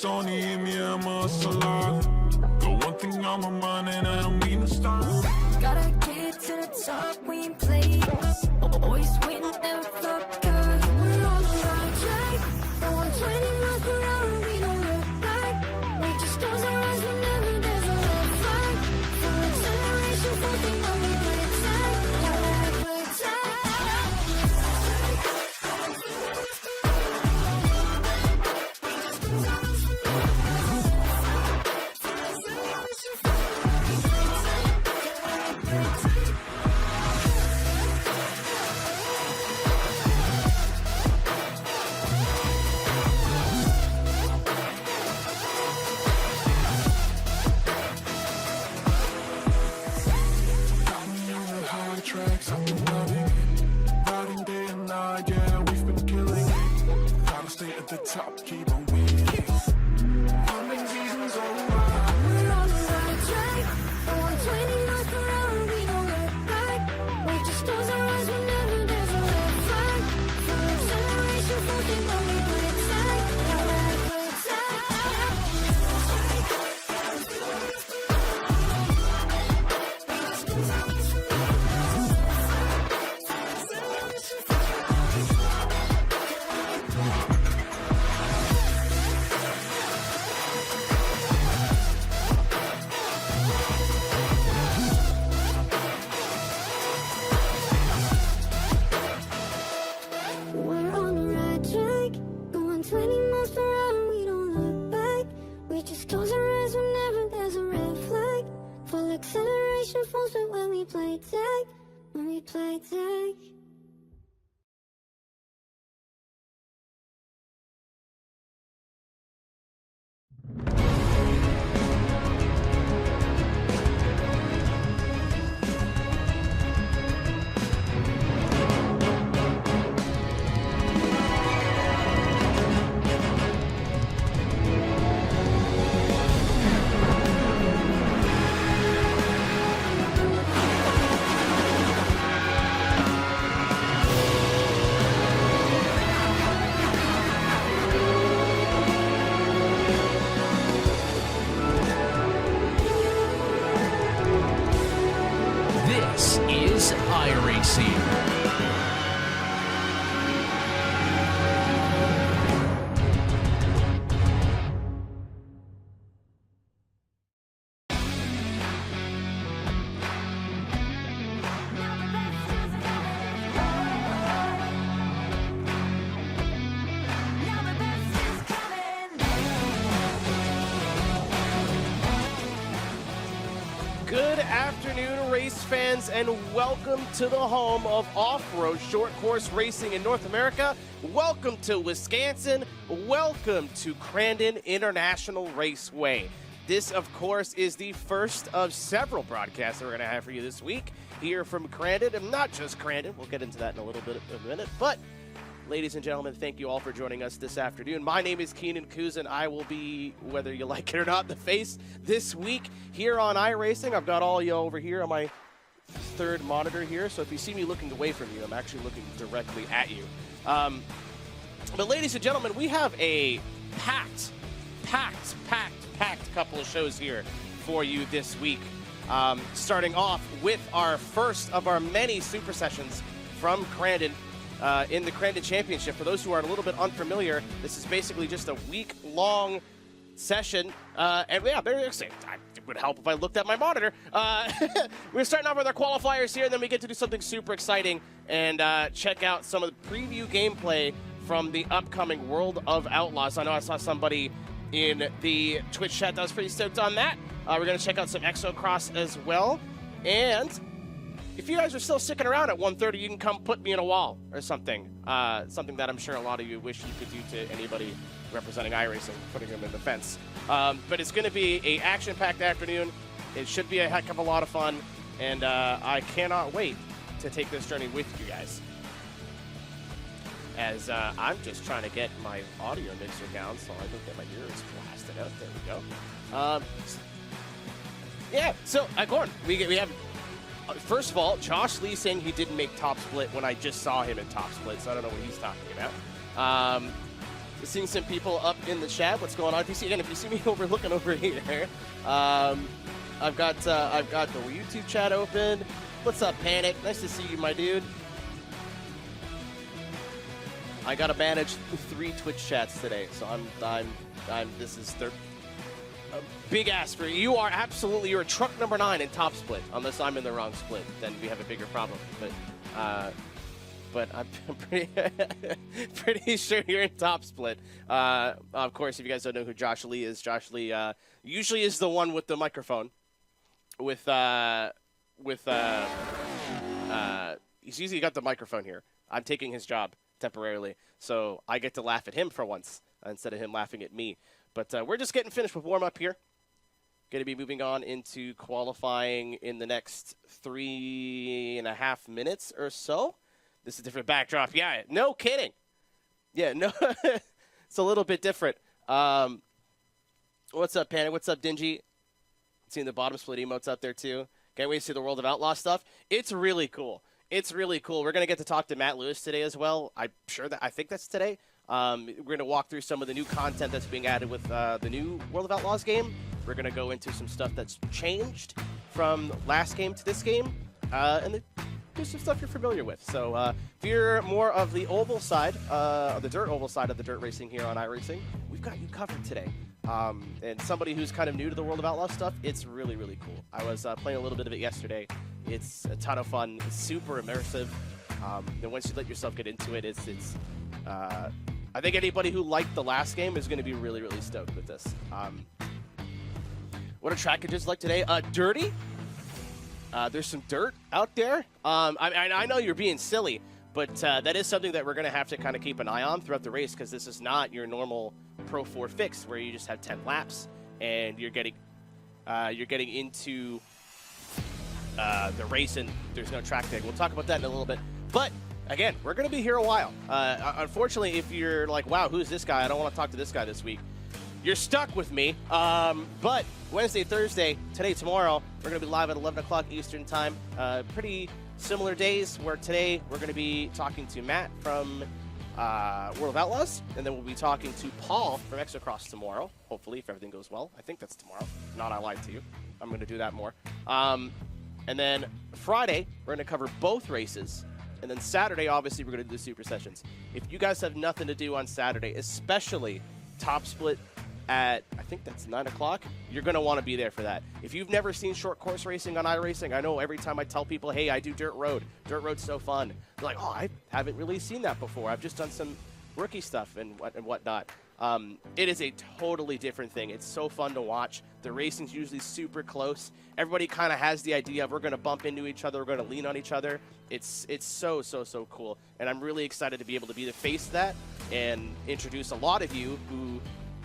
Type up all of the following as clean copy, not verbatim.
Sony in me, I'm a salad. Got one thing on my mind and I don't mean to stop. Gotta get to the top, we ain't playing. Always waiting, never fuck up. We're on the right track. No 120 miles per hour, we don't look back. We just close our eyes whenever there's a red flag. For acceleration, fucking on we play tag. Yeah, play tag. We just afternoon, race fans, and welcome to the home of off-road short course racing in North America. Welcome to Wisconsin. Welcome to Crandon International Raceway. This, of course, is the first of several broadcasts that we're going to have for you this week here from Crandon, and not just Crandon. We'll get into that in a little bit in a minute, but ladies and gentlemen, thank you all for joining us this afternoon. My name is Keenan Kuz, and I will be, whether you like it or not, the face this week here on iRacing. I've got all you over here on my third monitor here, so if you see me looking away from you, I'm actually looking directly at you. But ladies and gentlemen, we have a packed couple of shows here for you this week. Starting off with our first of our many super sessions from Crandon. In the Crandon Championship. For those who are a little bit unfamiliar, this is basically just a week-long session. And yeah, it would help if I looked at my monitor. We're starting off with our qualifiers here, and then we get to do something super exciting and check out some of the preview gameplay from the upcoming World of Outlaws. I know I saw somebody in the Twitch chat that was pretty stoked on that. We're going to check out some ExoCross as well. And if you guys are still sticking around at 1:30, you can come put me in a wall or something. Something that I'm sure a lot of you wish you could do to anybody representing iRacing, putting them in the fence. But it's going to be an action-packed afternoon. It should be a heck of a lot of fun, and I cannot wait to take this journey with you guys. As I'm just trying to get my audio mixer down so I don't get my ears blasted out. There we go. Yeah, so Gordon, we have... First of all, Josh Lee saying he didn't make top split when I just saw him in top split, so I don't know what he's talking about. Seeing some people up in the chat. What's going on? If you see me looking over here, I've got the YouTube chat open. What's up, Panic? Nice to see you, my dude. I gotta manage 3 Twitch chats today, so this is their big ass for you. You're truck number 9 in top split, unless I'm in the wrong split. Then we have a bigger problem. But I'm pretty sure you're in top split. Of course, if you guys don't know who Josh Lee is, Josh Lee usually is the one with the microphone. He's usually got the microphone here. I'm taking his job temporarily, so I get to laugh at him for once instead of him laughing at me. But we're just getting finished with warm-up here. Going to be moving on into qualifying in the next 3.5 minutes or so. This is a different backdrop. Yeah, no kidding. Yeah, no, it's a little bit different. What's up, Panic? What's up, Dingy? Seeing the bottom split emotes out there, too. Can't wait to see the World of Outlaw stuff. It's really cool. It's really cool. We're going to get to talk to Matt Lewis today as well. I think that's today. We're going to walk through some of the new content that's being added with the new World of Outlaws game. We're going to go into some stuff that's changed from last game to this game, and there's some stuff you're familiar with. So if you're more of the oval side, the dirt oval side of the dirt racing here on iRacing, we've got you covered today. And somebody who's kind of new to the World of Outlaws stuff, it's really, really cool. I was playing a little bit of it yesterday. It's a ton of fun. It's super immersive. And once you let yourself get into it, it's I think anybody who liked the last game is going to be really, really stoked with this. What are track conditions like today? Dirty. There's some dirt out there. I know you're being silly, but that is something that we're going to have to kind of keep an eye on throughout the race, because this is not your normal Pro 4 fix where you just have 10 laps and you're getting into the race and there's no track day. We'll talk about that in a little bit. But again, we're going to be here a while. Unfortunately, if you're like, wow, who's this guy? I don't want to talk to this guy this week. You're stuck with me. But Wednesday, Thursday, today, tomorrow, we're going to be live at 11 o'clock Eastern time. Pretty similar days, where today we're going to be talking to Matt from World of Outlaws, and then we'll be talking to Paul from ExoCross tomorrow, hopefully, if everything goes well. I think that's tomorrow. If not, I lied to you. I'm going to do that more. And then Friday, we're going to cover both races. And then Saturday, obviously, we're going to do the super sessions. If you guys have nothing to do on Saturday, especially top split at, I think that's 9 o'clock, you're going to want to be there for that. If you've never seen short course racing on iRacing, I know every time I tell people, hey, I do dirt road. Dirt road's so fun. They're like, oh, I haven't really seen that before. I've just done some rookie stuff and whatnot. It is a totally different thing. It's so fun to watch. The racing's usually super close. Everybody kind of has the idea of we're going to bump into each other, we're going to lean on each other. It's so cool. And I'm really excited to be able to be the face of that and introduce a lot of you who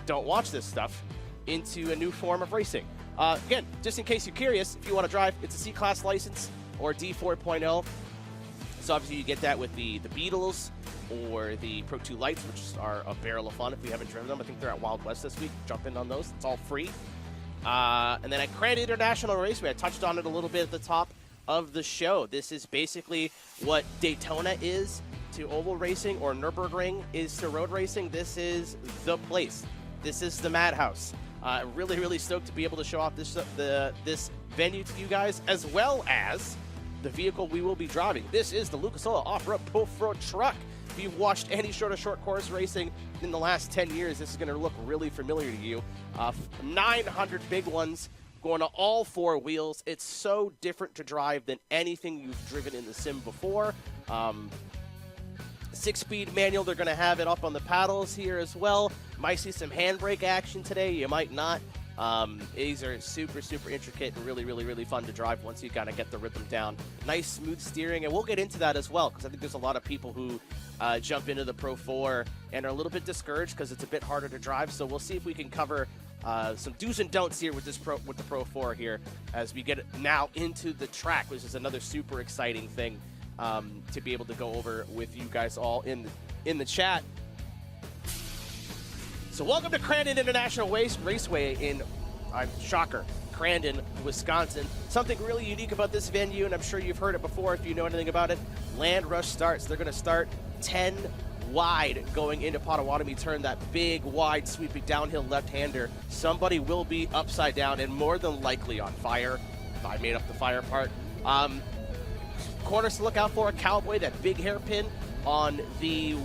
don't watch this stuff into a new form of racing. Again, just in case you're curious, if you want to drive, it's a C-Class license or D4.0. So obviously you get that with the Beetles or the Pro 2 Lights, which are a barrel of fun if you haven't driven them. I think they're at Wild West this week. Jump in on those. It's all free. And then at Crandon International Raceway, I touched on it a little bit at the top of the show. This is basically what Daytona is to oval racing or Nürburgring is to road racing. This is the place. This is the madhouse. Really stoked to be able to show off this venue to you guys, as well as the vehicle we will be driving. This is the Lucas Oil Off-Road Off-Road Truck. If you've watched any sort of short course racing in the last 10 years, this is going to look really familiar to you. 900 big ones going to all four wheels. It's so different to drive than anything you've driven in the sim before. 6-speed manual, they're going to have it up on the paddles here as well. Might see some handbrake action today, you might not. These are super intricate and really fun to drive once you kind of get the rhythm down. Nice smooth steering, and we'll get into that as well, because I think there's a lot of people who jump into the Pro 4 and are a little bit discouraged because it's a bit harder to drive. So we'll see if we can cover some do's and don'ts here with the Pro 4 here as we get now into the track, which is another super exciting thing to be able to go over with you guys all in the chat. So welcome to Crandon International Raceway in, shocker, Crandon, Wisconsin. Something really unique about this venue, and I'm sure you've heard it before if you know anything about it. Land rush starts. They're going to start 10 wide going into Potawatomi turn, that big, wide, sweeping downhill left-hander. Somebody will be upside down and more than likely on fire. I made up the fire part. Corners to look out for, a Cowboy, that big hairpin on the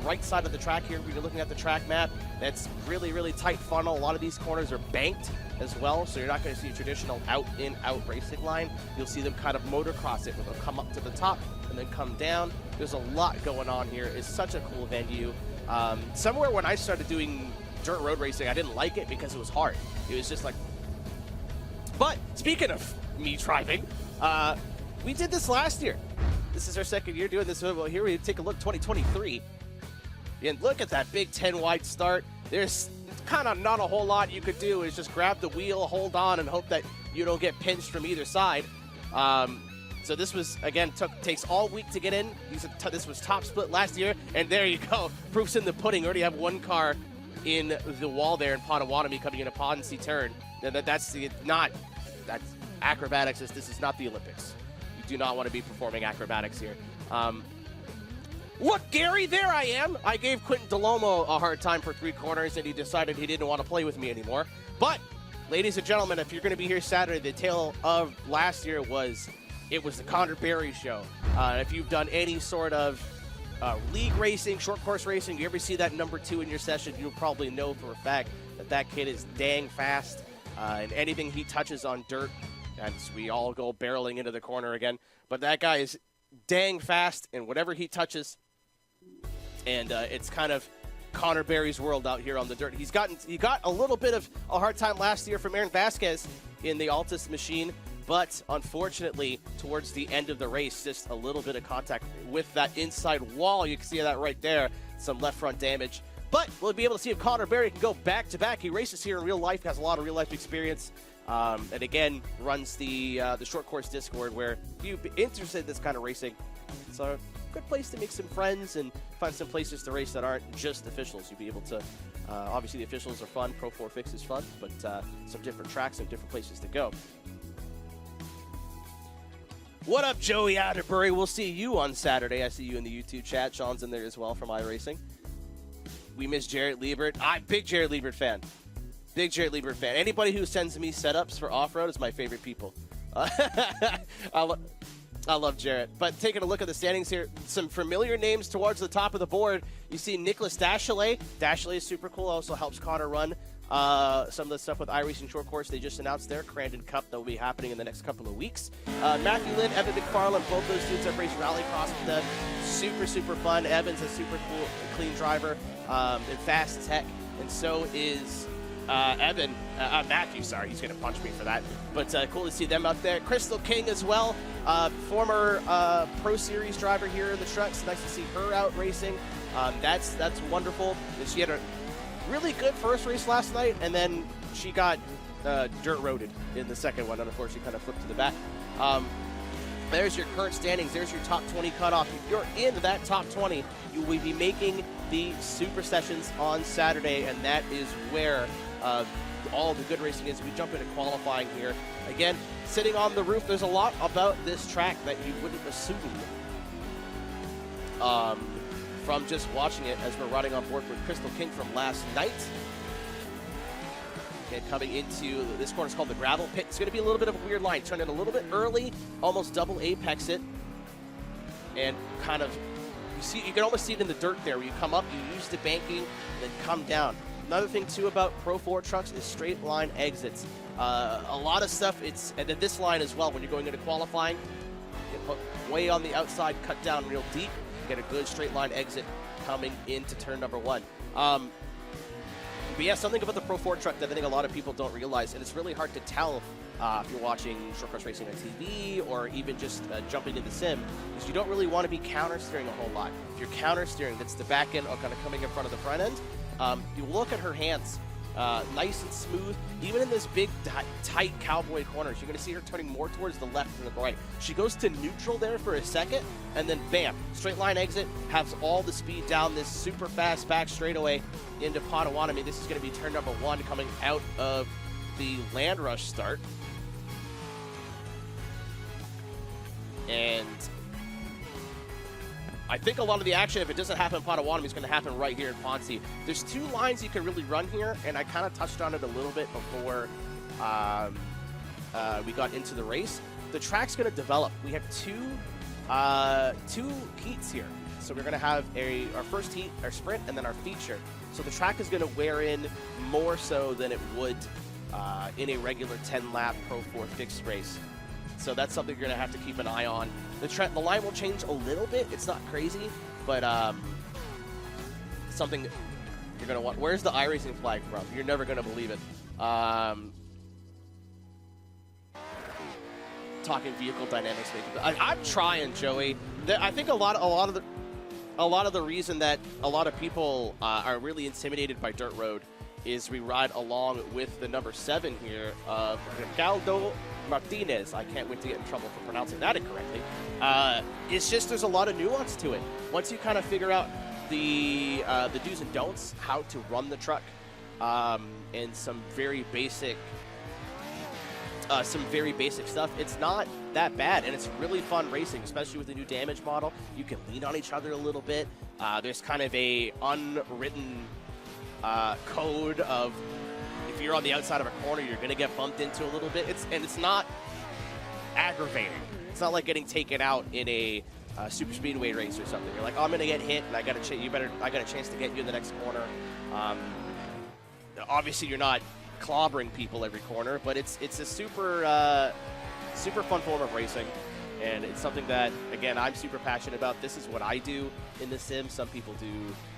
right side of the track here. When you're looking at the track map, that's really tight funnel. A lot of these corners are banked as well, so you're not going to see a traditional out-in-out racing line. You'll see them kind of motocross it, where they'll come up to the top and then come down. There's a lot going on here. It's such a cool venue. Somewhere when I started doing dirt road racing, I didn't like it because it was hard. It was just like... But speaking of me driving, we did this last year. This is our second year doing this. Well, here we take a look, 2023. And look at that big 10 wide start. There's kind of not a whole lot you could do. Is just grab the wheel, hold on, and hope that you don't get pinched from either side. So this was, again, takes all week to get in. This was top split last year, and there you go. Proof's in the pudding. Already have one car in the wall there in Potawatomi coming in a Ponce turn. That's acrobatics. This is not the Olympics. You do not want to be performing acrobatics here. Look, Gary, there I am. I gave Quentin DeLomo a hard time for 3 corners, and he decided he didn't want to play with me anymore. But, ladies and gentlemen, if you're going to be here Saturday, the tale of last year was the Connor Berry show. If you've done any sort of league racing, short course racing, you ever see that number 2 in your session, you'll probably know for a fact that kid is dang fast. And anything he touches on dirt, and we all go barreling into the corner again. But that guy is dang fast, and whatever he touches, and it's kind of Connor Berry's world out here on the dirt. He got a little bit of a hard time last year from Aaron Vasquez in the Altus machine, but unfortunately, towards the end of the race, just a little bit of contact with that inside wall. You can see that right there, some left front damage. But we'll be able to see if Connor Berry can go back-to-back. He races here in real life, has a lot of real-life experience, and again, runs the short course Discord, where if you're interested in this kind of racing, it's a good place to make some friends and find some places to race that aren't just officials. You'll be able to, obviously the officials are fun, Pro 4 Fix is fun, but some different tracks and different places to go. What up, Joey Atterbury? We'll see you on Saturday. I see you in the YouTube chat. Sean's in there as well from iRacing. We miss Jarrett Liebert. I'm big Jarrett Liebert fan. Big Jarrett Liebert fan. Anybody who sends me setups for off-road is my favorite people. I love Jarrett. But taking a look at the standings here, some familiar names towards the top of the board. You see Nicholas Dashley. Dashley is super cool. Also helps Connor run some of the stuff with iRacing Short Course. They just announced their Crandon Cup that will be happening in the next couple of weeks. Matthew Lynn, Evan McFarland, both those dudes have raced Rallycross with them. Super fun. Evan's a super cool, clean driver and fast as heck. and so is Matthew, sorry, he's going to punch me for that. But cool to see them out there. Crystal King as well, former Pro Series driver here in the trucks. Nice to see her out racing. That's wonderful. She had a really good first race last night, and then she got dirt roaded in the second one. Unfortunately, kind of flipped to the back. There's your current standings. There's your top 20 cutoff. If you're in that top 20, you will be making the Super Sessions on Saturday, and that is where all the good racing is. We jump into qualifying here. Again, sitting on the roof, there's a lot about this track that you wouldn't assume from just watching it, as we're riding on board with Crystal King from last night. And coming into this corner is called the gravel pit. It's going to be a little bit of a weird line. Turn it a little bit early, almost double apex it, and kind of you can almost see it in the dirt there, where you come up, you use the banking, and then come down. Another thing too about Pro 4 trucks is straight line exits. A lot of stuff, and then this line as well, when you're going into qualifying, you put way on the outside, cut down real deep, get a good straight line exit coming into turn number 1. But yeah, something about the Pro 4 truck that I think a lot of people don't realize, and it's really hard to tell if you're watching short course racing on TV or even just jumping into sim, is you don't really want to be counter steering a whole lot. If you're counter steering, that's the back end or kind of coming in front of the front end. You look at her hands, nice and smooth. Even in this big, tight cowboy corners, you're going to see her turning more towards the left than the right. She goes to neutral there for a second, and then bam, straight line exit, has all the speed down this super fast back straightaway into Potawatomi. This is going to be turn number 1 coming out of the Land Rush start. And I think a lot of the action, if it doesn't happen in Potawatomi, is going to happen right here in Ponce. There's 2 lines you can really run here, and I kind of touched on it a little bit before we got into the race. The track's going to develop. We have two heats here. So we're going to have our first heat, our sprint, and then our feature. So the track is going to wear in more so than it would in a regular 10-lap Pro 4 fixed race. So that's something you're going to have to keep an eye on. The line will change a little bit. It's not crazy, but something you're going to want. Where's the iRacing flag from? You're never going to believe it. Talking vehicle dynamics. I'm trying, Joey. I think a lot of the reason that a lot of people are really intimidated by dirt road is we ride along with the number 7 here, Ricardo Martinez. I can't wait to get in trouble for pronouncing that incorrectly. It's just there's a lot of nuance to it. Once you kind of figure out the do's and don'ts, how to run the truck, and some very basic stuff, it's not that bad, and it's really fun racing, especially with the new damage model. You can lean on each other a little bit. There's kind of a unwritten code of if you're on the outside of a corner, you're going to get bumped into a little bit. It's not aggravating. It's not like getting taken out in a super speedway race or something. You're like, oh, I'm going to get hit, and I got a chance to get you in the next corner. Obviously, you're not clobbering people every corner, but it's a super fun form of racing, and it's something that, again, I'm super passionate about. This is what I do in the sim. Some people do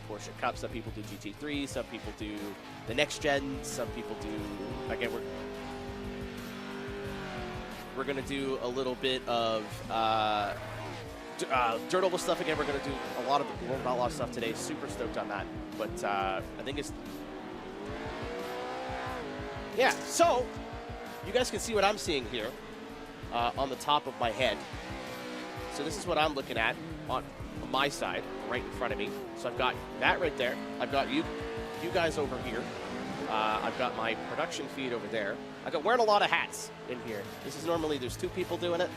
Porsche Cup, some people do GT3, some people do the next gen, some people do, again, we're going to do a little bit of dirt oval stuff. Again, we're going to do a lot of the World of Outlaws stuff today. Super stoked on that, but I think it's, yeah, so you guys can see what I'm seeing here on the top of my head. So this is what I'm looking at on my side, right in front of me. So I've got that right there. I've got you guys over here. I've got my production feed over there. I've got wearing a lot of hats in here. This is normally, there's 2 people doing it,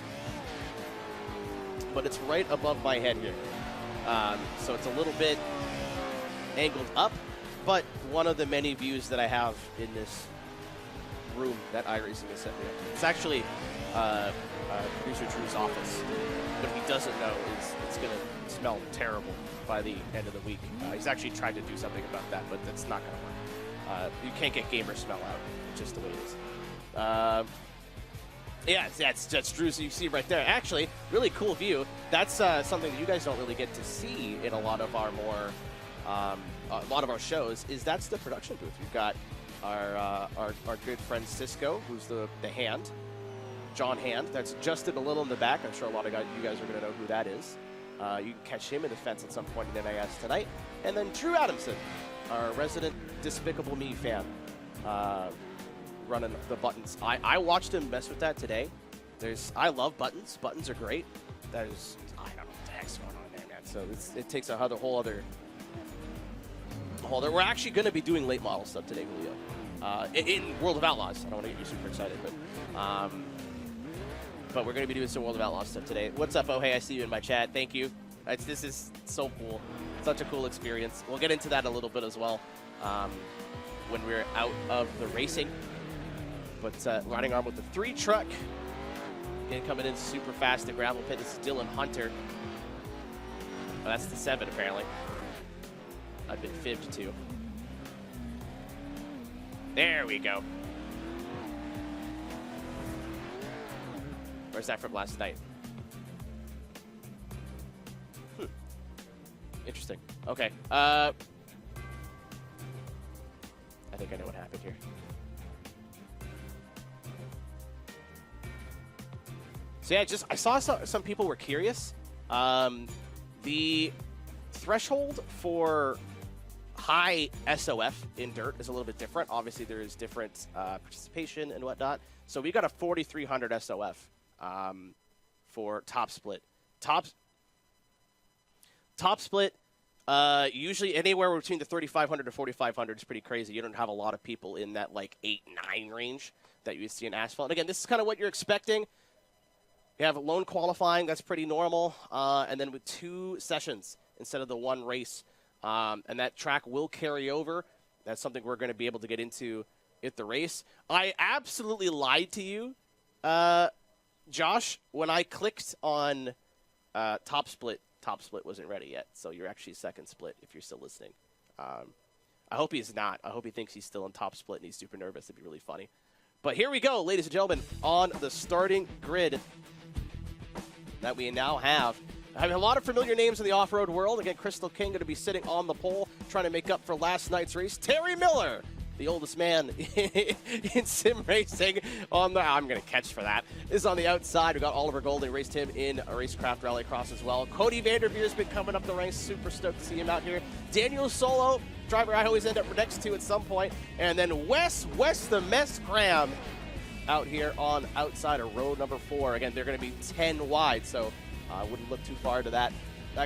but it's right above my head here. So it's a little bit angled up, but one of the many views that I have in this room that iRacing has set me up. It's actually producer Drew's office. What he doesn't know is it's going to smell terrible by the end of the week. He's actually tried to do something about that, but that's not going to work. You can't get gamer smell out. It's just the way it is. Yeah, that's Drew's. You see right there. Actually, really cool view. That's something that you guys don't really get to see in a lot of our more a lot of our shows, is that's the production booth. We've got our good friend Cisco, who's the hand, John Hand. That's Justin a little in the back. I'm sure a lot of you guys are going to know who that is. You can catch him in the fence at some point in NIS tonight. And then Drew Adamson, our resident Despicable Me fan, running the buttons. I watched him mess with that today. I love buttons. Buttons are great. I don't know what the heck's going on there, man. So it takes a whole other. We're actually going to be doing late model stuff today, Julio. In World of Outlaws. I don't want to get you super excited, but we're going to be doing some World of Outlaws stuff today. What's up? Oh, hey, I see you in my chat. Thank you. This is so cool. Such a cool experience. We'll get into that a little bit as well when we're out of the racing. But riding on with the 3 truck. Again, coming in super fast. The gravel pit. This is Dylan Hunter. Oh, that's the 7, apparently. I've been fibbed too. There we go. Where's that from last night? Interesting. Okay. I think I know what happened here. So yeah, I saw some people were curious. The threshold for high SOF in dirt is a little bit different. Obviously, there is different participation and whatnot. So we got a 4,300 SOF for top split. Top split, usually anywhere between the 3,500 to 4,500 is pretty crazy. You don't have a lot of people in that like 8-9 range that you would see in asphalt. And again, this is kind of what you're expecting. You have lone qualifying, that's pretty normal, and then with 2 sessions instead of the 1 race. And that track will carry over. That's something we're going to be able to get into at the race. I absolutely lied to you, Josh, when I clicked on top split. Top split wasn't ready yet, so you're actually second split if you're still listening. I hope he's not. I hope he thinks he's still in top split and he's super nervous. It'd be really funny. But here we go, ladies and gentlemen, on the starting grid that we now have. I have a lot of familiar names in the off-road world. Again, Crystal King going to be sitting on the pole trying to make up for last night's race. Terry Miller, the oldest man in sim racing on the, I'm going to catch for that, is on the outside. We got Oliver Golding, raced him in a Racecraft Rallycross as well. Cody Vanderveer's been coming up the ranks. Super stoked to see him out here. Daniel Solo, driver I always end up next to at some point. And then Wes the Mess Graham out here on outside of row number 4. Again, they're going to be 10 wide, so I wouldn't look too far to that.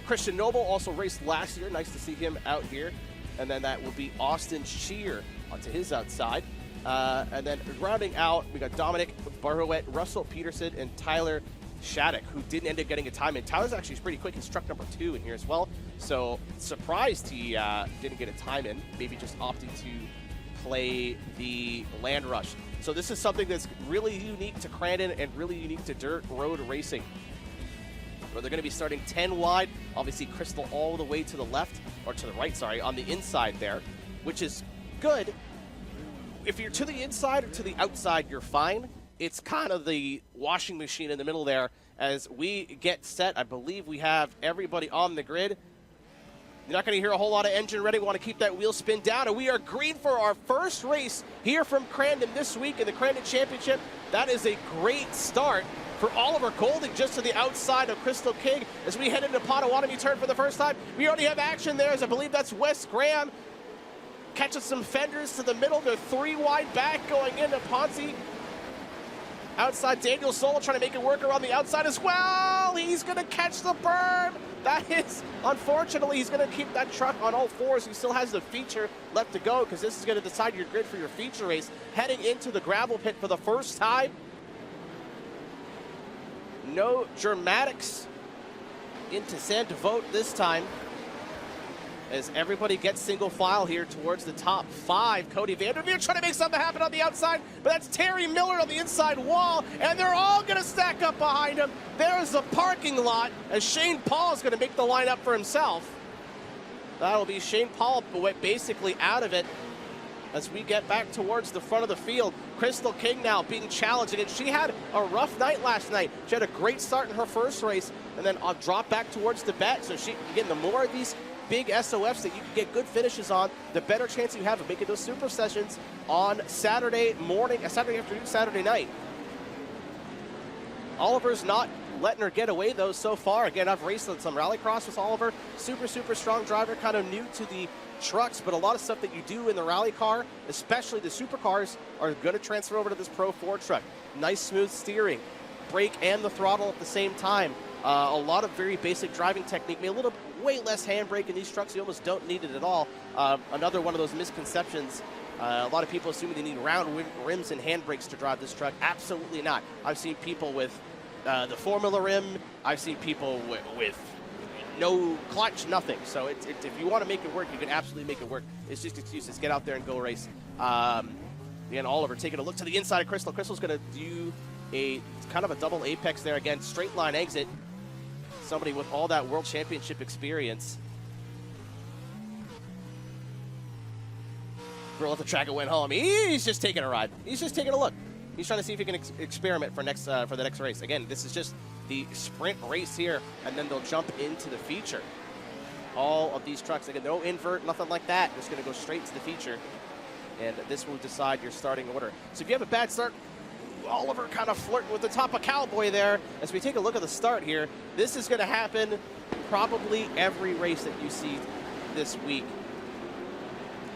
Christian Noble also raced last year. Nice to see him out here. And then that will be Austin Shear onto his outside. And then rounding out, we got Dominic Barhowet, Russell Peterson, and Tyler Shattuck, who didn't end up getting a time in. Tyler's actually pretty quick. He's truck number 2 in here as well. So surprised he didn't get a time in. Maybe just opting to play the Land Rush. So this is something that's really unique to Crandon and really unique to dirt road racing. Where they're going to be starting 10 wide. Obviously, Crystal all the way to the left, or to the right, sorry, on the inside there, which is good. If you're to the inside or to the outside, you're fine. It's kind of the washing machine in the middle there. As we get set, I believe we have everybody on the grid. You're not going to hear a whole lot of engine ready. We want to keep that wheel spin down. And we are green for our first race here from Crandon this week in the Crandon Championship. That is a great start for Oliver Golding just to the outside of Crystal King as we head into Potawatomi turn for the first time. We already have action there, as I believe that's Wes Graham catching some fenders to the middle. They're 3 wide back going into Ponzi. Outside, Daniel Soul trying to make it work around the outside as well. He's going to catch the berm. That is, unfortunately, he's going to keep that truck on all 4s. He still has the feature left to go because this is going to decide your grid for your feature race. Heading into the gravel pit for the first time. No dramatics into San Devote this time, as everybody gets single file here towards the top 5. Cody Vanderveer trying to make something happen on the outside, but that's Terry Miller on the inside wall, and they're all going to stack up behind him. There's a parking lot, as Shane Paul is going to make the lineup for himself. That'll be Shane Paul basically out of it. as we get back towards the front of the field. Crystal King now being challenged, and she had a rough night last night. She had a great start in her first race, and then drop back towards the back. So she, again, the more of these big SOFs that you can get good finishes on, the better chance you have of making those super sessions on Saturday morning, Saturday afternoon, Saturday night. Oliver's not letting her get away, though, so far. Again, I've raced on some rallycross with Oliver. Super, super strong driver, kind of new to the trucks, but a lot of stuff that you do in the rally car, especially the supercars, are going to transfer over to this Pro 4 truck. Nice, smooth steering, brake and the throttle at the same time. A lot of very basic driving technique. Maybe a little way less handbrake in these trucks. You almost don't need it at all. Another one of those misconceptions. A lot of people assume they need round rims and handbrakes to drive this truck. Absolutely not. I've seen people with the Formula rim. I've seen people with no clutch, nothing. So if you want to make it work, you can absolutely make it work. It's just excuses. Get out there and go race. Again, Oliver taking a look to the inside of Crystal. Crystal's going to do a kind of a double apex there. Again, straight line exit. Somebody with all that World Championship experience. Girl at the track and went home. He's just taking a ride. He's just taking a look. He's trying to see if he can experiment for the next race. Again, this is just the sprint race here, and then they'll jump into the feature. All of these trucks, again, no invert, nothing like that. Just going to go straight to the feature, and this will decide your starting order. So if you have a bad start, Oliver kind of flirting with the top of Cowboy there. As we take a look at the start here, this is going to happen probably every race that you see this week.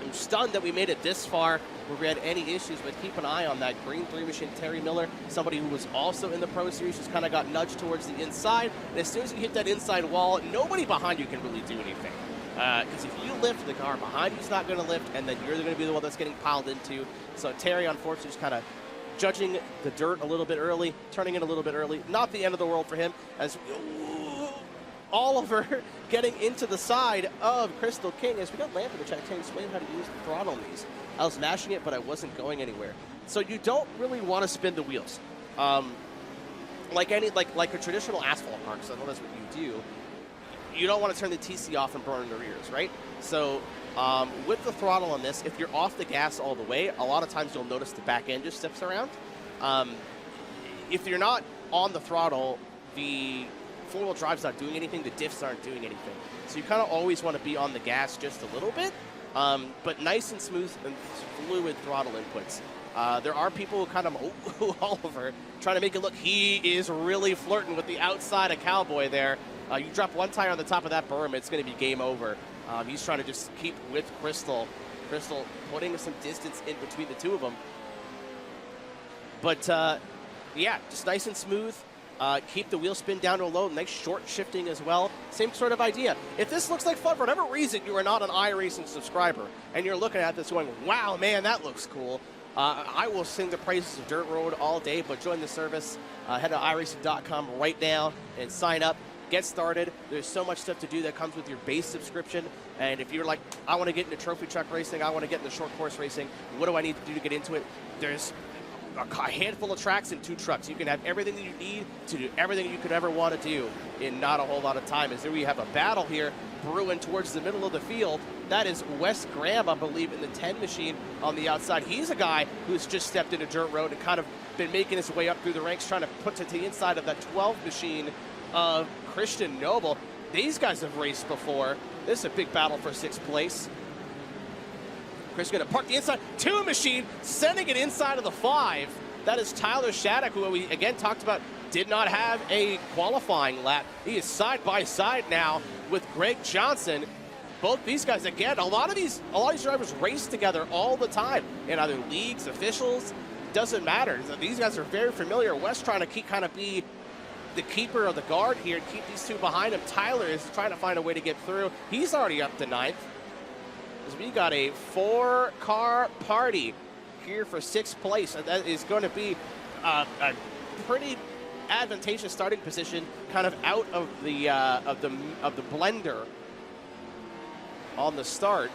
I'm stunned that we made it this far where we had any issues, but keep an eye on that green 3 machine. Terry Miller, somebody who was also in the Pro Series, just kind of got nudged towards the inside. And as soon as you hit that inside wall, nobody behind you can really do anything. Because if you lift, the car behind you is not going to lift, and then you're going to be the one that's getting piled into. So Terry, unfortunately, just kind of judging the dirt a little bit early, turning it a little bit early. Not the end of the world for him, as Oliver getting into the side of Crystal King. As we got Lamp in the chat, can you explain how to use the throttle on these? I was mashing it, but I wasn't going anywhere. So you don't really want to spin the wheels. Like a traditional asphalt park, so I know that's what you do. You don't want to turn the TC off and burn the rears, right? So with the throttle on this, if you're off the gas all the way, a lot of times you'll notice the back end just steps around. If you're not on the throttle, the four-wheel drive's not doing anything, the diffs aren't doing anything. So you kind of always want to be on the gas just a little bit, but nice and smooth and fluid throttle inputs. There are people who kind of, Oliver, trying to make it look, he is really flirting with the outside of Cowboy there. You drop one tire on the top of that berm, it's going to be game over. He's trying to just keep with Crystal. Crystal putting some distance in between the two of them. But, yeah, just nice and smooth. Keep the wheel spin down to a low. Nice short shifting as well. Same sort of idea. If this looks like fun, for whatever reason you are not an iRacing subscriber, and you're looking at this going, wow, man, that looks cool. I will sing the praises of Dirt Road all day, but join the service. Head to iRacing.com right now and sign up. Get started. There's so much stuff to do that comes with your base subscription. And if you're like, I want to get into trophy truck racing, I want to get into short course racing, what do I need to do to get into it? There's a handful of tracks and 2 trucks. You can have everything that you need to do everything you could ever want to do in not a whole lot of time. As there we have a battle here brewing towards the middle of the field. That is Wes Graham, I believe, in the 10 machine on the outside. He's a guy who's just stepped into Dirt Road and kind of been making his way up through the ranks, trying to put to the inside of that 12 machine of Christian Noble. These guys have raced before. This is a big battle for 6th place. Chris going to park the inside. 2 machine, sending it inside of the 5. That is Tyler Shattuck, who we again talked about, did not have a qualifying lap. He is side by side now with Greg Johnson. Both these guys, again, a lot of these drivers race together all the time in either leagues, officials, doesn't matter. These guys are very familiar. Wes trying to kind of be the keeper of the guard here and keep these 2 behind him. Tyler is trying to find a way to get through. He's already up to 9th. As we got a 4-car party here for 6th place, and that is going to be a pretty advantageous starting position, kind of out of the blender on the start.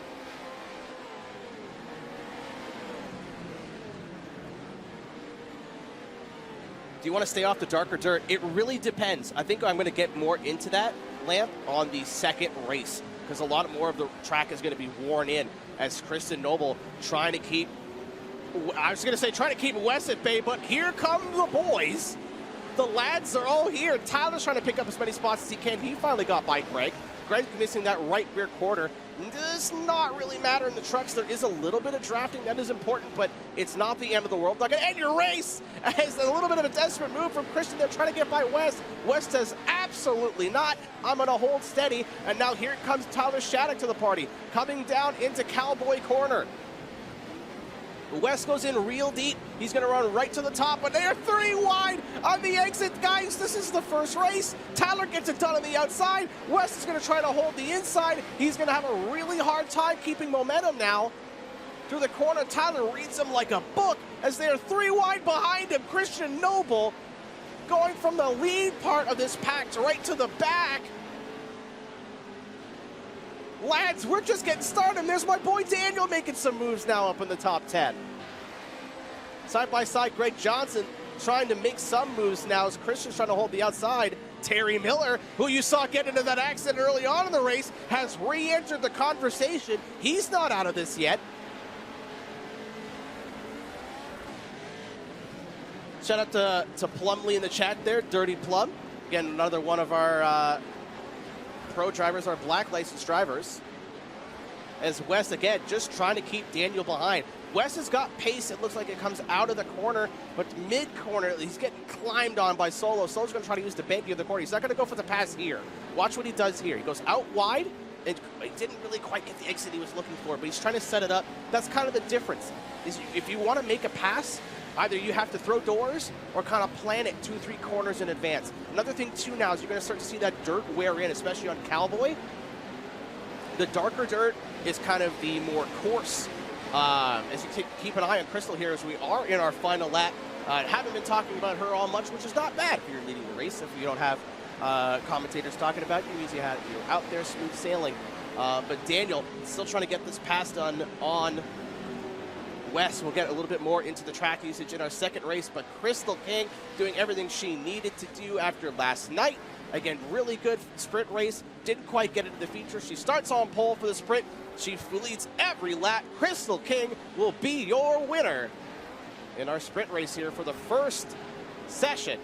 Do you want to stay off the darker dirt? It really depends. I think I'm going to get more into that, Lamp, on the second race. because a lot more of the track is going to be worn in as Kristen Noble trying to keep, trying to keep Wes at bay, but here come the boys. The lads are all here. Tyler's trying to pick up as many spots as he can. He finally got by Greg. Greg missing that right rear quarter. Does not really matter in the trucks. There is a little bit of drafting that is important, but it's not the end of the world. Not gonna end your race. It's a little bit of a desperate move from Christian. They're trying to get by West. West says, absolutely not. I'm gonna hold steady. And now here comes Tyler Shattuck to the party, coming down into Cowboy Corner. West goes in real deep. He's going to run right to the top, but they are 3 wide on the exit. Guys, this is the first race. Tyler gets it done on the outside. West is going to try to hold the inside. He's going to have a really hard time keeping momentum now. Through the corner, Tyler reads him like a book as they are 3 wide behind him. Christian Noble going from the lead part of this pack right to the back. Lads, we're just getting started. There's my boy Daniel making some moves now up in the top 10. Side by side, Greg Johnson trying to make some moves now as Christian's trying to hold the outside. Terry Miller, who you saw get into that accident early on in the race, has re-entered the conversation. He's not out of this yet. Shout out to Plumley in the chat there, Dirty Plum. Again, another one of our pro drivers, our black licensed drivers. As Wes, again, just trying to keep Daniel behind. Wes has got pace. It looks like it comes out of the corner, but mid-corner, he's getting climbed on by Solo. Solo's going to try to use the bank of the corner. He's not going to go for the pass here. Watch what he does here. He goes out wide, and he didn't really quite get the exit he was looking for, but he's trying to set it up. That's kind of the difference. Is if you want to make a pass, either you have to throw doors or kind of plan it 2-3 corners in advance. Another thing, too, now is you're going to start to see that dirt wear in, especially on Cowboy. The darker dirt is kind of the more coarse. As you keep an eye on Crystal here as we are in our final lap. Haven't been talking about her all much, which is not bad if you're leading the race. If you don't have commentators talking about you, means you're out there smooth sailing. But Daniel still trying to get this pass done on Wes. We'll get a little bit more into the track usage in our second race, but Crystal King doing everything she needed to do after last night. Again, really good sprint race. Didn't quite get into the feature. She starts on pole for the sprint. She leads every lap. Crystal King will be your winner in our sprint race here for the first session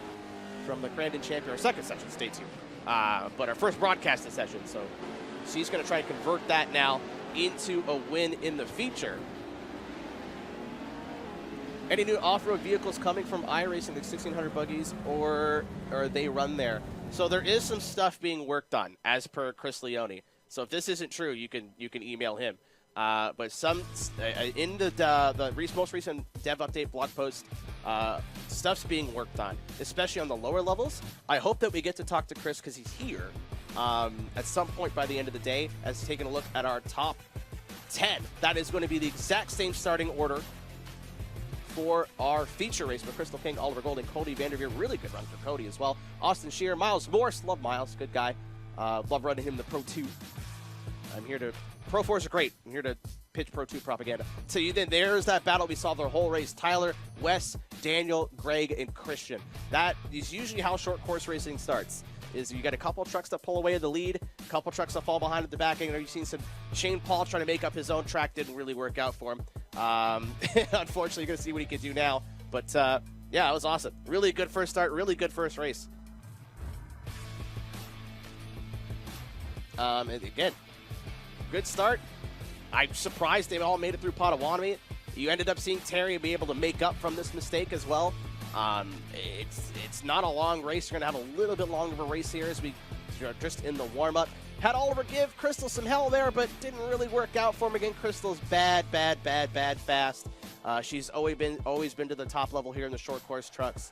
from the Crandon Champion, or second session, stay tuned. But our first broadcasting session, so she's going to try to convert that now into a win in the feature. Any new off-road vehicles coming from iRacing, the 1600 buggies, or they run there? So there is some stuff being worked on, as per Chris Leone. So if this isn't true, you can email him. But some in the most recent dev update blog post, stuff's being worked on, especially on the lower levels. I hope that we get to talk to Chris because he's here at some point by the end of the day, as taking a look at our top 10. That is going to be the exact same starting order for our feature race with Crystal King, Oliver Gold, and Cody Vanderveer. Really good run for Cody as well. Austin Shearer, Miles Morse. Love Miles. Good guy. Love running him the Pro 2. I'm here to... Pro 4s are great. I'm here to pitch Pro 2 propaganda. So there's that battle we saw the whole race. Tyler, Wes, Daniel, Greg, and Christian. That is usually how short course racing starts. Is you got a couple trucks that pull away at the lead, a couple trucks that fall behind at the back end. You've seen some Shane Paul trying to make up his own track. Didn't really work out for him. Unfortunately, you're going to see what he can do now. But, yeah, it was awesome. Really good first start, really good first race. And again, good start. I'm surprised they all made it through Potawatomi. You ended up seeing Terry be able to make up from this mistake as well. It's not a long race. You're going to have a little bit longer of a race here as we are just in the warm-up. Had Oliver give Crystal some hell there, but didn't really work out for him. Again, Crystal's bad fast. She's always been to the top level here in the short course trucks.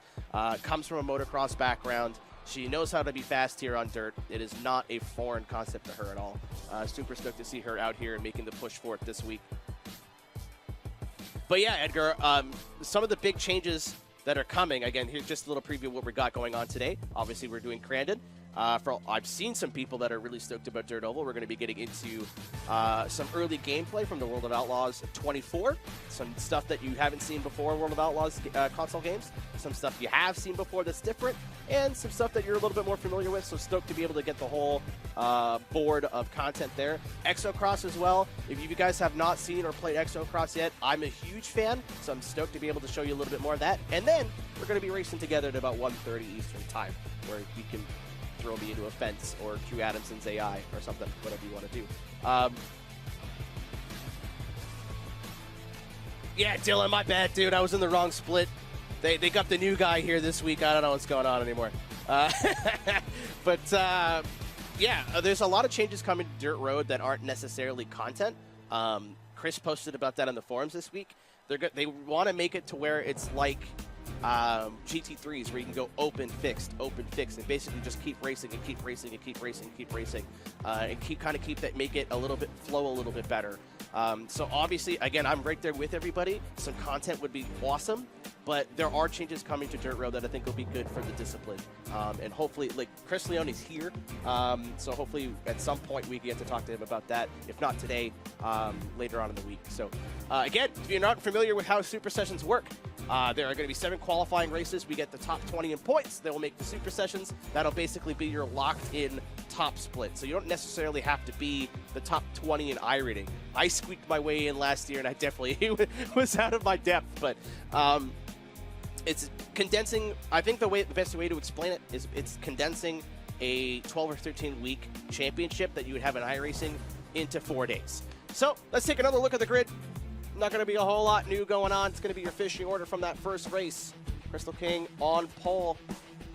Comes from a motocross background. She knows how to be fast here on dirt. It is not a foreign concept to her at all. Super stoked to see her out here and making the push for it this week. But yeah, Edgar, some of the big changes that are coming. Again, here's just a little preview of what we got going on today. Obviously, we're doing Crandon. I've seen some people that are really stoked about Dirt Oval. We're going to be getting into some early gameplay from the World of Outlaws 24. Some stuff that you haven't seen before in World of Outlaws console games. Some stuff you have seen before that's different. And some stuff that you're a little bit more familiar with. So stoked to be able to get the whole board of content there. ExoCross as well. If you guys have not seen or played ExoCross yet, I'm a huge fan, so I'm stoked to be able to show you a little bit more of that. And then we're going to be racing together at about 1:30 Eastern time, where you can throw me into a fence or Drew Adamson's AI or something, whatever you want to do. Yeah, Dylan, my bad, dude. I was in the wrong split. They got the new guy here this week. I don't know what's going on anymore. Yeah, there's a lot of changes coming to Dirt Road that aren't necessarily content. Chris posted about that on the forums this week. They want to make it to where it's like GT3s, where you can go open, fixed, and basically just keep racing and keep racing and keep racing and keep racing, and make it a little bit flow a little bit better. So obviously, again, I'm right there with everybody. Some content would be awesome, but there are changes coming to Dirt Road that I think will be good for the discipline. And hopefully, like, Chris Leone's here, so hopefully at some point we can get to talk to him about that. If not today, later on in the week. So again, if you're not familiar with how Super Sessions work, there are going to be 7 qualifying races. We get the top 20 in points. That will make the Super Sessions. That'll basically be your locked-in top split. So you don't necessarily have to be the top 20 in iRacing. I squeaked my way in last year, and I definitely was out of my depth. But it's condensing. I think the best way to explain it is it's condensing a 12 or 13 week championship that you would have in iRacing into 4 days. So let's take another look at the grid. Not going to be a whole lot new going on. It's going to be your fishing order from that first race. Crystal King on pole.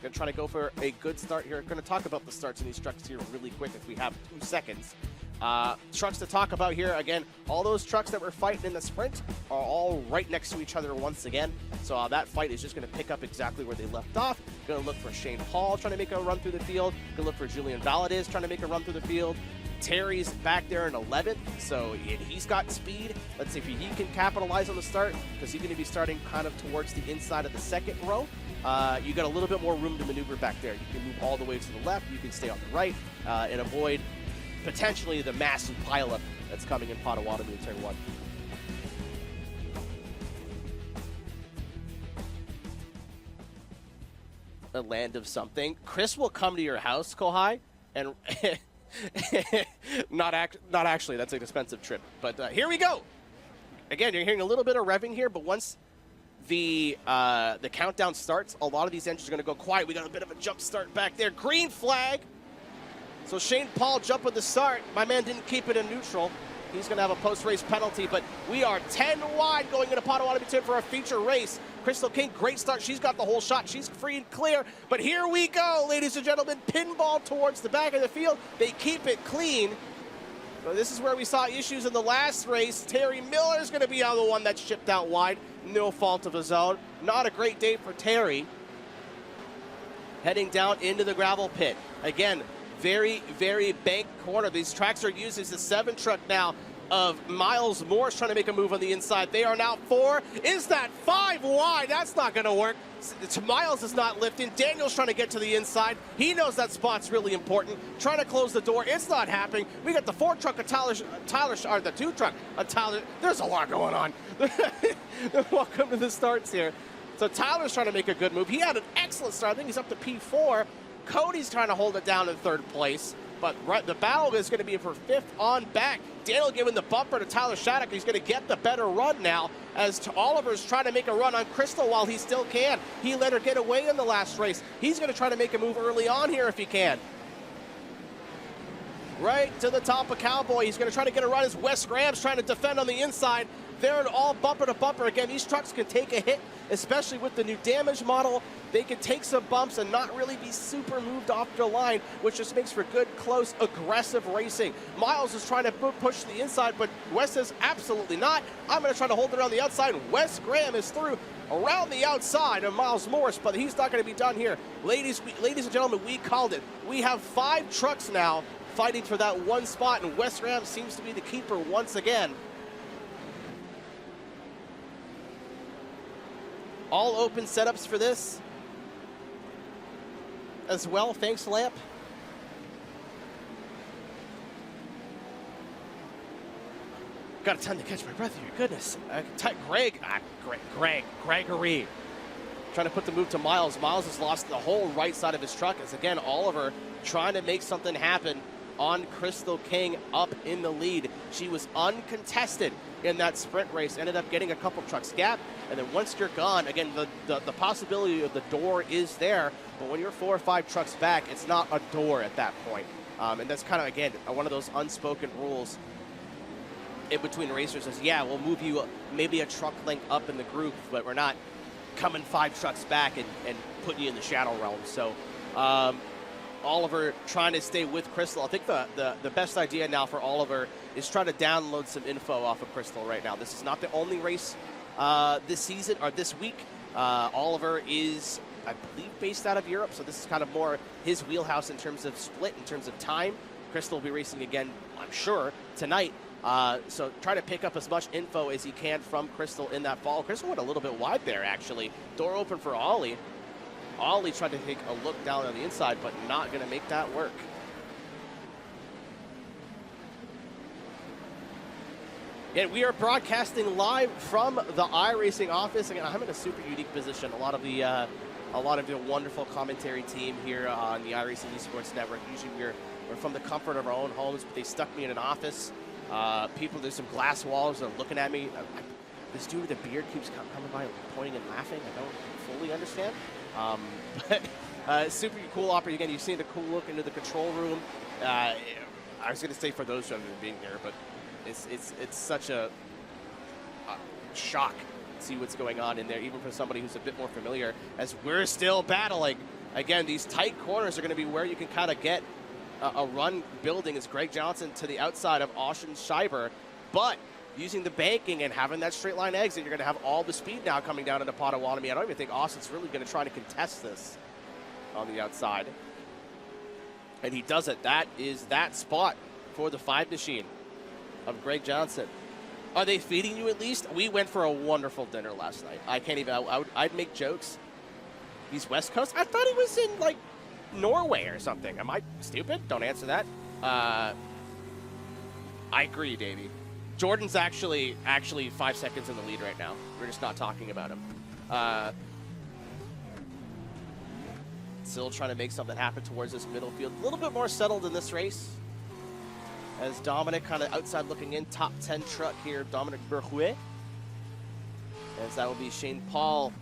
Going to try to go for a good start here. Going to talk about the starts in these trucks here really quick if we have 2 seconds. Trucks to talk about here. Again, all those trucks that were fighting in the sprint are all right next to each other once again. So that fight is just going to pick up exactly where they left off. Going to look for Shane Paul trying to make a run through the field. Going to look for Julian Valadez trying to make a run through the field. Terry's back there in 11th, so he's got speed. Let's see if he can capitalize on the start, because he's going to be starting kind of towards the inside of the second row. You got a little bit more room to maneuver back there. You can move all the way to the left. You can stay on the right and avoid potentially the massive pileup that's coming in Potawatomi in turn 1. A land of something. Chris will come to your house, Kohai, and not actually. That's an expensive trip. But here we go. Again, you're hearing a little bit of revving here, but once the countdown starts, a lot of these engines are going to go quiet. We got a bit of a jump start back there. Green flag. So Shane Paul jump with the start. My man didn't keep it in neutral. He's going to have a post-race penalty, but we are 10 wide going into Potawatomi turn for a feature race. Crystal King, great start. She's got the whole shot. She's free and clear. But here we go, ladies and gentlemen. Pinball towards the back of the field. They keep it clean. So this is where we saw issues in the last race. Terry Miller's going to be the one that shipped out wide. No fault of his own. Not a great day for Terry. Heading down into the gravel pit. Again, very, very bank corner. These tracks are used as the 7 truck now of Miles Morris trying to make a move on the inside. They are now 4. Is that 5 wide? That's not going to work. Miles is not lifting. Daniel's trying to get to the inside. He knows that spot's really important. Trying to close the door. It's not happening. We got the 4 truck of Tyler, or the 2 truck of Tyler. There's a lot going on. Welcome to the starts here. So Tyler's trying to make a good move. He had an excellent start. I think he's up to P4. Cody's trying to hold it down in 3rd place. But the battle is going to be for 5th on back. Daniel giving the bumper to Tyler Shattuck. He's going to get the better run now as Oliver's trying to make a run on Crystal while he still can. He let her get away in the last race. He's going to try to make a move early on here if he can. Right to the top of Cowboy. He's going to try to get a run as Wes Graham's trying to defend on the inside. They're all bumper to bumper. Again, these trucks can take a hit, especially with the new damage model. They can take some bumps and not really be super moved off the line, which just makes for good, close, aggressive racing. Miles is trying to push the inside, but Wes says absolutely not. I'm going to try to hold it on the outside. Wes Graham is through around the outside of Miles Morris, but he's not going to be done here. Ladies and gentlemen, we called it. We have 5 trucks now fighting for that 1 spot, and Wes Graham seems to be the keeper once again. All open setups for this as well. Thanks, Lamp. Got a ton to catch my breath here. Goodness. Gregory. Trying to put the move to Miles. Miles has lost the whole right side of his truck as, again, Oliver trying to make something happen on Crystal King up in the lead. She was uncontested in that sprint race, ended up getting a couple trucks gap, and then once you're gone, again, the possibility of the door is there, but when you're 4 or 5 trucks back, it's not a door at that point. And that's kind of, again, one of those unspoken rules in between racers is, yeah, we'll move you maybe a truck length up in the group, but we're not coming 5 trucks back and putting you in the shadow realm. So Oliver trying to stay with Crystal. I think the best idea now for Oliver is try to download some info off of Crystal right now. This is not the only race this season or this week. Oliver is, I believe, based out of Europe, so this is kind of more his wheelhouse in terms of split, in terms of time. Crystal will be racing again, I'm sure, tonight. So try to pick up as much info as he can from Crystal in that fall. Crystal went a little bit wide there, actually. Door open for Ollie. Ollie tried to take a look down on the inside, but not going to make that work. And we are broadcasting live from the iRacing office. Again, I'm in a super unique position. A lot of the wonderful commentary team here on the iRacing Esports Network. Usually we're from the comfort of our own homes, but they stuck me in an office. There's some glass walls that are looking at me. This dude with the beard keeps coming by, pointing and laughing. I don't fully understand. But super cool opera. Again, you've seen the cool look into the control room. I was going to say for those who haven't been there, but it's such a shock to see what's going on in there, even for somebody who's a bit more familiar, as we're still battling. Again, these tight corners are going to be where you can kind of get a run building as Greg Johnson to the outside of Austin Schreiber, but using the banking and having that straight line exit, you're going to have all the speed now coming down into Potawatomi. I don't even think Austin's really going to try to contest this on the outside. And he does it. That is that spot for the 5 machine of Greg Johnson. Are they feeding you at least? We went for a wonderful dinner last night. I can't even, I'd make jokes. He's West Coast? I thought he was in, like, Norway or something. Am I stupid? Don't answer that. I agree, Davey. Jordan's actually 5 seconds in the lead right now. We're just not talking about him. Still trying to make something happen towards this middle field. A little bit more settled in this race. As Dominic kind of outside looking in. Top 10 truck here, Dominic Berrouet. As that will be Shane Paul.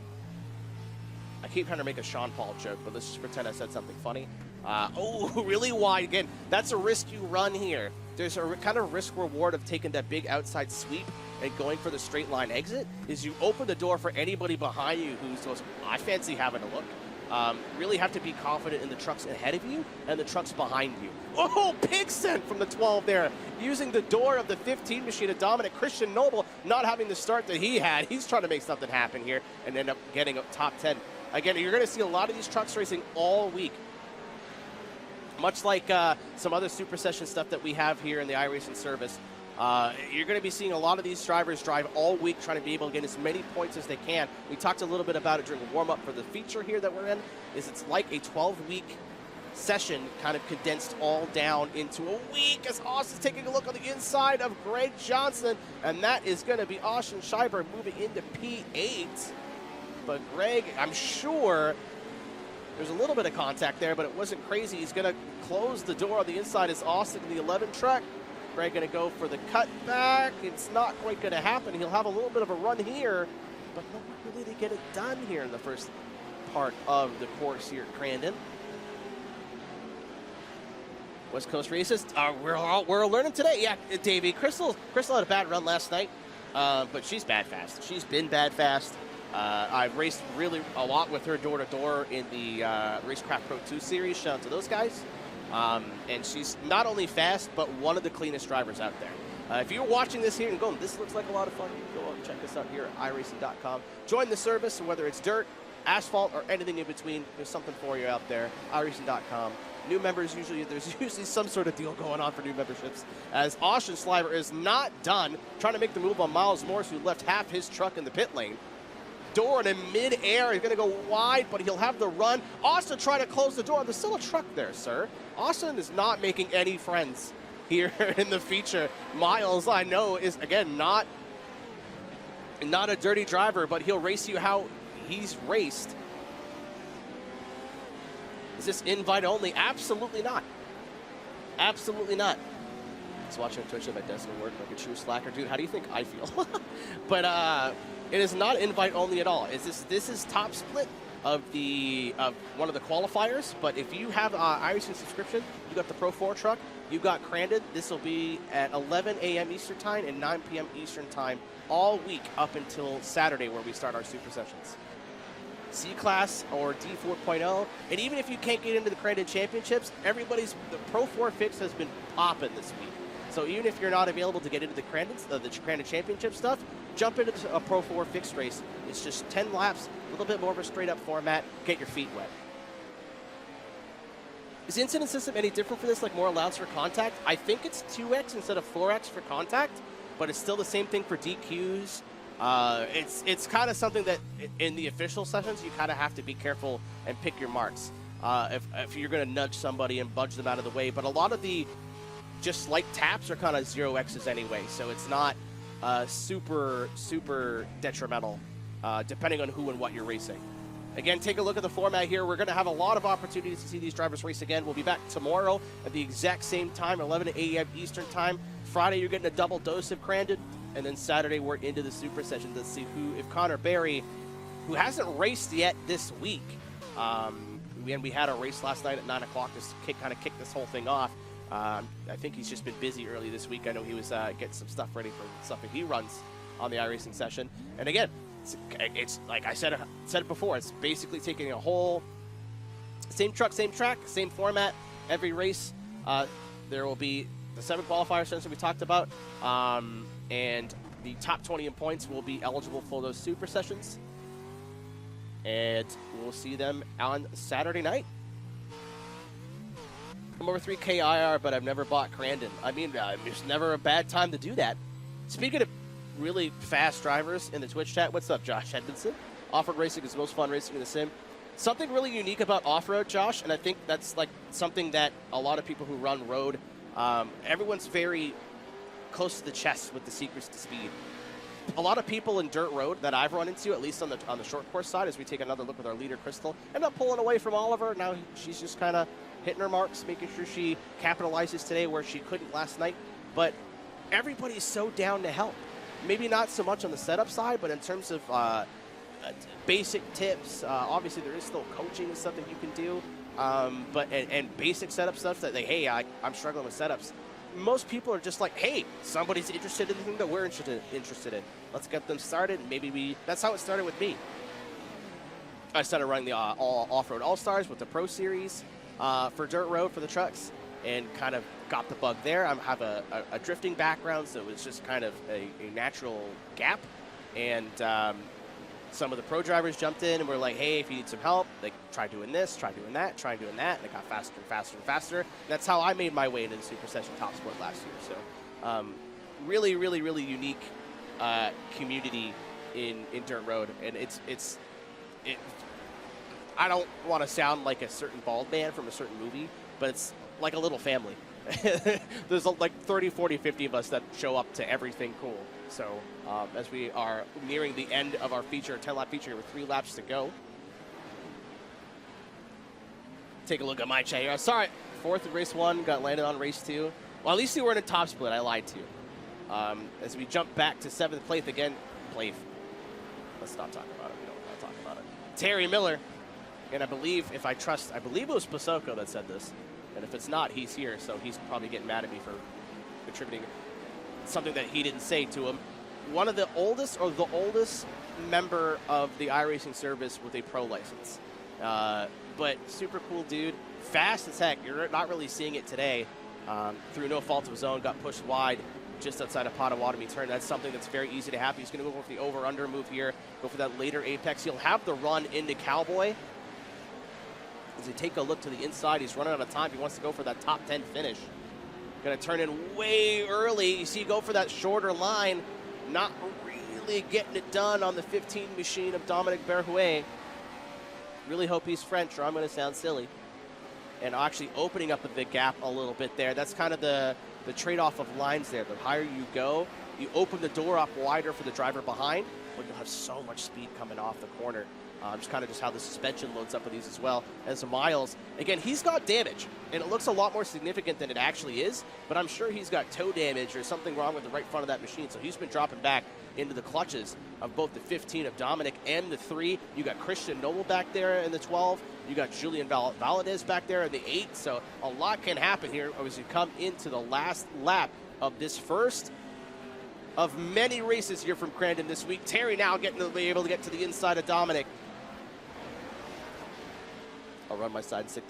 I keep trying to make a Sean Paul joke, but let's just pretend I said something funny. Oh, really wide again. That's a risk you run here. There's a kind of risk reward of taking that big outside sweep and going for the straight line exit, is you open the door for anybody behind you who goes, I fancy having a look. Really have to be confident in the trucks ahead of you and the trucks behind you. Oh, pig scent from the 12 there. Using the door of the 15 machine of Dominic. Christian Noble not having the start that he had. He's trying to make something happen here and end up getting a top 10. Again, you're going to see a lot of these trucks racing all week. Much like some other Super Session stuff that we have here in the iRacing service, you're going to be seeing a lot of these drivers drive all week trying to be able to get as many points as they can. We talked a little bit about it during the warm-up for the feature here that we're in, is it's like a 12-week session kind of condensed all down into a week, as Austin's taking a look on the inside of Greg Johnson, and that is going to be Austin Schreiber moving into P8. But Greg, I'm sure there's a little bit of contact there, but it wasn't crazy. He's going to close the door on the inside as Austin in the 11 truck. Greg going to go for the cutback. It's not quite going to happen. He'll have a little bit of a run here, but not really to get it done here in the first part of the course here at Crandon. West Coast races, we're learning today. Yeah, Davey, Crystal had a bad run last night, but she's bad fast. She's been bad fast. I've raced really a lot with her door-to-door in the Racecraft Pro 2 series. Shout out to those guys. And she's not only fast, but one of the cleanest drivers out there. If you're watching this here and going, this looks like a lot of fun, you can go and check us out here at iRacing.com. Join the service, whether it's dirt, asphalt, or anything in between. There's something for you out there. iRacing.com. New members, there's usually some sort of deal going on for new memberships. As Austin Schreiber is not done, trying to make the move on Miles Morris, who left half his truck in the pit lane. Door in mid-air. He's going to go wide, but he'll have the run. Austin trying to close the door. There's still a truck there, sir. Austin is not making any friends here in the feature. Miles, I know, is, again, not a dirty driver, but he'll race you how he's raced. Is this invite only? Absolutely not. Absolutely not. Just watching on Twitch at my desk and work like a true slacker. Dude, how do you think I feel? But it is not invite only at all. This is top split of one of the qualifiers, but if you have iRacing subscription, you got the Pro 4 truck, you got Crandon. This will be at 11 a.m. Eastern Time and 9 p.m. Eastern Time all week up until Saturday, where we start our super sessions. C-Class or D4.0, and even if you can't get into the Crandon Championships, the Pro 4 fix has been popping this week. So even if you're not available to get into the Crandon Championship stuff, jump into a Pro 4 fixed race. It's just 10 laps, a little bit more of a straight-up format. Get your feet wet. Is the incident system any different for this, like more allowance for contact? I think it's 2x instead of 4x for contact, but it's still the same thing for DQs. It's kind of something that in the official sessions you kind of have to be careful and pick your marks if you're going to nudge somebody and budge them out of the way. But a lot of the just slight taps are kind of 0x's anyway, so it's not super detrimental depending on who and what you're racing. Again, take a look at the format here. We're going to have a lot of opportunities to see these drivers race again. We'll be back tomorrow at the exact same time, 11 a.m. Eastern Time. Friday, you're getting a double dose of Crandon. And then Saturday, we're into the super session to see if Connor Berry, who hasn't raced yet this week, we had a race last night at 9 o'clock to kind of kick this whole thing off. I think he's just been busy early this week. I know he was getting some stuff ready for stuff that he runs on the iRacing session. And again, it's like I said it before, it's basically taking a whole same truck, same track, same format, every race. There will be the 7 qualifier sessions that we talked about, and the top 20 in points will be eligible for those super sessions, and we'll see them on Saturday night. I'm over 3K IR, but I've never bought Crandon. I mean, it's never a bad time to do that. Speaking of really fast drivers in the Twitch chat, what's up, Josh Edmondson? Off-road racing is the most fun racing in the sim. Something really unique about off-road, Josh, and I think that's like something that a lot of people who run road, everyone's very close to the chest with the secrets to speed. A lot of people in dirt road that I've run into, at least on the short course side, as we take another look with our leader, Crystal, end up pulling away from Oliver. Now she's just kind of hitting her marks, making sure she capitalizes today where she couldn't last night. But everybody's so down to help. Maybe not so much on the setup side, but in terms of basic tips, obviously there is still coaching and stuff that you can do, but basic setup stuff that hey, I'm struggling with setups. Most people are just like, hey, somebody's interested in the thing that we're interested in. Let's get them started. Maybe that's how it started with me. I started running the off-road all-stars with the Pro Series for dirt road for the trucks, and kind of got the bug there. I have a drifting background, so it was just kind of a natural gap. And some of the pro drivers jumped in and were like, hey, if you need some help, like, try doing this, try doing that, try doing that. And it got faster and faster and faster. And that's how I made my way into the Super Session Top Sport last year. So really, really, really unique community in dirt road. And I don't want to sound like a certain bald man from a certain movie, but it's like a little family. There's like 30, 40, 50 of us that show up to everything cool. So as we are nearing the end of our feature, 10-lap feature with 3 laps to go. Take a look at my chat here. Sorry, 4th in race 1, got landed on race 2. Well, at least we were in a top split. I lied to you. As we jump back to 7th place again. Let's not talk about it. We don't want to talk about it. Terry Miller. And I believe it was Pasoko that said this. And if it's not, he's here, so he's probably getting mad at me for attributing something that he didn't say to him. One of the oldest member of the iRacing service with a pro license. But super cool dude, fast as heck. You're not really seeing it today. Through no fault of his own, got pushed wide just outside of Potawatomi turn. That's something that's very easy to happen. He's going to go for the over-under move here, go for that later apex. He'll have the run into Cowboy. As we take a look to the inside, he's running out of time. He wants to go for that top 10 finish. Going to turn in way early. You see, go for that shorter line. Not really getting it done on the 15 machine of Dominic Berhouet. Really hope he's French, or I'm going to sound silly. And actually opening up a big gap a little bit there. That's kind of the trade-off of lines there. The higher you go, you open the door up wider for the driver behind, but you'll have so much speed coming off the corner. Just kind of just how the suspension loads up with these as well. As Miles, again, he's got damage, and it looks a lot more significant than it actually is, but I'm sure he's got toe damage or something wrong with the right front of that machine, so he's been dropping back into the clutches of both the 15 of Dominic and the 3. You got Christian Noble back there in the 12. You got Julian Valadez back there in the 8, so a lot can happen here as you come into the last lap of this first of many races here from Crandon this week. Terry now able to get to the inside of Dominic. I'll run my side and stick.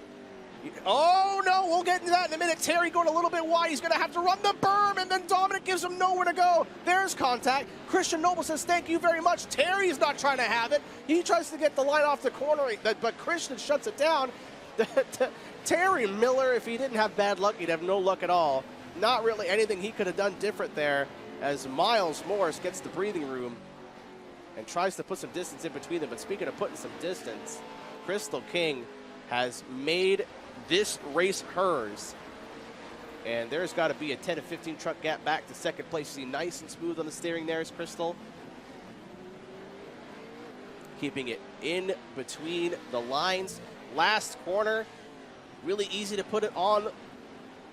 Oh, no, we'll get into that in a minute. Terry going a little bit wide. He's going to have to run the berm, and then Dominic gives him nowhere to go. There's contact. Christian Noble says, thank you very much. Terry's not trying to have it. He tries to get the line off the corner, but Christian shuts it down. Terry Miller, if he didn't have bad luck, he'd have no luck at all. Not really anything he could have done different there, as Miles Morris gets the breathing room and tries to put some distance in between them. But speaking of putting some distance, Crystal King has made this race hers. And there's got to be a 10 to 15 truck gap back to second place. See, nice and smooth on the steering there is Crystal. Keeping it in between the lines. Last corner, really easy to put it on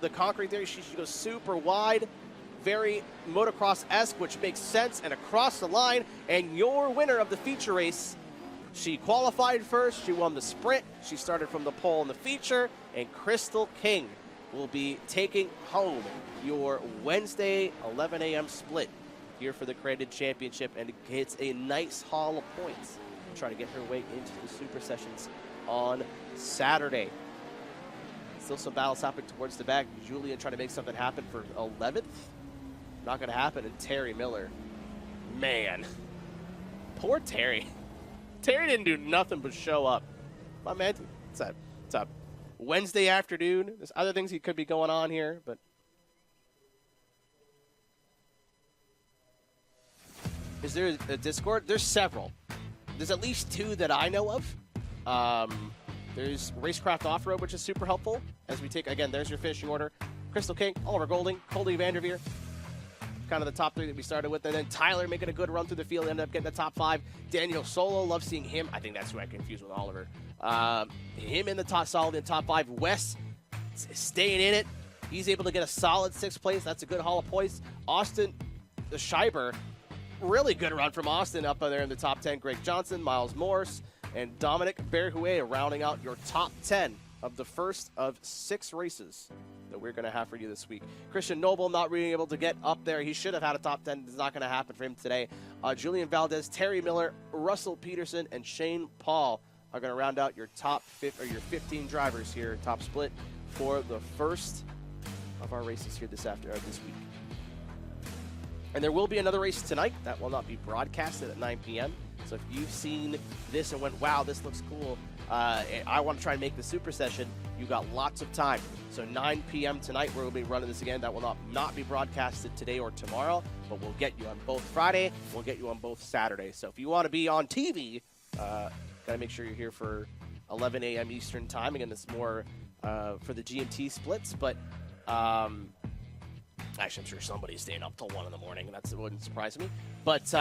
the concrete there. She goes super wide, very motocross-esque, which makes sense, and across the line. And your winner of the feature race, she qualified first, she won the sprint, she started from the pole in the feature, and Crystal King will be taking home your Wednesday 11 a.m. split here for the Crandon Championship, and gets a nice haul of points to try to get her way into the Super Sessions on Saturday. Still some battles happening towards the back. Julian trying to make something happen for 11th. Not going to happen. And Terry Miller, man, poor Terry. Terry didn't do nothing but show up. My man, it's a Wednesday afternoon. There's other things he could be going on here, but is there a Discord? There's several. There's at least 2 that I know of. There's Racecraft Off-Road, which is super helpful as we take, again, there's your finishing order. Crystal King, Oliver Golding, Colby Vanderveer, kind of the top 3 that we started with. And then Tyler making a good run through the field, ended up getting the top 5. Daniel Solo, love seeing him. I think that's who I confused with Oliver. Him in the top, solid in the top 5. Wes staying in it. He's able to get a solid 6th place. That's a good haul of points. Austin, the Schreiber, really good run from Austin up there in the top 10. Greg Johnson, Miles Morse, and Dominic Berhouet rounding out your top 10 of the first of 6 races that we're going to have for you this week. Christian Noble not really able to get up there. He should have had a top 10. It's not going to happen for him today. Julian Valdez, Terry Miller, Russell Peterson, and Shane Paul are going to round out your top 15 drivers here, top split, for the first of our races here this week. And there will be another race tonight that will not be broadcasted at 9 p.m. So if you've seen this and went, wow, this looks cool, I want to try and make the Super Session, you got lots of time. So 9 p.m. tonight, we'll be running this again. That will not be broadcasted today or tomorrow, but we'll get you on both Friday, we'll get you on both Saturday. So if you want to be on TV, got to make sure you're here for 11 a.m. Eastern time. Again, this is more for the GMT splits, but actually, I'm sure somebody's staying up till 1 in the morning, and that wouldn't surprise me. But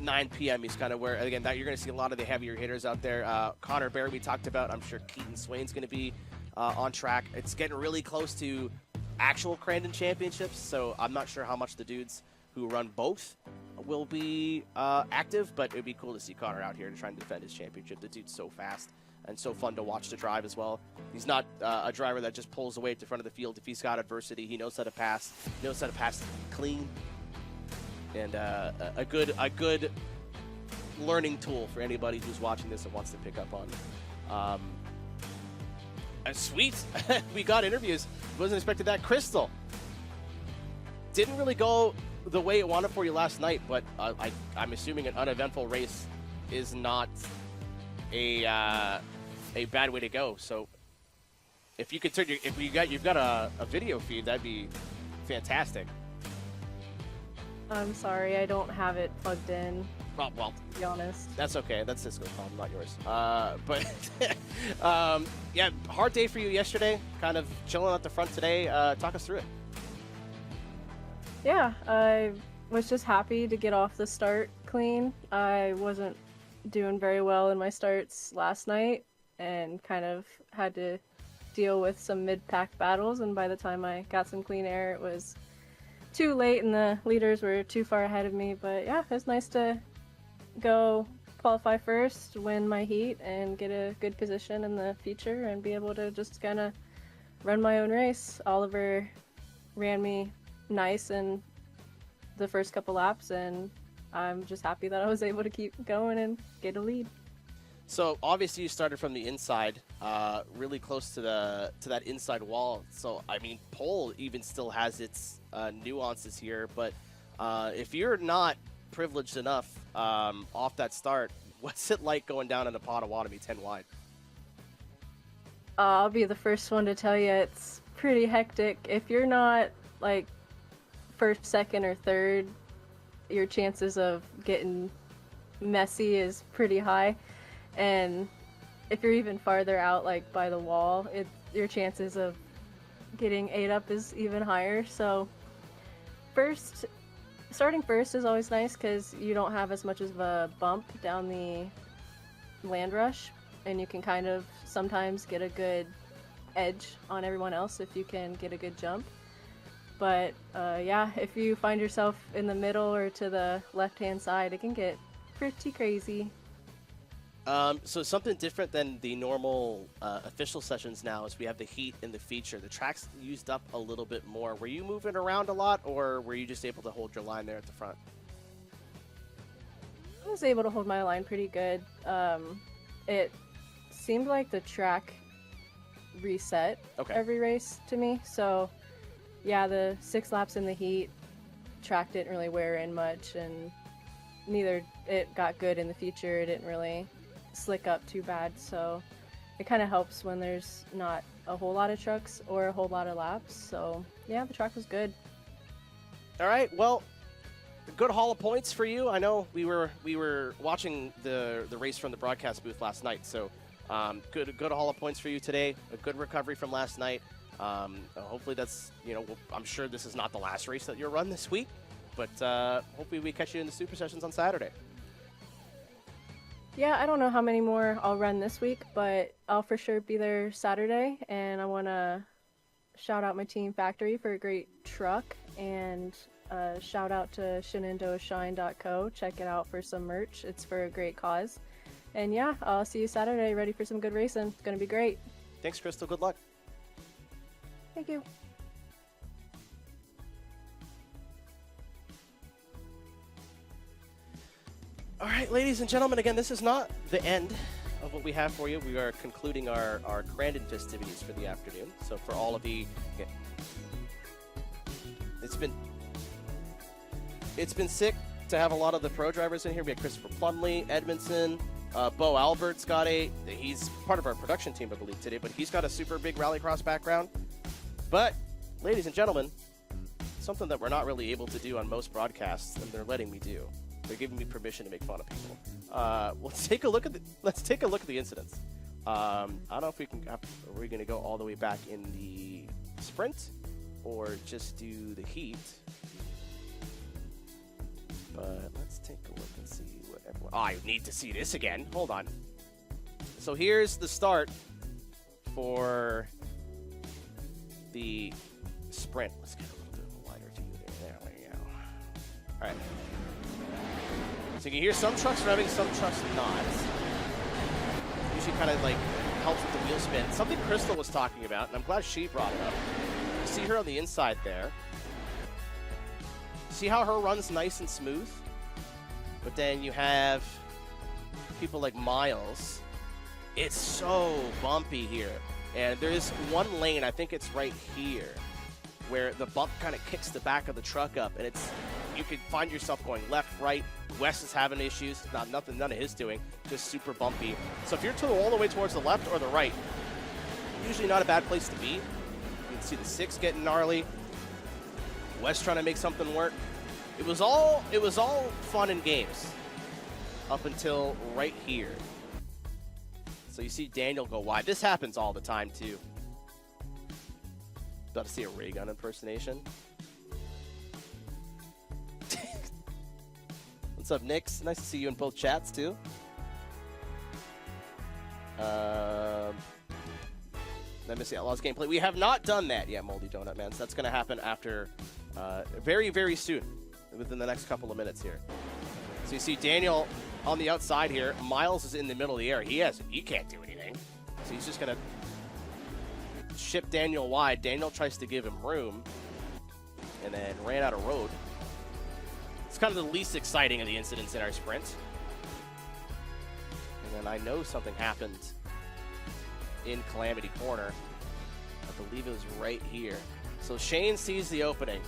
9 p.m. is kind of where, again, that you're going to see a lot of the heavier hitters out there. Connor Bear, we talked about. I'm sure Keaton Swain's going to be on track. It's getting really close to actual Crandon championships, so I'm not sure how much the dudes who run both will be active, but it would be cool to see Connor out here to try and defend his championship. The dude's so fast and so fun to watch to drive as well. He's not a driver that just pulls away at the front of the field. If he's got adversity, he knows how to pass. He knows how to pass clean. And a good learning tool for anybody who's watching this and wants to pick up on. Sweet. We got interviews. Wasn't expecting that. Crystal. Didn't really go the way it wanted for you last night, but I'm assuming an uneventful race is not a bad way to go. So if you could turn you've got a video feed, that'd be fantastic. I'm sorry, I don't have it plugged in. Oh, well, to be honest. That's okay. That's Cisco's problem, not yours. But yeah, hard day for you yesterday. Kind of chilling at the front today. Talk us through it. Yeah, I was just happy to get off the start clean. I wasn't doing very well in my starts last night and kind of had to deal with some mid-pack battles, and by the time I got some clean air, it was too late and the leaders were too far ahead of me. But yeah, it was nice to go qualify first, win my heat, and get a good position in the feature and be able to just kind of run my own race. Oliver ran me nice in the first couple laps, and I'm just happy that I was able to keep going and get a lead. So obviously you started from the inside, really close to that inside wall. So I mean, pole even still has its nuances here. But if you're not privileged enough off that start, what's it like going down in the Potawatomi 10 wide? I'll be the first one to tell you it's pretty hectic. If you're not like first, second, or third, your chances of getting messy is pretty high. And if you're even farther out, like by the wall, your chances of getting ate up is even higher. So starting first is always nice because you don't have as much of a bump down the land rush, and you can kind of sometimes get a good edge on everyone else if you can get a good jump. But yeah, if you find yourself in the middle or to the left-hand side, it can get pretty crazy. So something different than the normal official sessions now is we have the heat and the feature. The track's used up a little bit more. Were you moving around a lot, or were you just able to hold your line there at the front? I was able to hold my line pretty good. It seemed like the track reset every race to me. So yeah, the 6 laps in the heat, track didn't really wear in much, and neither it got good in the feature. It didn't really slick up too bad, so it kind of helps when there's not a whole lot of trucks or a whole lot of laps. So yeah, the track was good. All right, well, a good haul of points for you. I know we were watching the race from the broadcast booth last night, so good haul of points for you today. A good recovery from last night. Hopefully that's, I'm sure this is not the last race that you'll run this week, but hopefully we catch you in the super sessions on Saturday. Yeah, I don't know how many more I'll run this week, but I'll for sure be there Saturday, and I want to shout out my team Factory for a great truck, and shout out to shenandoahshine.co. Check it out for some merch. It's for a great cause. And yeah, I'll see you Saturday, ready for some good racing. It's going to be great. Thanks, Crystal. Good luck. Thank you. All right, ladies and gentlemen, again, this is not the end of what we have for you. We are concluding our Crandon festivities for the afternoon. So for all of you, it's been sick to have a lot of the pro drivers in here. We had Christopher Plumley, Edmondson, Bo Albert's got he's part of our production team, I believe, today, but he's got a super big rallycross background. But, ladies and gentlemen, something that we're not really able to do on most broadcasts, and they're letting me do. They're giving me permission to make fun of people. Let's take a look at the incidents. I don't know if are we going to go all the way back in the sprint or just do the heat. But let's take a look and see what everyone. Oh, I need to see this again. Hold on. So here's the start for the sprint. Let's get a little bit of a wider view there. There we go. All right. So you can hear some trucks revving, some trucks not. Usually kind of like helps with the wheel spin. Something Crystal was talking about, and I'm glad she brought it up. You see her on the inside there. See how her run's nice and smooth? But then you have people like Miles. It's so bumpy here. And there is one lane, I think it's right here, where the bump kind of kicks the back of the truck up, and you could find yourself going left, right. Wes is having issues. None of his doing. Just super bumpy. So if you're all the way towards the left or the right, usually not a bad place to be. You can see the 6 getting gnarly. Wes trying to make something work. It was all fun and games up until right here. So you see Daniel go wide. This happens all the time too. About to see a ray gun impersonation. What's up, Nix? Nice to see you in both chats too. Legacy Outlaws gameplay. We have not done that yet, Moldy Donut Man. So that's going to happen after very, very soon, within the next couple of minutes here. So you see Daniel on the outside here. Miles is in the middle of the air. He can't do anything. So he's just going to ship Daniel wide. Daniel tries to give him room and then ran out of road. It's kind of the least exciting of the incidents in our sprint. And then I know something happened in Calamity Corner. I believe it was right here. So Shane sees the opening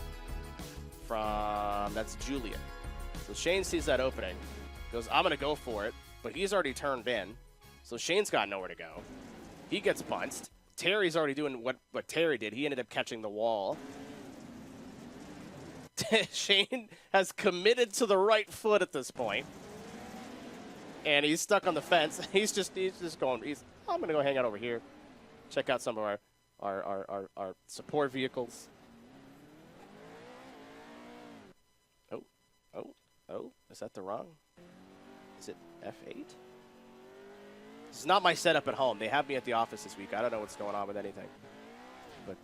from, that's Julian. So Shane sees that opening, goes, I'm going to go for it, but he's already turned in. So Shane's got nowhere to go. He gets punched. Terry's already doing what Terry did. He ended up catching the wall. Shane has committed to the right foot at this point. And he's stuck on the fence. He's just going, I'm going to go hang out over here. Check out some of our support vehicles. Oh, is that the wrong? Is it F8? This is not my setup at home. They have me at the office this week. I don't know what's going on with anything. But,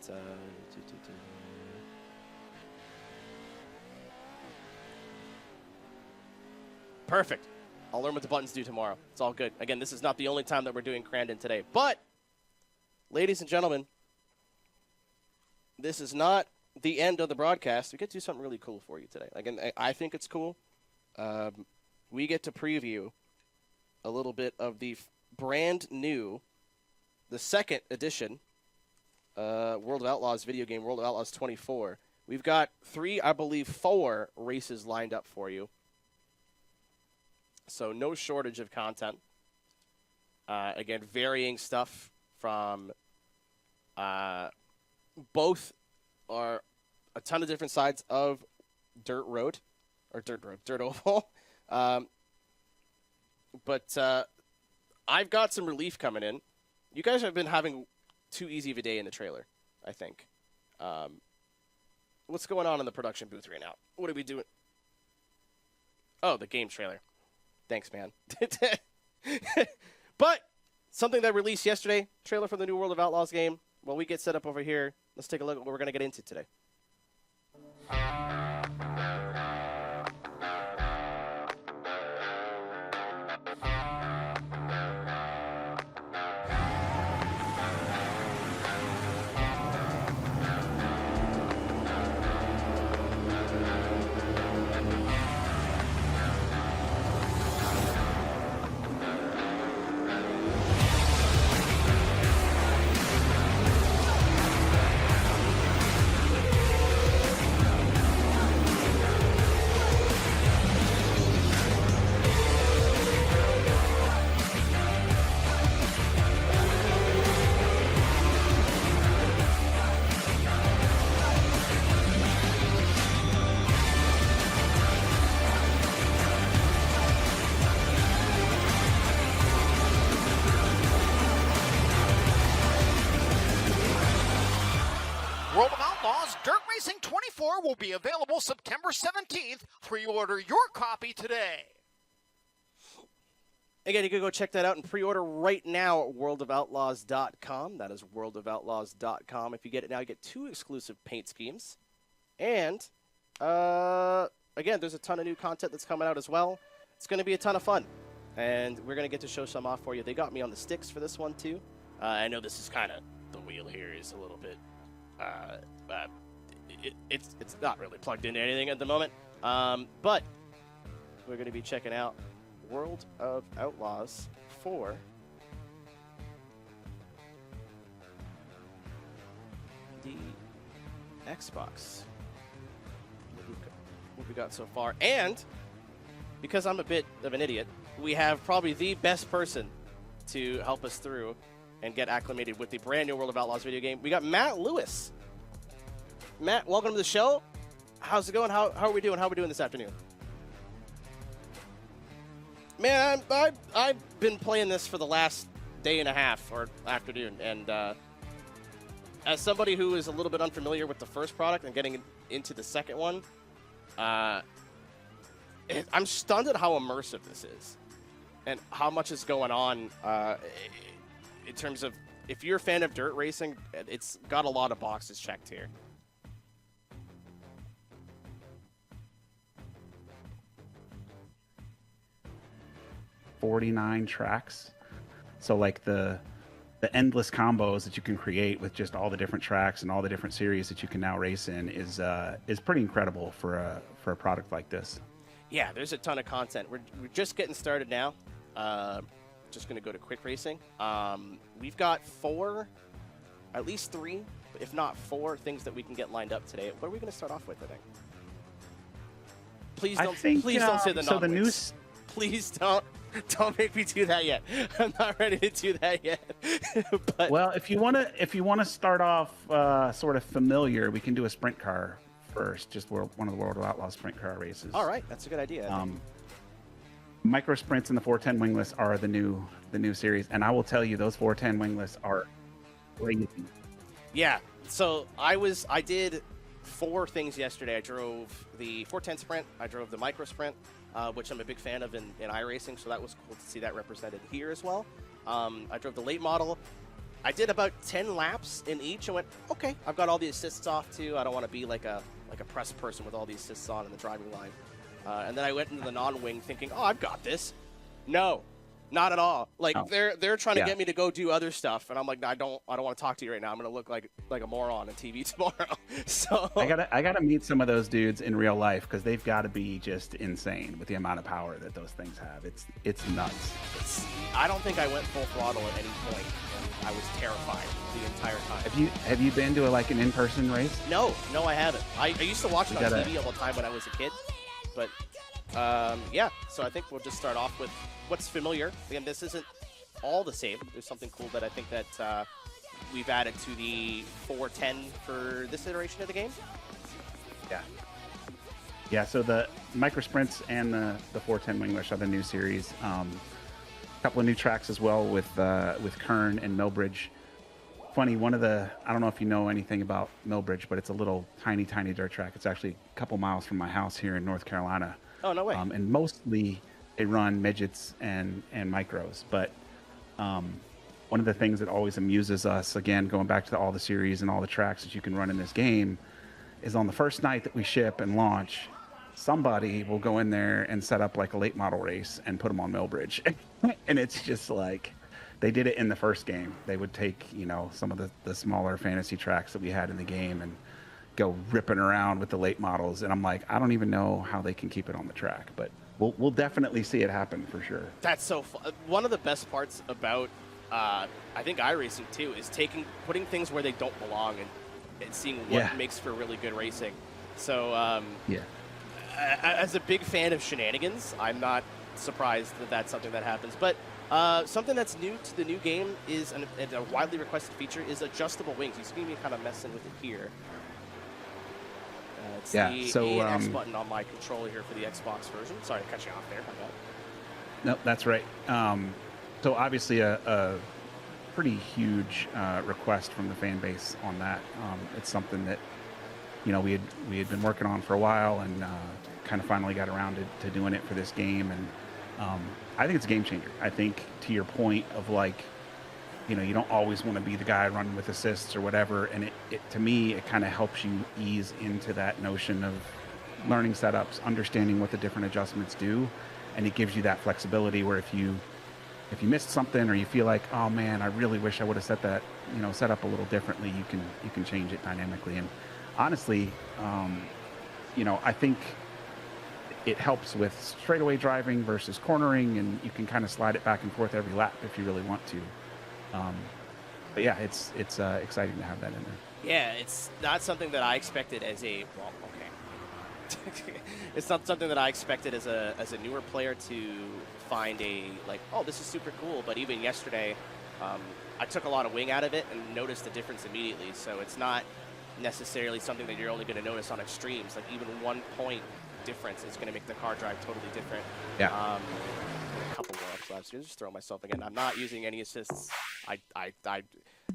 perfect. I'll learn what the buttons do tomorrow. It's all good. Again, this is not the only time that we're doing Crandon today. But, ladies and gentlemen, this is not the end of the broadcast. We get to do something really cool for you today. Again, I think it's cool. We get to preview a little bit of the brand new, the second edition, World of Outlaws video game, World of Outlaws 24. We've got 4 races lined up for you. So no shortage of content. Again, varying stuff from both are a ton of different sides of dirt oval. But I've got some relief coming in. You guys have been having too easy of a day in the trailer, I think. What's going on in the production booth right now? What are we doing? Oh, the game trailer. Thanks, man. But something that released yesterday, trailer for the new World of Outlaws game. While we get set up over here, let's take a look at what we're going to get into today. World of Outlaws Dirt Racing 24 will be available September 17th. Pre-order your copy today. Again, you can go check that out and pre-order right now at worldofoutlaws.com. That is worldofoutlaws.com. If you get it now, you get 2 exclusive paint schemes. And, again, there's a ton of new content that's coming out as well. It's going to be a ton of fun. And we're going to get to show some off for you. They got me on the sticks for this one, too. I know this is kind of, the wheel here is a little bit, it's not really plugged into anything at the moment. But we're going to be checking out World of Outlaws 4. The Xbox. What we got so far. And because I'm a bit of an idiot, we have probably the best person to help us through and get acclimated with the brand new World of Outlaws video game. We got Matt Lewis. Matt, welcome to the show. How's it going? How are we doing? How are we doing this afternoon? Man, I've been playing this for the last day and a half or afternoon, and as somebody who is a little bit unfamiliar with the first product and getting into the second one, I'm stunned at how immersive this is and how much is going on. in terms of if you're a fan of dirt racing, it's got a lot of boxes checked here. "49 tracks." So like the endless combos that you can create with just all the different tracks and all the different series that you can now race in is pretty incredible for a product like this. Yeah, there's a ton of content. We're just getting started now. Just going to go to quick racing. We've got at least 3, if not 4 things that we can get lined up today. What are we going to start off with, I think? Please don't say the so the non-wins. news. Please don't make me do that yet. I'm not ready to do that yet. But Well, if you want to start off sort of familiar, we can do a sprint car first. Just one of the World of Outlaws sprint car races. all right, that's a good idea. I think. Micro sprints and the 410 wingless are the new series, and I will tell you, those 410 wingless are crazy. Yeah. So I did 4 things yesterday. I drove the 410 sprint. I drove the micro sprint, which I'm a big fan of in iRacing. So that was cool to see that represented here as well. I drove the late model. I did about 10 laps in each and went, okay, I've got all the assists off too. I don't want to be like a press person with all the assists on in the driving line. And then I went into the non-wing thinking, oh, I've got this. No, not at all. Like they're trying to get me to go do other stuff, and I'm like, I don't want to talk to you right now. I'm gonna look like a moron on TV tomorrow. So I gotta meet some of those dudes in real life, because they've got to be just insane with the amount of power that those things have. It's nuts. I don't think I went full throttle at any point, and I was terrified the entire time. Have you been to an in-person race? No, I haven't. I used to watch it on TV all the time when I was a kid. But, yeah, so I think we'll just start off with what's familiar. Again, this isn't all the same. There's something cool that I think that we've added to the 410 for this iteration of the game. Yeah. Yeah, so the micro sprints and the 410 wingless are the new series. A couple of new tracks as well with Kern and Millbridge. Funny, I don't know if you know anything about Millbridge, but it's a little tiny dirt track. It's actually a couple miles from my house here in North Carolina. Oh, no way. And mostly they run midgets and micros. But one of the things that always amuses us, again, going back to all the series and all the tracks that you can run in this game, is on the first night that we ship and launch, somebody will go in there and set up like a late model race and put them on Millbridge. And it's just like, they did it in the first game. They would take, some of the smaller fantasy tracks that we had in the game and go ripping around with the late models. And I'm like, I don't even know how they can keep it on the track, but we'll definitely see it happen for sure. That's so fun. One of the best parts about, I think iRacing too, is putting things where they don't belong and seeing what makes for really good racing. So, as a big fan of shenanigans, I'm not surprised that that's something that happens. But something that's new to the new game is, and a widely requested feature, is adjustable wings. You see me kind of messing with it here. It's the A and X button on my controller here for the Xbox version. Sorry to cut you off there. My bad. No, that's right. So obviously a pretty huge request from the fan base on that. It's something that we had been working on for a while, and kind of finally got around to doing it for this game. And I think it's a game changer. I think, to your point of you don't always want to be the guy running with assists or whatever. And it to me, it kind of helps you ease into that notion of learning setups, understanding what the different adjustments do. And it gives you that flexibility where if you missed something, or you feel like, oh man, I really wish I would have set that, set up a little differently, you can change it dynamically. And honestly, I think it helps with straightaway driving versus cornering, and you can kind of slide it back and forth every lap if you really want to. But yeah, it's exciting to have that in there. Yeah, it's not something that I expected as a it's not something that I expected as a newer player to find oh, this is super cool. But even yesterday, I took a lot of wing out of it and noticed the difference immediately. So it's not necessarily something that you're only going to notice on extremes. Like even 1 point difference is going to make the car drive totally different. Yeah. A couple more laps. Just throw myself again. I'm not using any assists.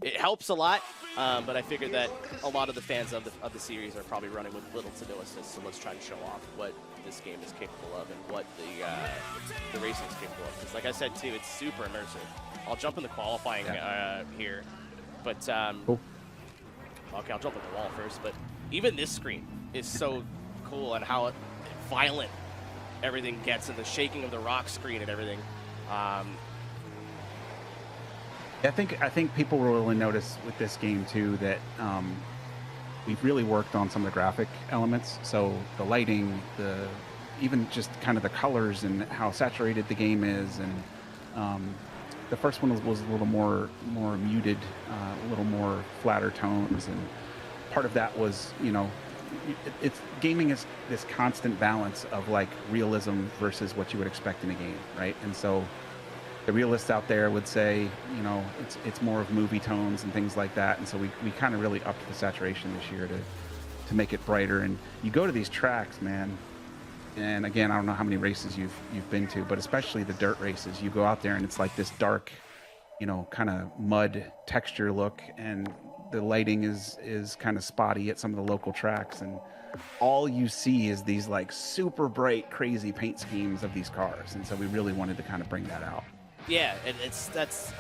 It helps a lot, but I figured that a lot of the fans of the series are probably running with little to no assists. So let's try to show off what this game is capable of and what the racing is capable of. Because like I said too, it's super immersive. I'll jump in the qualifying here. But, Cool. okay, I'll jump on the wall first. But even this screen is so cool and how violent everything gets and the shaking of the rock screen and everything. I think people will really notice with this game too that we've really worked on some of the graphic elements. So the lighting, even just kind of the colors and how saturated the game is, and the first one was a little more muted, a little more flatter tones, and part of that was, you know, it's gaming is this constant balance of like realism versus what you would expect in a game, right? And so the realists out there would say, you know, it's more of movie tones and things like that. And so we kind of really upped the saturation this year to make it brighter. And you go to these tracks, man, and again, I don't know how many races you've been to, but especially the dirt races, you go out there and it's like this dark, you know, kind of mud texture look, and the lighting is kind of spotty at some of the local tracks, and all you see is these like super bright, crazy paint schemes of these cars. And so we really wanted to kind of bring that out. Yeah, and that's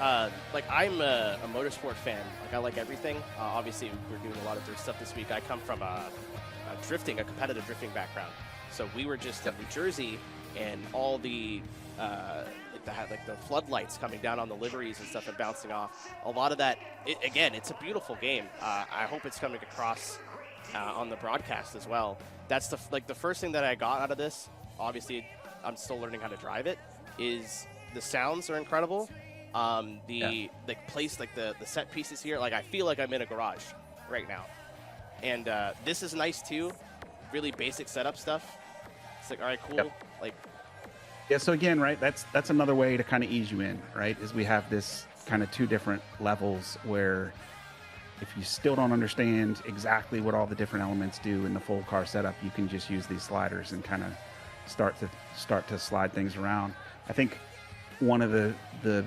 like, I'm a motorsport fan. Like, I like everything. Obviously, we're doing a lot of dirt stuff this week. I come from a competitive drifting background. So we were just in New Jersey, and all the the floodlights coming down on the liveries and stuff and bouncing off. A lot of that. Again, it's a beautiful game. I hope it's coming across on the broadcast as well. That's the first thing that I got out of this. Obviously, I'm still learning how to drive it. Is the sounds are incredible. The place, like the set pieces here, like I feel like I'm in a garage right now. And this is nice too. Really basic setup stuff. It's like, all right, cool. Yep. Like, yeah. So again, right, that's another way to kind of ease you in, right? Is we have this kind of two different levels where if you still don't understand exactly what all the different elements do in the full car setup, you can just use these sliders and kind of start to slide things around. I think one of the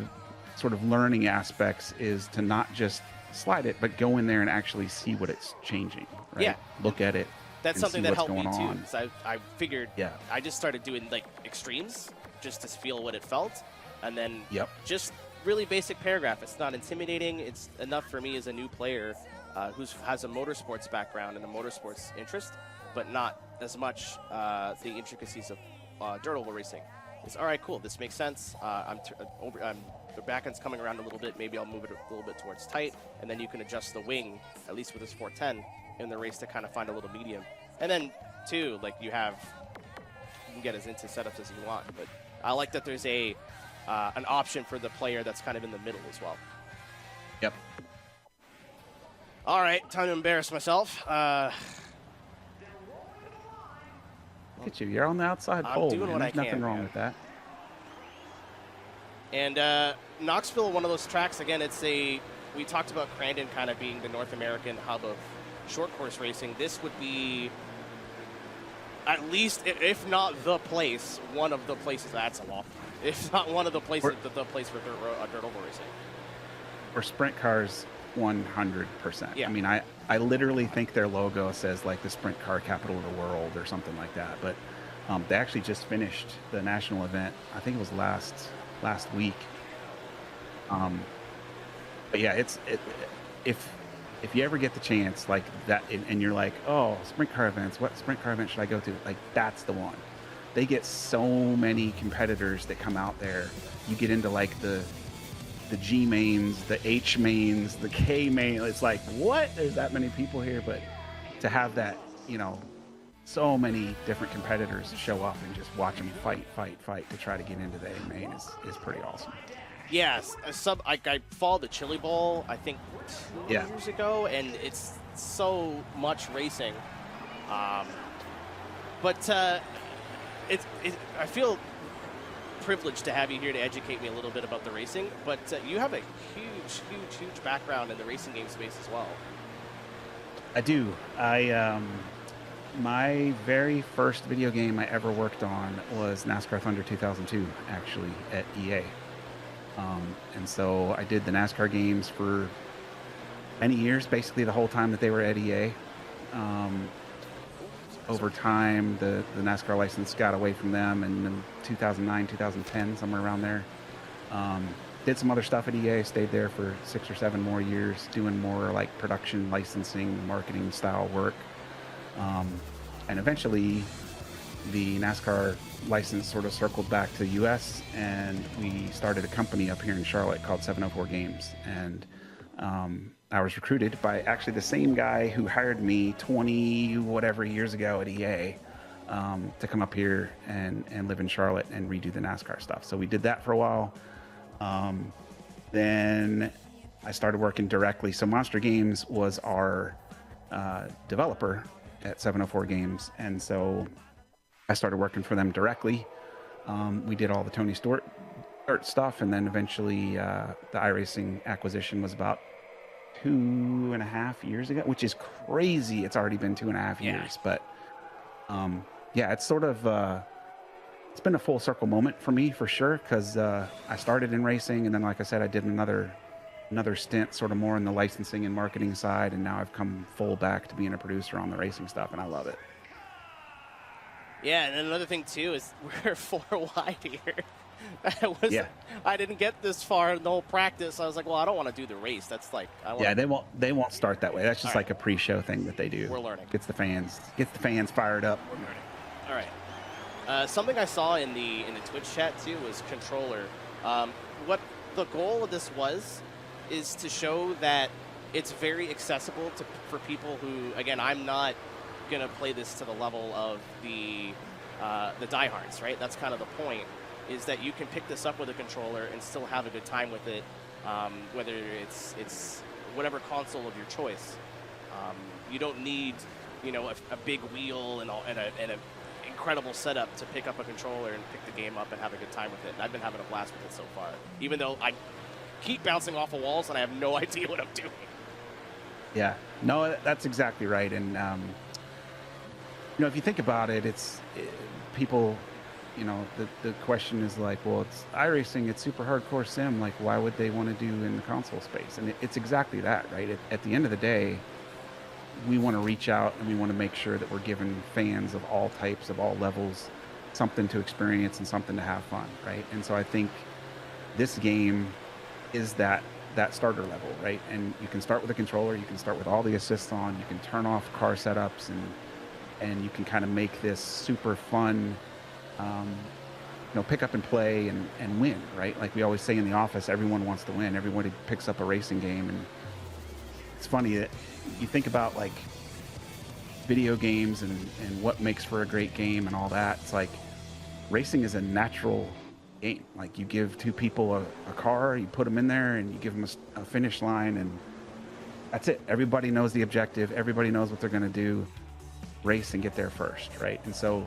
sort of learning aspects is to not just slide it, but go in there and actually see what it's changing, right? Yeah. Look at it. that's and something see that what's helped me going too. on. Because I figured, Yeah. I just started doing like extremes just to feel what it felt, and then just really basic paragraph. It's not intimidating. It's enough for me as a new player who has a motorsports background and a motorsports interest, but not as much the intricacies of dirt oval racing. It's all right, cool. This makes sense. The back end's coming around a little bit. Maybe I'll move it a little bit towards tight, and then you can adjust the wing, at least with this 410, in the race to kind of find a little medium. And then, too, like you can get as into setups as you want. But I like that there's an option for the player that's kind of in the middle as well. Yep. All right, time to embarrass myself. Look at you. You're on the outside I'm pole. doing Man. what There's I nothing can, wrong man. with that. And Knoxville, one of those tracks, again, we talked about Crandon kind of being the North American hub of short course racing. This would be at least, if not the place, one of the places, that's a lot. If not one of the places, the place for dirt oval racing. For sprint cars, 100%. Yeah. I mean, I literally think their logo says like the sprint car capital of the world or something like that. But they actually just finished the national event. I think it was last week. But yeah, if you ever get the chance like that, and you're like, oh, sprint car events, what sprint car event should I go to? Like, that's the one. They get so many competitors that come out there. You get into like the G mains, the H mains, the K main. It's like, what? There's that many people here. But to have that, so many different competitors show up and just watch them fight to try to get into the A main is pretty awesome. Yes, I followed the Chili Bowl, I think 2 years ago, and it's so much racing. But I feel privileged to have you here to educate me a little bit about the racing. But you have a huge background in the racing game space as well. I do. My very first video game I ever worked on was NASCAR Thunder 2002, actually, at EA. And so I did the NASCAR games for many years, basically the whole time that they were at EA. Over time, the NASCAR license got away from them, and in 2009, 2010, somewhere around there, did some other stuff at EA, stayed there for 6 or 7 more years, doing more like production, licensing, marketing style work. And eventually the NASCAR license sort of circled back to the US, and we started a company up here in Charlotte called 704 Games. And I was recruited by actually the same guy who hired me 20 whatever years ago at EA to come up here and live in Charlotte and redo the NASCAR stuff. So we did that for a while. Then I started working directly. So Monster Games was our developer at 704 Games, and so I started working for them directly. We did all the Tony Stewart stuff, and then eventually the iRacing acquisition was about 2.5 years ago, which is crazy. It's already been 2.5 years, but yeah, it's sort of it's been a full circle moment for me for sure, because I started in racing, and then like I said, I did another stint sort of more on the licensing and marketing side, and now I've come full back to being a producer on the racing stuff, and I love it. Yeah, and another thing too is we're 4 wide here. I didn't get this far in the whole practice. I was like, well, I don't want to do the race. That's like, they won't start that way. That's just like a pre-show thing that they do. We're learning. Gets the fans fired up. We're learning. All right. Something I saw in the Twitch chat too was controller. What the goal of this is to show that it's very accessible for people who, again, I'm not gonna play this to the level of the diehards, right? That's kind of the point, is that you can pick this up with a controller and still have a good time with it, whether it's whatever console of your choice. You don't need, a big wheel and an incredible setup to pick up a controller and pick the game up and have a good time with it. And I've been having a blast with it so far, even though I keep bouncing off of walls and I have no idea what I'm doing. Yeah, no, that's exactly right. And if you think about it, people, the question is like, well, it's iRacing, it's super hardcore sim. Like, why would they want to do in the console space? And it's exactly that, right? At the end of the day, we want to reach out and we want to make sure that we're giving fans of all types, of all levels, something to experience and something to have fun, right? And so I think this game is that starter level, right? And you can start with a controller, you can start with all the assists on, you can turn off car setups, and you can kind of make this super fun, pick up and play and win, right? Like we always say in the office, everyone wants to win. Everybody picks up a racing game, and it's funny that you think about like video games and what makes for a great game and all that. It's like racing is a natural game. Like you give two people a car, you put them in there, and you give them a finish line, and that's it. Everybody knows the objective. Everybody knows what they're going to do. Race and get there first, right? And so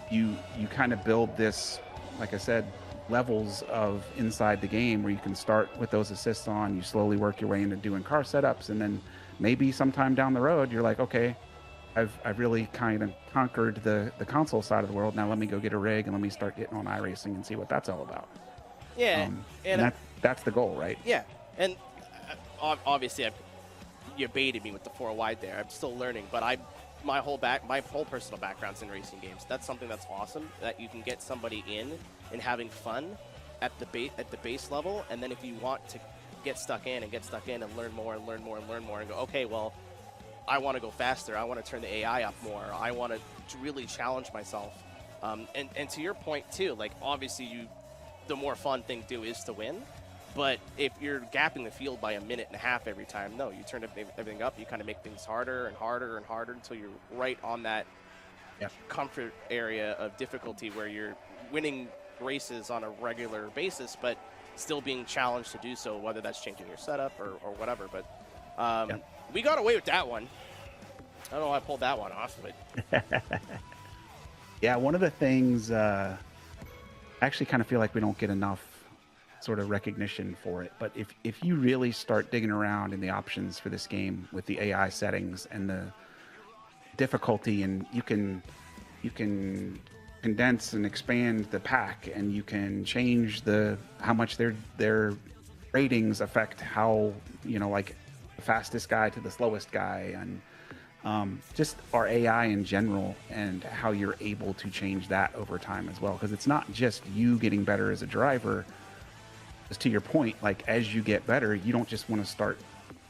you kind of build this, like I said, levels of inside the game where you can start with those assists on, you slowly work your way into doing car setups, and then maybe sometime down the road you're like, okay, I've really kind of conquered the console side of the world. Now let me go get a rig and let me start getting on iRacing and see what that's all about. Yeah, and that's the goal, right? Yeah, and obviously you baited me with the 4 wide there. I'm still learning, but my whole personal background's in racing games. That's something that's awesome, that you can get somebody in and having fun at the base level, and then if you want to get stuck in and learn more and learn more and learn more and go, okay, well, I want to go faster. I want to turn the AI up more. I want to really challenge myself. And to your point too, like obviously the more fun thing to do is to win. But if you're gapping the field by 1.5 minutes every time, no, you turn everything up. You kind of make things harder and harder and harder until you're right on that comfort area of difficulty where you're winning races on a regular basis, but still being challenged to do so, whether that's changing your setup or whatever. But we got away with that one. I don't know how I pulled that one off, but yeah, one of the things I actually kind of feel like we don't get enough sort of recognition for it, but if you really start digging around in the options for this game with the AI settings and the difficulty, and you can condense and expand the pack, and you can change how much their ratings affect how, like the fastest guy to the slowest guy, and just our AI in general, and how you're able to change that over time as well, because it's not just you getting better as a driver. to your point, like as you get better, you don't just want to start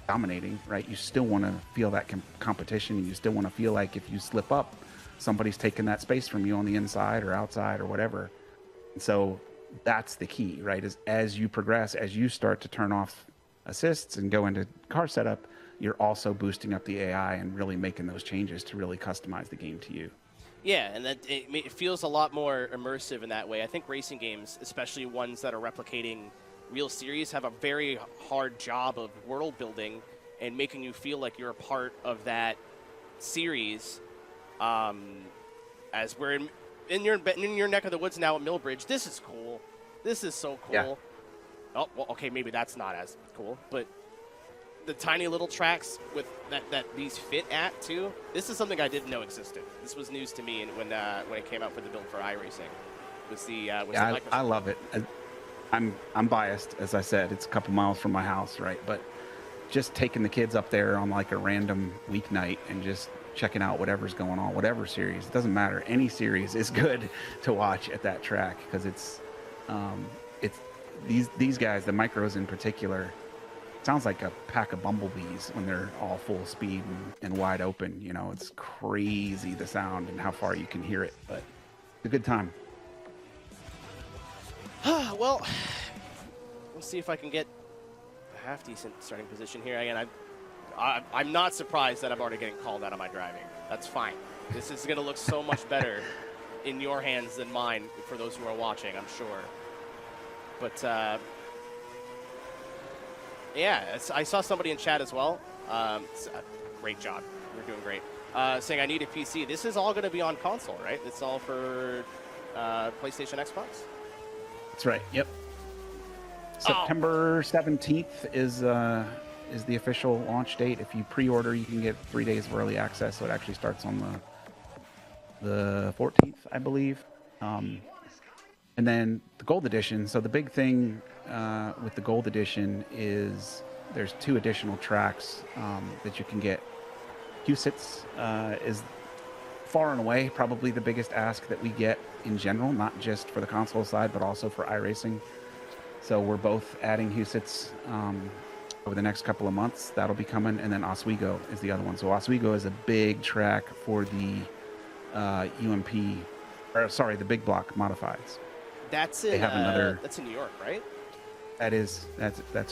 dominating, right? You still want to feel that competition, and you still want to feel like if you slip up, somebody's taking that space from you on the inside or outside or whatever. And so that's the key, right? Is as you progress, as you start to turn off assists and go into car setup, you're also boosting up the AI and really making those changes to really customize the game to you. Yeah, and that it feels a lot more immersive in that way. I think racing games, especially ones that are replicating real series, have a very hard job of world building and making you feel like you're a part of that series. As we're in your neck of the woods now at Millbridge, this is cool. This is so cool. Yeah. Oh, well, okay, maybe that's not as cool, but the tiny little tracks with that these fit at too. This is something I didn't know existed. This was news to me, and when it came out for the build for iRacing, was the I love it. I'm biased, as I said. It's a couple miles from my house, right? But just taking the kids up there on like a random weeknight and just checking out whatever's going on, whatever series, it doesn't matter. Any series is good to watch at that track because it's these guys, the micros in particular. Sounds like a pack of bumblebees when they're all full speed and wide open. You know, it's crazy, the sound and how far you can hear it, but it's a good time. Well, we'll see if I can get a half-decent starting position here. Again, I'm not surprised that I'm already getting called out on my driving. That's fine. This is going to look so much better in your hands than mine for those who are watching, I'm sure. But, yeah, I saw somebody in chat as well. Great job. You're doing great. Saying I need a PC. This is all going to be on console, right? It's all for PlayStation, Xbox? That's right. Yep. September 17th is the official launch date. If you pre-order, you can get 3 days of early access. So it actually starts on the 14th, I believe. And then the Gold Edition. So the big thing with the Gold Edition is there's 2 additional tracks that you can get. QSITs is far and away probably the biggest ask that we get in general, not just for the console side, but also for iRacing. So we're both adding HUSITs over the next couple of months. That'll be coming. And then Oswego is the other one. So Oswego is a big track for the the big block modifieds. That's in, that's in New York, right? That's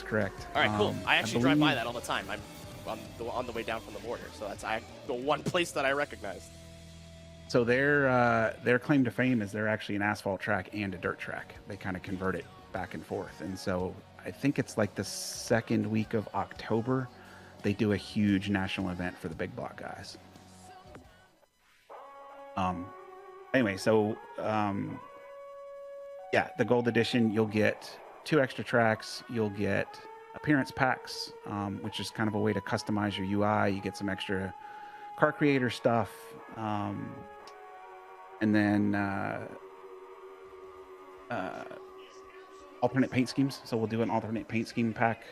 correct. All right, cool. I actually drive by that all the time. I'm on the way down from the border, so that's the one place that I recognize. So their claim to fame is they're actually an asphalt track and a dirt track. They kind of convert it back and forth. And so I think it's like the second week of October, they do a huge national event for the big block guys. Anyway, so yeah, the Gold Edition, you'll get 2 extra tracks. You'll get appearance packs, which is kind of a way to customize your UI. You get some extra car creator stuff. And then alternate paint schemes. So we'll do an alternate paint scheme pack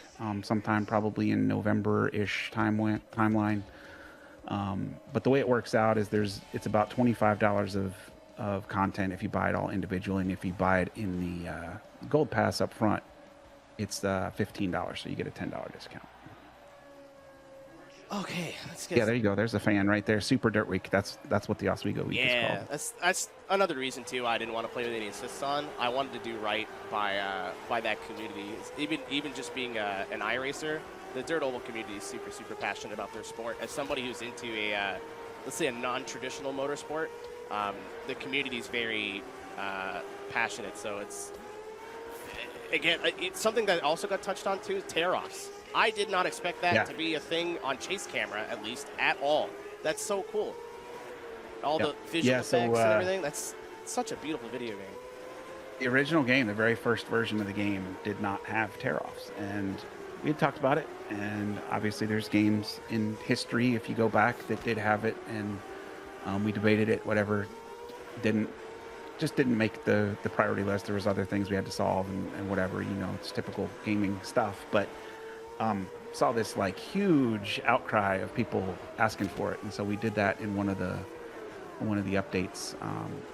sometime probably in November-ish timeline. But the way it works out is it's about $25 of content if you buy it all individually, and if you buy it in the gold pass up front, it's $15, so you get a $10 discount. Okay, let's get. Yeah, there you go. There's a fan right there. Super Dirt Week. That's what the Oswego Week is called. Yeah, that's another reason too. I didn't want to play with any assists on. I wanted to do right by that community. Even just being an iRacer, the Dirt Oval community is super passionate about their sport. As somebody who's into let's say a non-traditional motorsport, the community is very passionate. So it's something that also got touched on too. Tear-offs. I did not expect that to be a thing on chase camera, at least, at all. That's so cool. All the visual effects and everything. That's such a beautiful video game. The original game, the very first version of the game, did not have tear-offs. And we had talked about it. And obviously there's games in history, if you go back, that did have it. And we debated it, whatever. Just didn't make the priority list. There was other things we had to solve and whatever. You know, it's typical gaming stuff. But saw this like huge outcry of people asking for it, and so we did that in one of the updates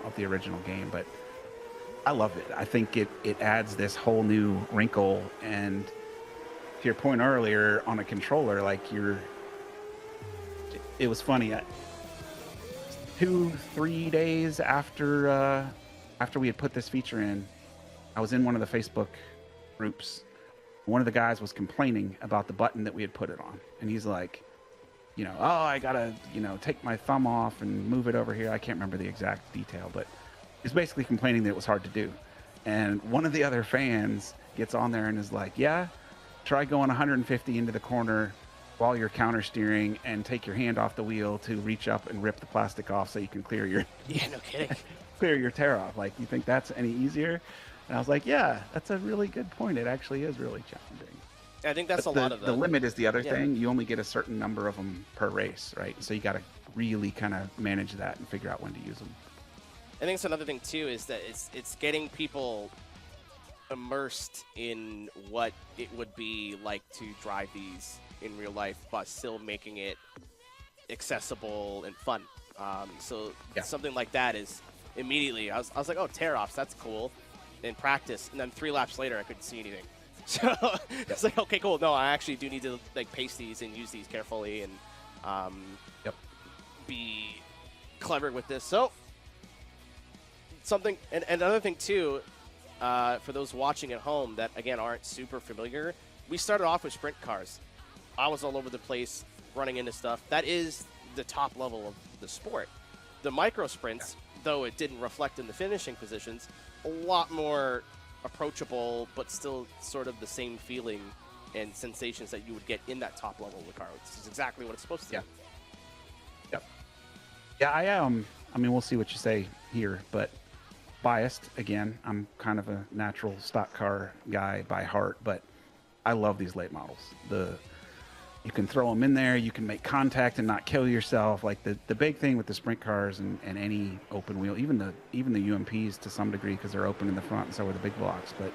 of the original game. But I love it. I think it adds this whole new wrinkle. And to your point earlier on a controller, like it was funny. 2-3 days after we had put this feature in, I was in one of the Facebook groups. One of the guys was complaining about the button that we had put it on, and he's like, oh, I gotta, take my thumb off and move it over here. I can't remember the exact detail, but he's basically complaining that it was hard to do. And one of the other fans gets on there and is like, yeah, try going 150 into the corner while you're counter steering and take your hand off the wheel to reach up and rip the plastic off so you can clear your Yeah, no kidding. clear your tear off. Like, you think that's any easier? And I was like, yeah, that's a really good point. It actually is really challenging. I think that's But a lot of the limit is the other Yeah. thing. You only get a certain number of them per race, right? So you got to really kind of manage that and figure out when to use them. I think it's another thing too is that it's getting people immersed in what it would be like to drive these in real life, but still making it accessible and fun. So Yeah. something like that is immediately I was like, oh, tear offs, that's cool. In practice, and then 3 laps later, I couldn't see anything. So it's like, okay, cool. No, I actually do need to like pace these and use these carefully and be clever with this. So something, and another thing too, for those watching at home that again aren't super familiar, we started off with sprint cars. I was all over the place running into stuff. That is the top level of the sport. The micro sprints, though it didn't reflect in the finishing positions, a lot more approachable, but still sort of the same feeling and sensations that you would get in that top level of the car. This is exactly what it's supposed to do. Yep. Yeah, I mean, we'll see what you say here, but biased again. I'm kind of a natural stock car guy by heart, but I love these late models. You can throw them in there, you can make contact and not kill yourself. Like the big thing with the sprint cars and any open wheel, even the UMPs to some degree, because they're open in the front and so are the big blocks, but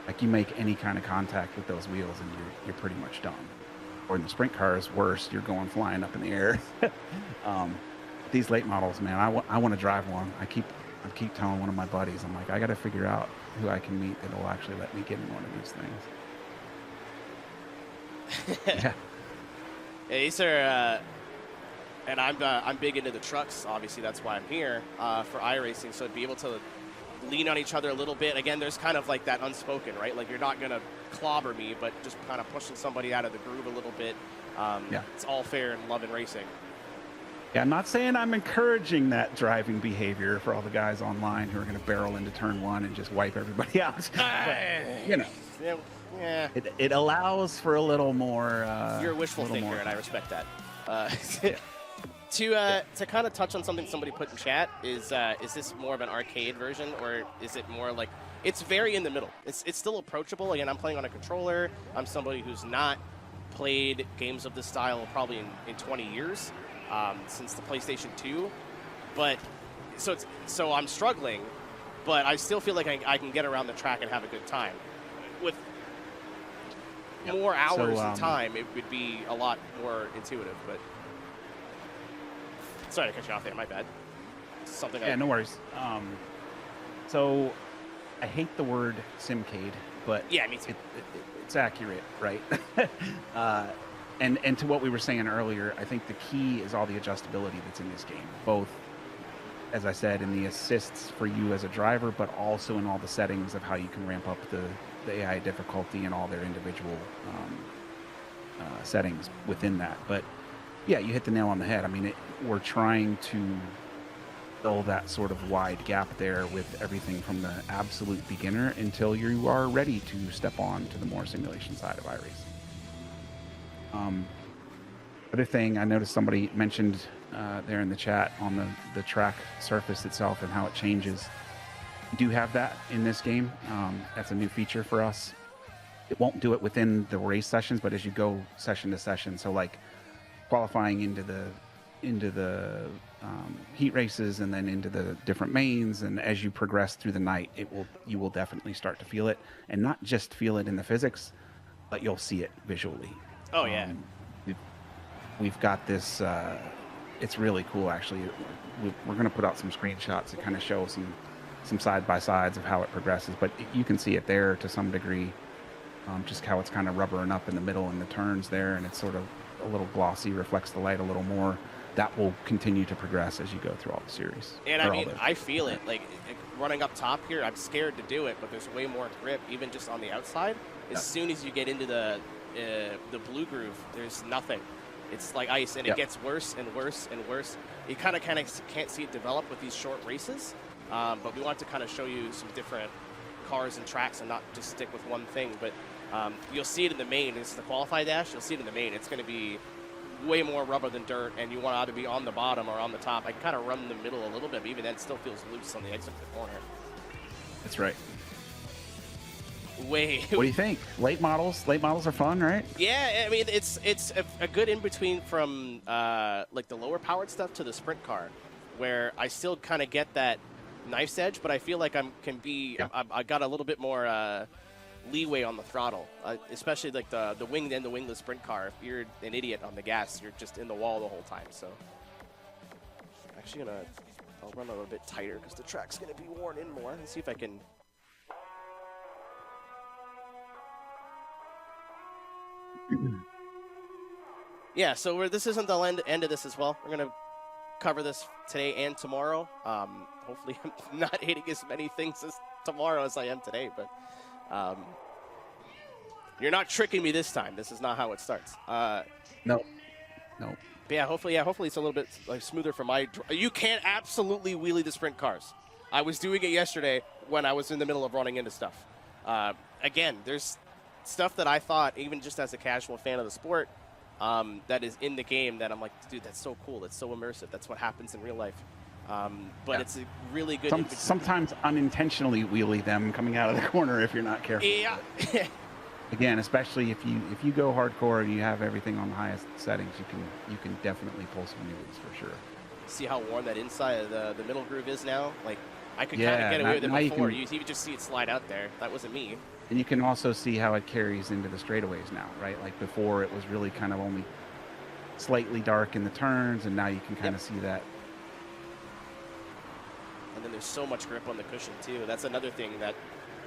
like you make any kind of contact with those wheels and you're pretty much done. Or in the sprint cars, worse, you're going flying up in the air. These late models, man, I want to drive one. I keep telling one of my buddies, I'm like, I got to figure out who I can meet that will actually let me get in one of these things. Yeah. These are, and I'm big into the trucks. Obviously, that's why I'm here for iRacing. So to be able to lean on each other a little bit. Again, there's kind of like that unspoken, right? Like you're not gonna clobber me, but just kind of pushing somebody out of the groove a little bit. It's all fair in love and racing. Yeah, I'm not saying I'm encouraging that driving behavior for all the guys online who are going to barrel into turn 1 and just wipe everybody out. But, Yeah. It allows for a little more. You're a wishful thinker, and I respect that. To kind of touch on something somebody put in chat, is this more of an arcade version, or is it more like it's very in the middle? It's still approachable. Again, I'm playing on a controller. I'm somebody who's not played games of this style probably in 20 years, since the PlayStation 2. But so I'm struggling, but I still feel like I can get around the track and have a good time. With more hours of time, it would be a lot more intuitive. But sorry to cut you off there. My bad. No worries. So I hate the word simcade, but yeah, me too. It's accurate, right? And to what we were saying earlier, I think the key is all the adjustability that's in this game, both, as I said, in the assists for you as a driver, but also in all the settings of how you can ramp up the AI difficulty and all their individual settings within that. But yeah, you hit the nail on the head. I mean, we're trying to fill that sort of wide gap there with everything from the absolute beginner until you are ready to step on to the more simulation side of iRacing. Other thing, I noticed somebody mentioned there in the chat on the track surface itself and how it changes. We do have that in this game. That's a new feature for us. It won't do it within the race sessions, but as you go session to session, so like qualifying into the heat races and then into the different mains, and as you progress through the night, you will definitely start to feel it, and not just feel it in the physics, but you'll see it visually. Oh yeah. We've got this. It's really cool, actually. We're going to put out some screenshots that kind of show some some side-by-sides of how it progresses, but you can see it there to some degree, just how it's kind of rubbering up in the middle in the turns there, and it's sort of a little glossy, reflects the light a little more. That will continue to progress as you go through all the series. And I mean, I feel it. Like, running up top here, I'm scared to do it, but there's way more grip, even just on the outside. As soon as you get into the blue groove, there's nothing. It's like ice, and it gets worse and worse and worse. You kind of can't see it develop with these short races, but we want to kind of show you some different cars and tracks and not just stick with one thing. But you'll see it in the main. This is the qualify dash. You'll see it in the main. It's going to be way more rubber than dirt, and you want to either be on the bottom or on the top. I can kind of run in the middle a little bit, but even then it still feels loose on the exit of the corner. That's right. What do you think? Late models are fun, right? Yeah, I mean, it's a good in-between from like the lower powered stuff to the sprint car, where I still kind of get that knife's edge, but I feel like I got a little bit more leeway on the throttle, especially like the winged and the wingless sprint car. If you're an idiot on the gas, you're just in the wall the whole time. So I'm actually I'll run a little bit tighter because the track's gonna be worn in more. Let's see if I can. Yeah, so this isn't the end of this as well. We're gonna cover this today and tomorrow. Hopefully I'm not hitting as many things as tomorrow as I am today, but you're not tricking me this time. This is not how it starts. No. But yeah, hopefully it's a little bit like smoother for my. You can't absolutely wheelie the sprint cars. I was doing it yesterday when I was in the middle of running into stuff. Again, there's stuff that I thought, even just as a casual fan of the sport, that is in the game that I'm like, dude, that's so cool. It's so immersive. That's what happens in real life. But it's a really good. Sometimes unintentionally wheelie them coming out of the corner if you're not careful. Yeah. Again, especially if you go hardcore and you have everything on the highest settings, you can definitely pull some wheelies for sure. See how worn that inside of the middle groove is now? Like, I could kind of get away with it before. You just see it slide out there. That wasn't me. And you can also see how it carries into the straightaways now, right? Like before, it was really kind of only slightly dark in the turns, and now you can kind of see that. And then there's so much grip on the cushion too. That's another thing that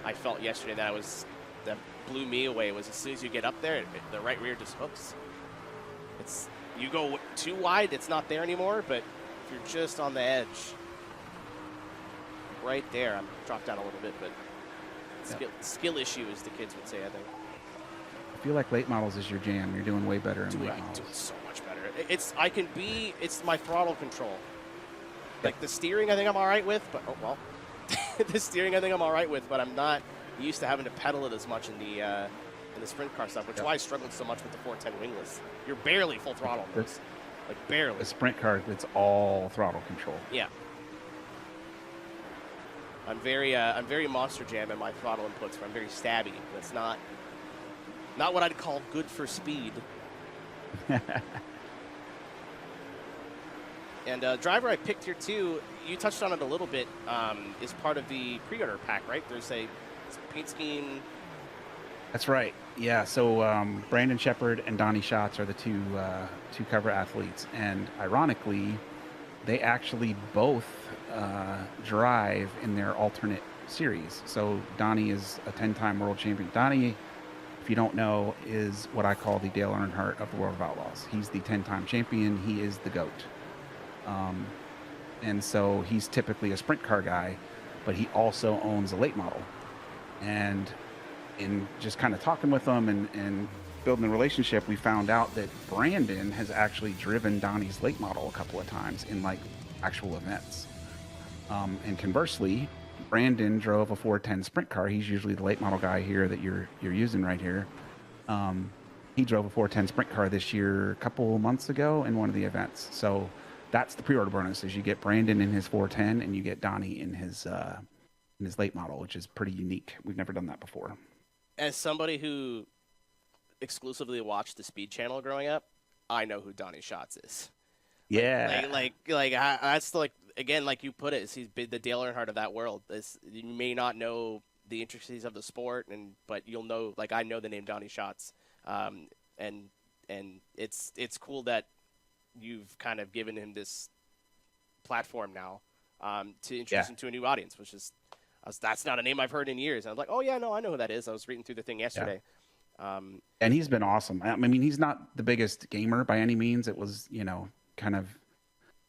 I felt yesterday that blew me away was as soon as you get up there, the right rear just hooks. You go too wide, it's not there anymore. But if you're just on the edge, right there, I'm dropped down a little bit, but. Skill issue, as the kids would say, I think. I feel like late models is your jam. You're doing way better in late models. Doing so much better. It's my throttle control. Like the steering, I think I'm all right with, but the steering I think I'm all right with, but I'm not used to having to pedal it as much in the sprint car stuff, which is why I struggled so much with the 410 wingless. You're barely full throttle on this, like barely. The sprint car, it's all throttle control. Yeah. I'm very Monster Jam in my throttle inputs. Where I'm very stabby. That's not what I'd call good for speed. And driver I picked here too. You touched on it a little bit. Is part of the pre-order pack, right? There's a paint scheme. That's right. Yeah. So Brandon Shepard and Donnie Schatz are the two cover athletes, and ironically, they actually both drive in their alternate series. So Donnie is a 10-time world champion. Donnie, if you don't know, is what I call the Dale Earnhardt of the World of Outlaws. He's the 10-time champion. He is the GOAT. And so he's typically a sprint car guy, but he also owns a late model. And in just kind of talking with him and building a relationship, we found out that Brandon has actually driven Donnie's late model a couple of times in like actual events. And conversely, Brandon drove a 410 sprint car. He's usually the late model guy here that you're using right here. He drove a 410 sprint car this year a couple months ago in one of the events. So that's the pre-order bonus, is you get Brandon in his 410 and you get Donnie in his late model, which is pretty unique. We've never done that before. As somebody who exclusively watched the Speed Channel growing up, I know who Donnie Schatz is. Yeah. Like that's like, again, like you put it, he's been the Dale Earnhardt of that world. You may not know the intricacies of the sport, but you'll know, like I know the name Donnie Schatz, and it's cool that you've kind of given him this platform now to introduce him to a new audience, which is that's not a name I've heard in years. And I was like, oh yeah, no, I know who that is. I was reading through the thing yesterday. And he's been awesome. I mean, he's not the biggest gamer by any means. It was, kind of,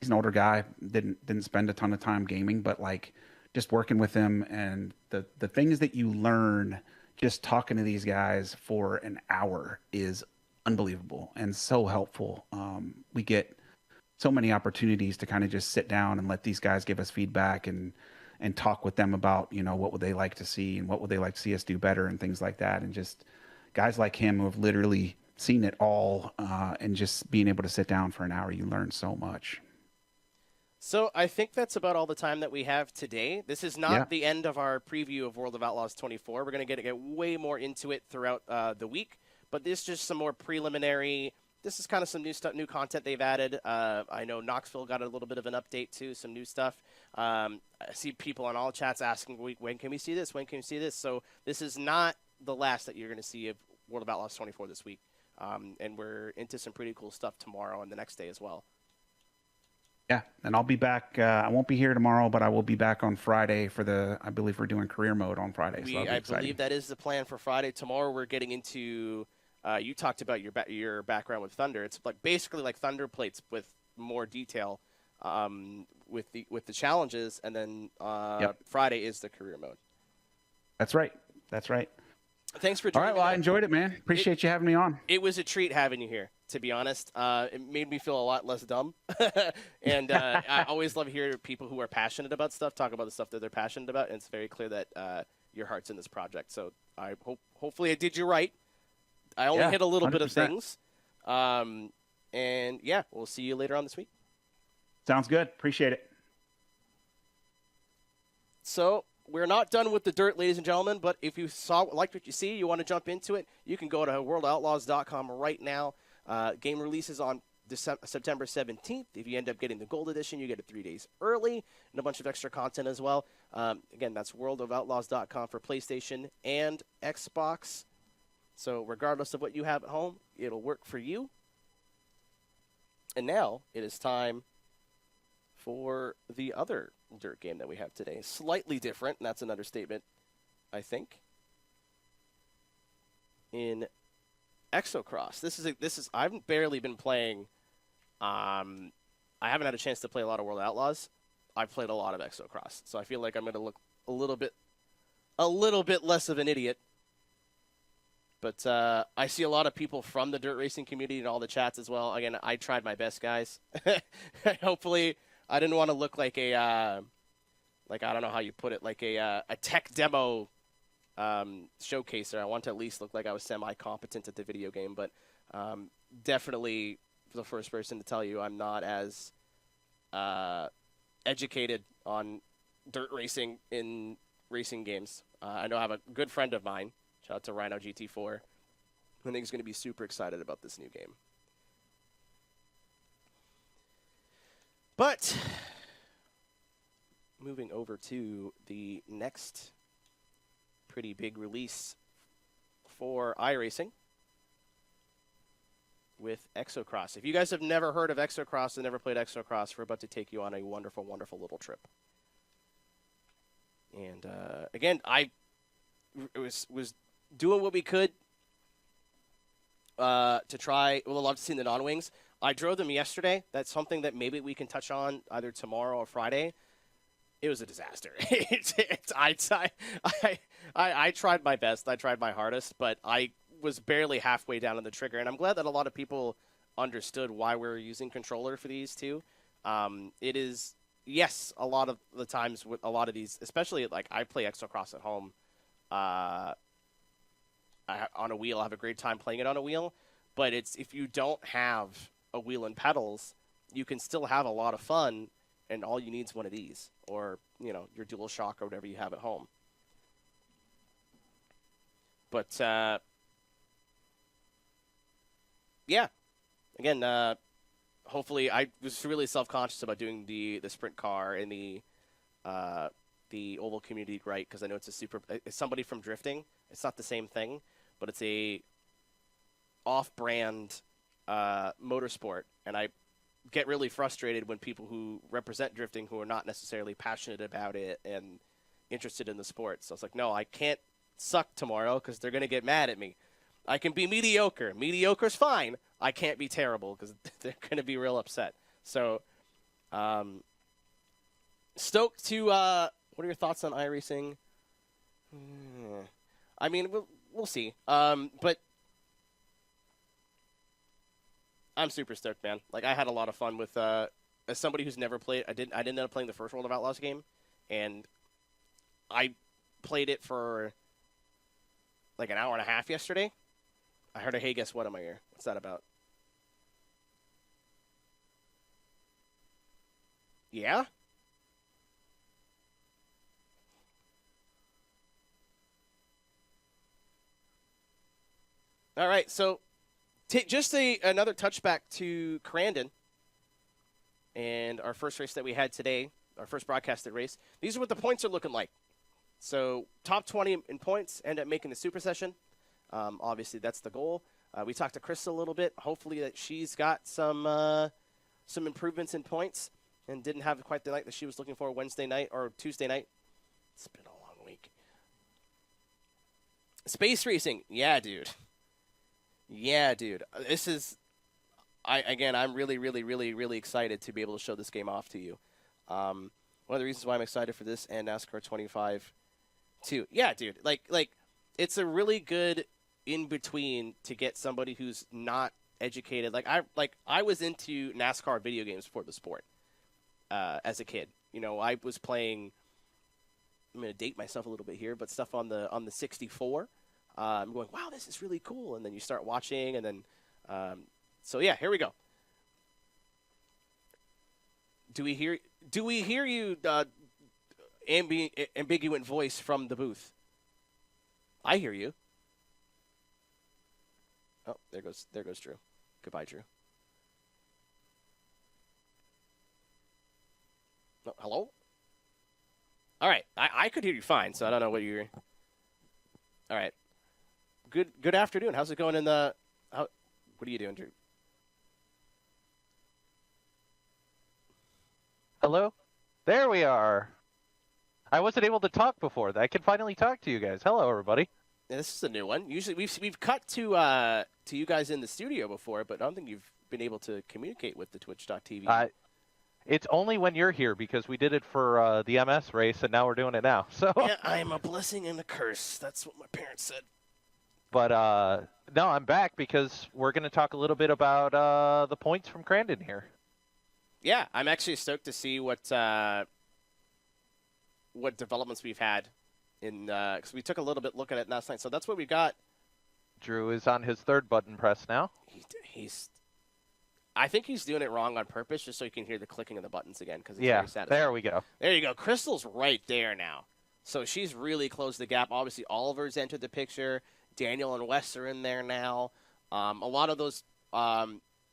he's an older guy, didn't spend a ton of time gaming, but like just working with him and the things that you learn just talking to these guys for an hour is unbelievable and so helpful. We get so many opportunities to kind of just sit down and let these guys give us feedback and talk with them about, what would they like to see and what would they like to see us do better and things like that. And just guys like him who have literally seen it all, and just being able to sit down for an hour, you learn so much. So I think that's about all the time that we have today. This is not the end of our preview of World of Outlaws 24. We're going to get way more into it throughout the week, but this is just some more preliminary. This is kind of some new content they've added. I know Knoxville got a little bit of an update too, some new stuff. I see people on all chats asking, when can we see this? When can we see this? So this is not the last that you're going to see of World of Outlaws 24 this week. And we're into some pretty cool stuff tomorrow and the next day as well. Yeah, and I'll be back. I won't be here tomorrow, but I will be back on Friday I believe we're doing career mode on Friday. I believe that is the plan for Friday. Tomorrow we're getting into, you talked about your background with Thunder. It's like basically like Thunder plates with more detail with the challenges, and then Friday is the career mode. That's right. Thanks for joining me. All right, well, I enjoyed it, man. Appreciate you having me on. It was a treat having you here, to be honest. It made me feel a lot less dumb. And I always love hearing people who are passionate about stuff talk about the stuff that they're passionate about, and it's very clear that your heart's in this project. So I hopefully I did you right. I only hit a little 100%. Bit of things. And, we'll see you later on this week. Sounds good. Appreciate it. So we're not done with the dirt, ladies and gentlemen, but if you liked what you see, you want to jump into it, you can go to worldoutlaws.com right now. Game releases on September 17th. If you end up getting the gold edition, you get it 3 days early and a bunch of extra content as well. Again, that's worldofoutlaws.com for PlayStation and Xbox. So regardless of what you have at home, it'll work for you. And now it is time for the other dirt game that we have today. Slightly different, and that's an understatement, I think. In ExoCross. This is I've barely been playing. I haven't had a chance to play a lot of World Outlaws. I've played a lot of ExoCross, so I feel like I'm going to look a little bit less of an idiot. But I see a lot of people from the dirt racing community and all the chats as well. Again, I tried my best, guys. Hopefully, I didn't want to look like a I don't know how you put it, like a tech demo showcaser. I want to at least look like I was semi-competent at the video game, but definitely the first person to tell you I'm not as educated on dirt racing in racing games. I know I have a good friend of mine, shout out to Rhino GT4, who I think is going to be super excited about this new game. But moving over to the next pretty big release for iRacing with ExoCross. If you guys have never heard of ExoCross and never played ExoCross, we're about to take you on a wonderful, wonderful little trip. And again, I was doing what we could to try. Well, I'd love to see the non-wings. I drove them yesterday. That's something that maybe we can touch on either tomorrow or Friday. It was a disaster. I tried my best. I tried my hardest, but I was barely halfway down on the trigger. And I'm glad that a lot of people understood why we're using controller for these two. It is, yes, a lot of the times with a lot of these, especially like I play ExoCross at home on a wheel. I have a great time playing it on a wheel. But it's if you don't have a wheel and pedals, you can still have a lot of fun, and all you need is one of these, or your DualShock or whatever you have at home. But again, hopefully, I was really self-conscious about doing the sprint car in the oval community, right? Because I know it's somebody from drifting. It's not the same thing, but it's a off-brand motorsport, and I get really frustrated when people who represent drifting who are not necessarily passionate about it and interested in the sport. So it's like, no, I can't suck tomorrow because they're going to get mad at me. I can be mediocre. Mediocre's fine. I can't be terrible because they're going to be real upset. So, stoked to, what are your thoughts on iRacing? I mean, we'll see. But I'm super stoked, man. Like, I had a lot of fun with, as somebody who's never played, I didn't end up playing the first World of Outlaws game, and I played it for like an hour and a half yesterday. I heard a hey, guess what in my ear. What's that about? Yeah? All right, so just another touchback to Crandon and our first race that we had today, our first broadcasted race. These are what the points are looking like. So top 20 in points end up making the super session. Obviously, that's the goal. We talked to Crystal a little bit. Hopefully that she's got some improvements in points and didn't have quite the night that she was looking for Wednesday night or Tuesday night. It's been a long week. Space racing. Yeah, dude. Yeah, dude. This is, I'm really, really, really, really excited to be able to show this game off to you. One of the reasons why I'm excited for this and NASCAR 25 too. Yeah, dude. Like it's a really good in between to get somebody who's not educated. I was into NASCAR video games for the sport as a kid. You know, I was playing. I'm going to date myself a little bit here, but stuff on the 64. I'm going, wow, this is really cool. And then you start watching, and then, so yeah, here we go. Do we hear you, ambiguous voice from the booth? I hear you. Oh, there goes Drew. Goodbye, Drew. Oh, hello? All right, I could hear you fine, so I don't know what you're. All right. Good afternoon. How's it going in the? What are you doing, Drew? Hello? There we are. I wasn't able to talk before. I can finally talk to you guys. Hello, everybody. Yeah, this is a new one. Usually we've cut to you guys in the studio before, but I don't think you've been able to communicate with the Twitch.tv. It's only when you're here because we did it for the MS race, and now we're doing it now. So yeah, I am a blessing and a curse. That's what my parents said. But no, I'm back because we're going to talk a little bit about the points from Crandon here. Yeah, I'm actually stoked to see what developments we've had in because we took a little bit look at it last night. So that's what we got. Drew is on his third button press now. I think he's doing it wrong on purpose, just so you can hear the clicking of the buttons again. Cause it's yeah, very satisfying. There we go. There you go. Crystal's right there now. So she's really closed the gap. Obviously, Oliver's entered the picture. Daniel and Wes are in there now. A lot of those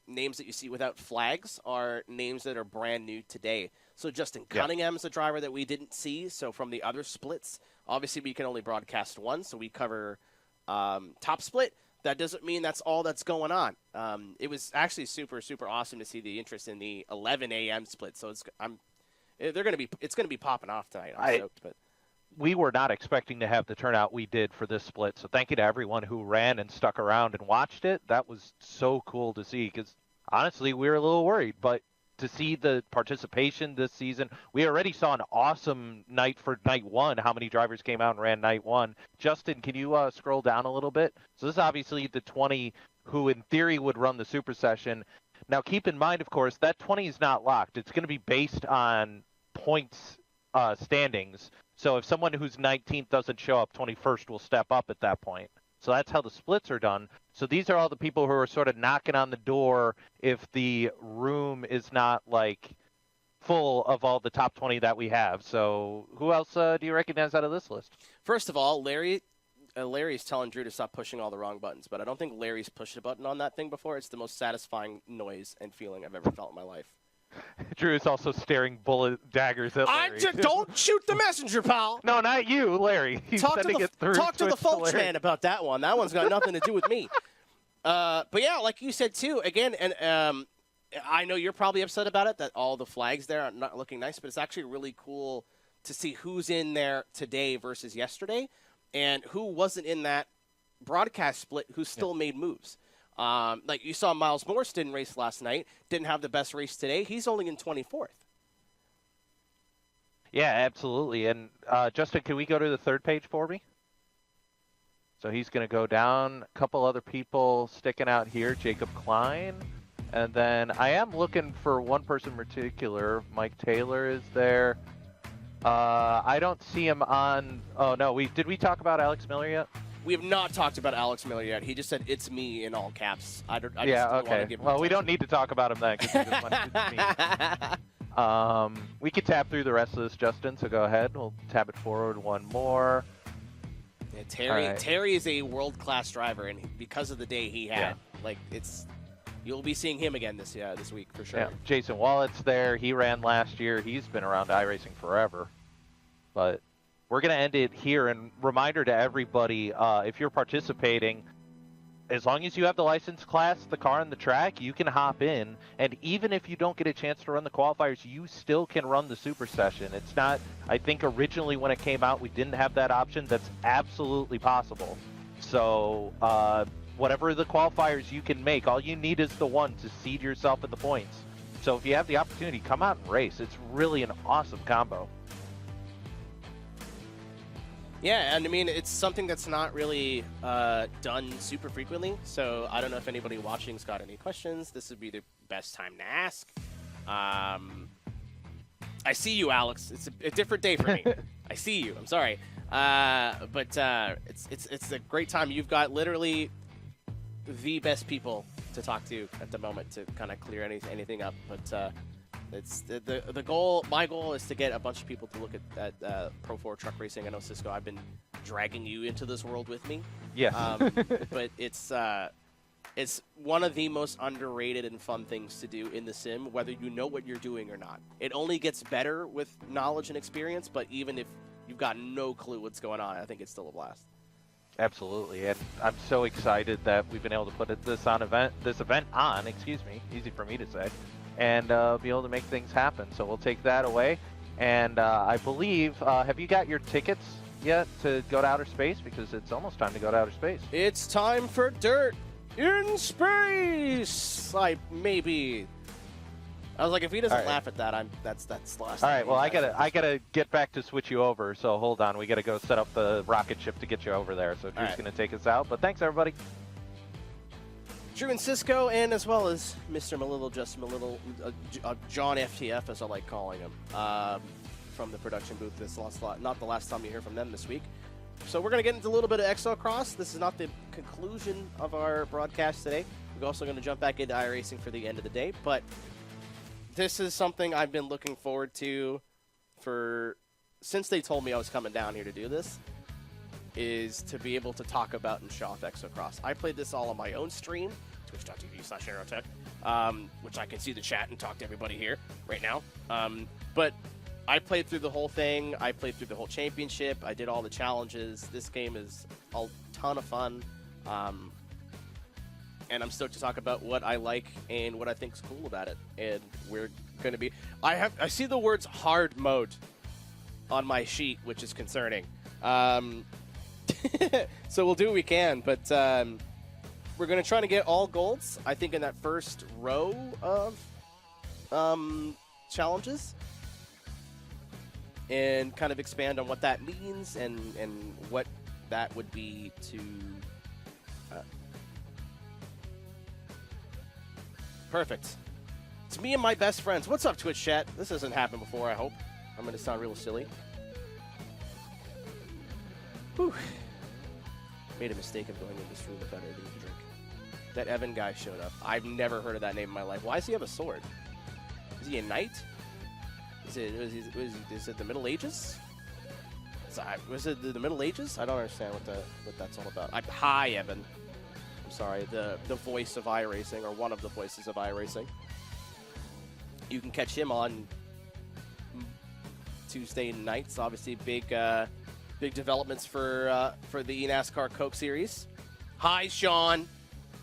names that you see without flags are names that are brand new today. So Justin Cunningham's a driver that we didn't see. So from the other splits, obviously we can only broadcast one, so we cover top split. That doesn't mean that's all that's going on. It was actually super, super awesome to see the interest in the 11 a.m. split. So it's going to be popping off tonight. I'm stoked, but. We were not expecting to have the turnout we did for this split. So thank you to everyone who ran and stuck around and watched it. That was so cool to see because, honestly, we were a little worried. But to see the participation this season, we already saw an awesome night for night one, how many drivers came out and ran night one. Justin, can you scroll down a little bit? So this is obviously the 20 who, in theory, would run the super session. Now, keep in mind, of course, that 20 is not locked. It's going to be based on points standings. So if someone who's 19th doesn't show up, 21st will step up at that point. So that's how the splits are done. So these are all the people who are sort of knocking on the door if the room is not, like, full of all the top 20 that we have. So who else do you recognize out of this list? First of all, Larry's telling Drew to stop pushing all the wrong buttons, but I don't think Larry's pushed a button on that thing before. It's the most satisfying noise and feeling I've ever felt in my life. Drew is also staring bullet daggers at Larry. Don't shoot the messenger, pal. No, not you, Larry. He's sending it through. Talk to the folks, Larry. man, about that one. That one's got nothing to do with me. But yeah, like you said too. Again, and I know you're probably upset about it, that all the flags there are not looking nice, but it's actually really cool to see who's in there today versus yesterday and who wasn't in that broadcast split who still made moves. Like you saw Miles Morse didn't race last night, didn't have the best race today. He's only in 24th. Yeah, absolutely. And Justin, can we go to the third page for me? So he's going to go down. A couple other people sticking out here. Jacob Klein. And then I am looking for one person in particular. Mike Taylor is there. I don't see him on. Oh, no. Did we talk about Alex Miller yet? We have not talked about Alex Miller yet. He just said, "It's me" in all caps. I just okay. want to give him Well, we attention. don't need to talk about him then, because he just went, "It's me." We could tab through the rest of this, Justin, so go ahead. We'll tab it forward one more. Yeah, Right. Terry is a world-class driver, and because of the day he had, you'll be seeing him again this week for sure. Yeah. Jason Wallett's there. He ran last year. He's been around iRacing forever. But we're going to end it here. And reminder to everybody, if you're participating, as long as you have the license class, the car, and the track, you can hop in. And even if you don't get a chance to run the qualifiers, you still can run the super session. It's not, I think originally when it came out, we didn't have that option. That's absolutely possible. So whatever the qualifiers you can make, all you need is the one to seed yourself at the points. So if you have the opportunity, come out and race. It's really an awesome combo. Yeah, and I mean, it's something that's not really done super frequently, so I don't know if anybody watching's got any questions. This would be the best time to ask. I see you, Alex. It's a different day for me. I see you. I'm sorry. But it's a great time. You've got literally the best people to talk to at the moment to kind of clear anything up. But it's the goal. My goal is to get a bunch of people to look at Pro 4 truck racing. I know, Cisco, I've been dragging you into this world with me. Yes. But it's one of the most underrated and fun things to do in the sim, whether you know what you're doing or not. It only gets better with knowledge and experience, but even if you've got no clue what's going on, I think it's still a blast. Absolutely, and I'm so excited that we've been able to put this event on, easy for me to say, and be able to make things happen. So we'll take that away. And I believe, have you got your tickets yet to go to outer space? Because it's almost time to go to outer space. It's time for dirt in space. I was like, if he doesn't laugh at that, that's the last. All right, well, I gotta get back to switch you over. So hold on, we gotta go set up the rocket ship to get you over there. So Drew's gonna take us out. But thanks, everybody. Drew and Cisco, and as well as Mr. Malillo, Justin Malillo, John FTF, as I like calling him, from the production booth. This not the last time you hear from them this week. So we're going to get into a little bit of ExoCross. This is not the conclusion of our broadcast today. We're also going to jump back into iRacing for the end of the day. But this is something I've been looking forward to since they told me I was coming down here to do this, is to be able to talk about and show off ExoCross. I played this all on my own stream, twitch.tv/aerotech, which I can see the chat and talk to everybody here right now. But I played through the whole thing. I played through the whole championship. I did all the challenges. This game is a ton of fun. And I'm stoked to talk about what I like and what I think is cool about it. And we're going to be... I see the words hard mode on my sheet, which is concerning. So we'll do what we can, but we're going to try to get all golds, I think, in that first row of challenges, and kind of expand on what that means and what that would be to... Perfect. It's me and my best friends. What's up, Twitch chat? This hasn't happened before, I hope. I'm going to sound real silly. Whew. Made a mistake of going in this room without anything to drink. That Evan guy showed up. I've never heard of that name in my life. Why does he have a sword? Is he a knight? Is it the Middle Ages? Was it the Middle Ages? I don't understand what that's all about. Hi, Evan. I'm sorry, the voice of iRacing, or one of the voices of iRacing. You can catch him on Tuesday nights. Obviously, big developments for the eNASCAR Coke Series. Hi, Sean.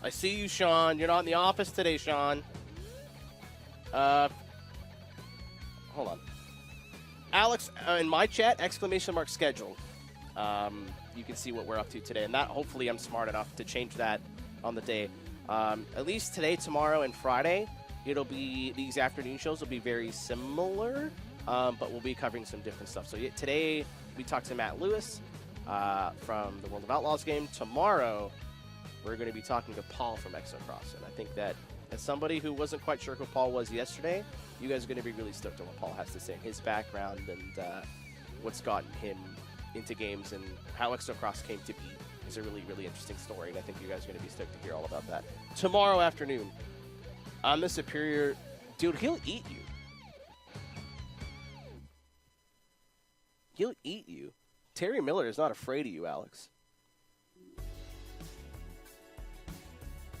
I see you, Sean. You're not in the office today, Sean. Hold on. Alex, in my chat, ! scheduled. You can see what we're up to today. And that, hopefully, I'm smart enough to change that on the day. At least today, tomorrow, and Friday, it'll be, these afternoon shows will be very similar, but we'll be covering some different stuff. So today, we talked to Matt Lewis from the World of Outlaws game. Tomorrow, we're going to be talking to Paul from ExoCross. And I think that as somebody who wasn't quite sure who Paul was yesterday, you guys are going to be really stoked on what Paul has to say, his background, and what's gotten him into games, and how ExoCross came to be is a really, really interesting story, and I think you guys are going to be stoked to hear all about that. Tomorrow afternoon, on the Superior, dude, he'll eat you. He'll eat you. Terry Miller is not afraid of you, Alex.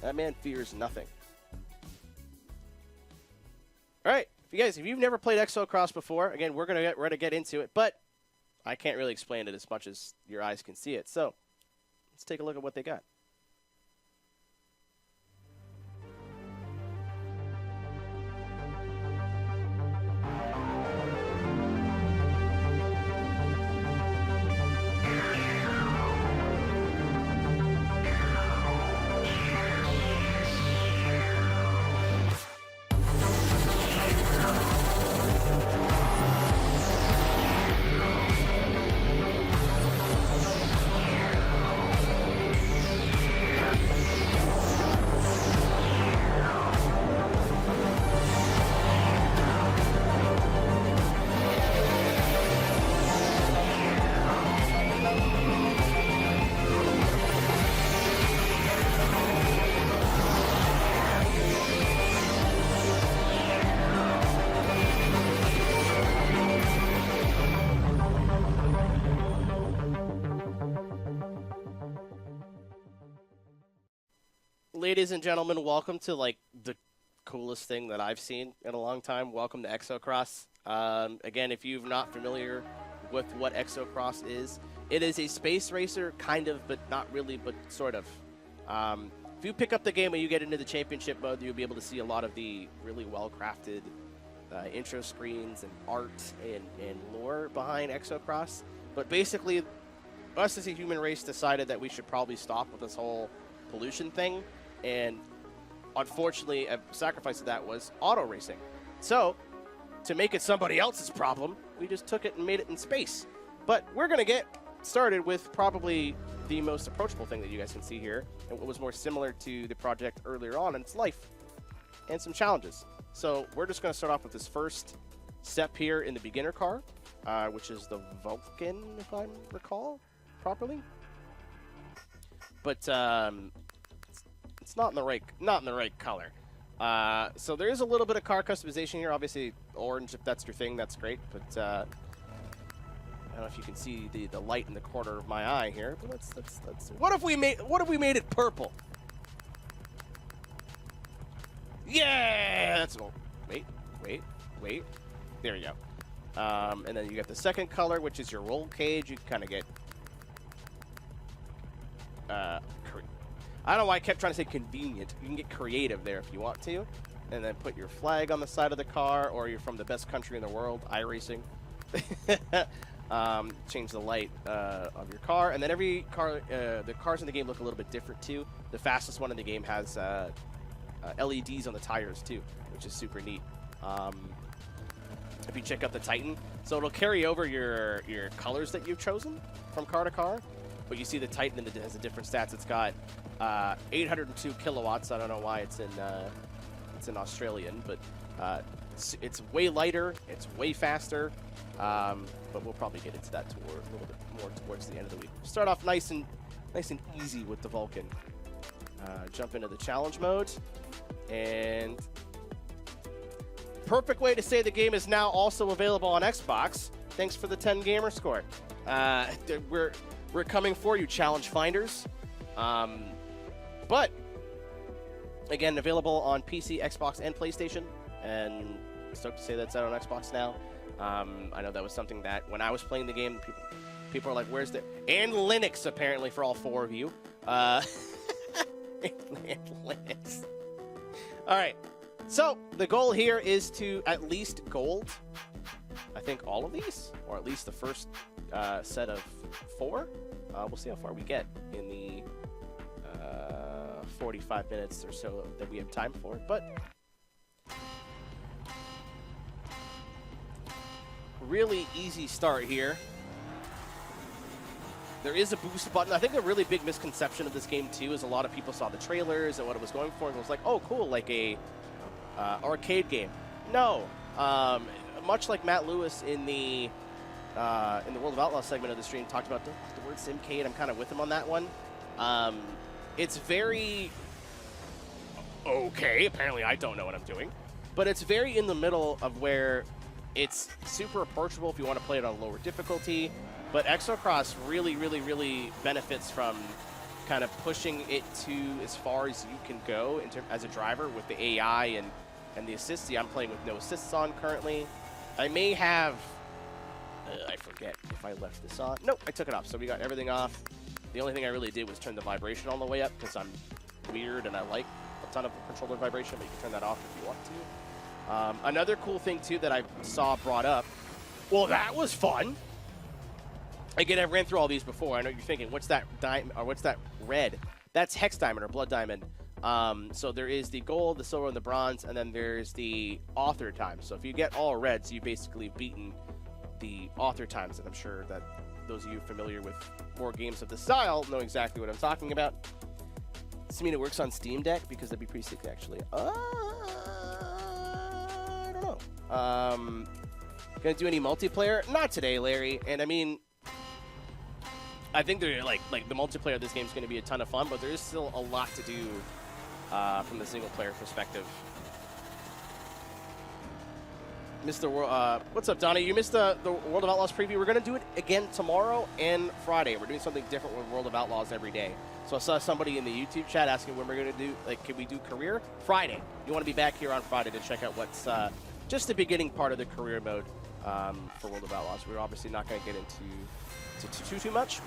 That man fears nothing. All right, if you've never played ExoCross before, again, we're gonna get into it, but I can't really explain it as much as your eyes can see it. So let's take a look at what they got. Ladies and gentlemen, welcome to like the coolest thing that I've seen in a long time. Welcome to ExoCross. Again, if you're not familiar with what ExoCross is, it is a space racer, kind of, but not really, but sort of. If you pick up the game and you get into the championship mode, you'll be able to see a lot of the really well-crafted intro screens and art and lore behind ExoCross. But basically, us as a human race decided that we should probably stop with this whole pollution thing. And unfortunately, a sacrifice of that was auto racing. So, to make it somebody else's problem, we just took it and made it in space. But we're going to get started with probably the most approachable thing that you guys can see here, and what was more similar to the project earlier on in its life, and some challenges. So we're just going to start off with this first step here in the beginner car, which is the Vulcan, if I recall properly. But it's not in the right color. So there is a little bit of car customization here. Obviously, orange, if that's your thing, that's great. But I don't know if you can see the light in the corner of my eye here. But let's what if we made it purple? Yeah, that's wait. There you go. And then you got the second color, which is your roll cage. You kind of get I don't know why I kept trying to say convenient. You can get creative there if you want to. And then put your flag on the side of the car, or you're from the best country in the world, iRacing. Change the light of your car. And then every car, the cars in the game look a little bit different too. The fastest one in the game has LEDs on the tires too, which is super neat. If you check out the Titan, so it'll carry over your colors that you've chosen from car to car. But you see the Titan and it has a different stats. It's got 802 kilowatts. I don't know why it's in Australian, but it's way lighter. It's way faster. But we'll probably get into that a little bit more towards the end of the week. We'll start off nice and easy with the Vulcan. Jump into the challenge mode, and perfect way to say the game is now also available on Xbox. Thanks for the 10 gamer score. We're coming for you, challenge finders. But again, available on PC, Xbox, and PlayStation. And stoked to say that's out on Xbox now. I know that was something that when I was playing the game, people are like, "Where's the?" And Linux apparently for all four of you. And Linux. All right, So the goal here is to at least gold, I think, all of these, or at least the first set of 4. We'll see how far we get in the 45 minutes or so that we have time for. But really easy start here. There is a boost button. I think a really big misconception of this game, too, is a lot of people saw the trailers and what it was going for and was like, oh, cool, like a arcade game. No. Much like Matt Lewis in the World of Outlaws segment of the stream talked about the word Simcade. I'm kind of with him on that one. It's very okay. Apparently, I don't know what I'm doing. But it's very in the middle of where it's super approachable if you want to play it on lower difficulty. But ExoCross really, really, really benefits from kind of pushing it to as far as you can go as a driver with the AI and the assists. I'm playing with no assists on currently. I may have... I forget if I left this on. Nope, I took it off. So we got everything off. The only thing I really did was turn the vibration all the way up because I'm weird and I like a ton of controller vibration, but you can turn that off if you want to. Another cool thing, too, that I saw brought up. Well, that was fun. Again, I ran through all these before. I know you're thinking, what's that or what's that red? That's Hex Diamond or Blood Diamond. So there is the gold, the silver, and the bronze, and then there's the author time. So if you get all reds, you basically beaten the author times, and I'm sure that those of you familiar with more games of the style know exactly what I'm talking about. Does this mean it works on Steam Deck? Because that'd be pretty sick, actually. I don't know. Gonna do any multiplayer? Not today, Larry. And I mean, I think they're like the multiplayer of this game is going to be a ton of fun, but there is still a lot to do from the single player perspective. Mr. What's up, Donnie? You missed the World of Outlaws preview. We're going to do it again tomorrow and Friday. We're doing something different with World of Outlaws every day. So I saw somebody in the YouTube chat asking when we're going to do, can we do career? Friday. You want to be back here on Friday to check out what's just the beginning part of the career mode for World of Outlaws. We're obviously not going to get into too much.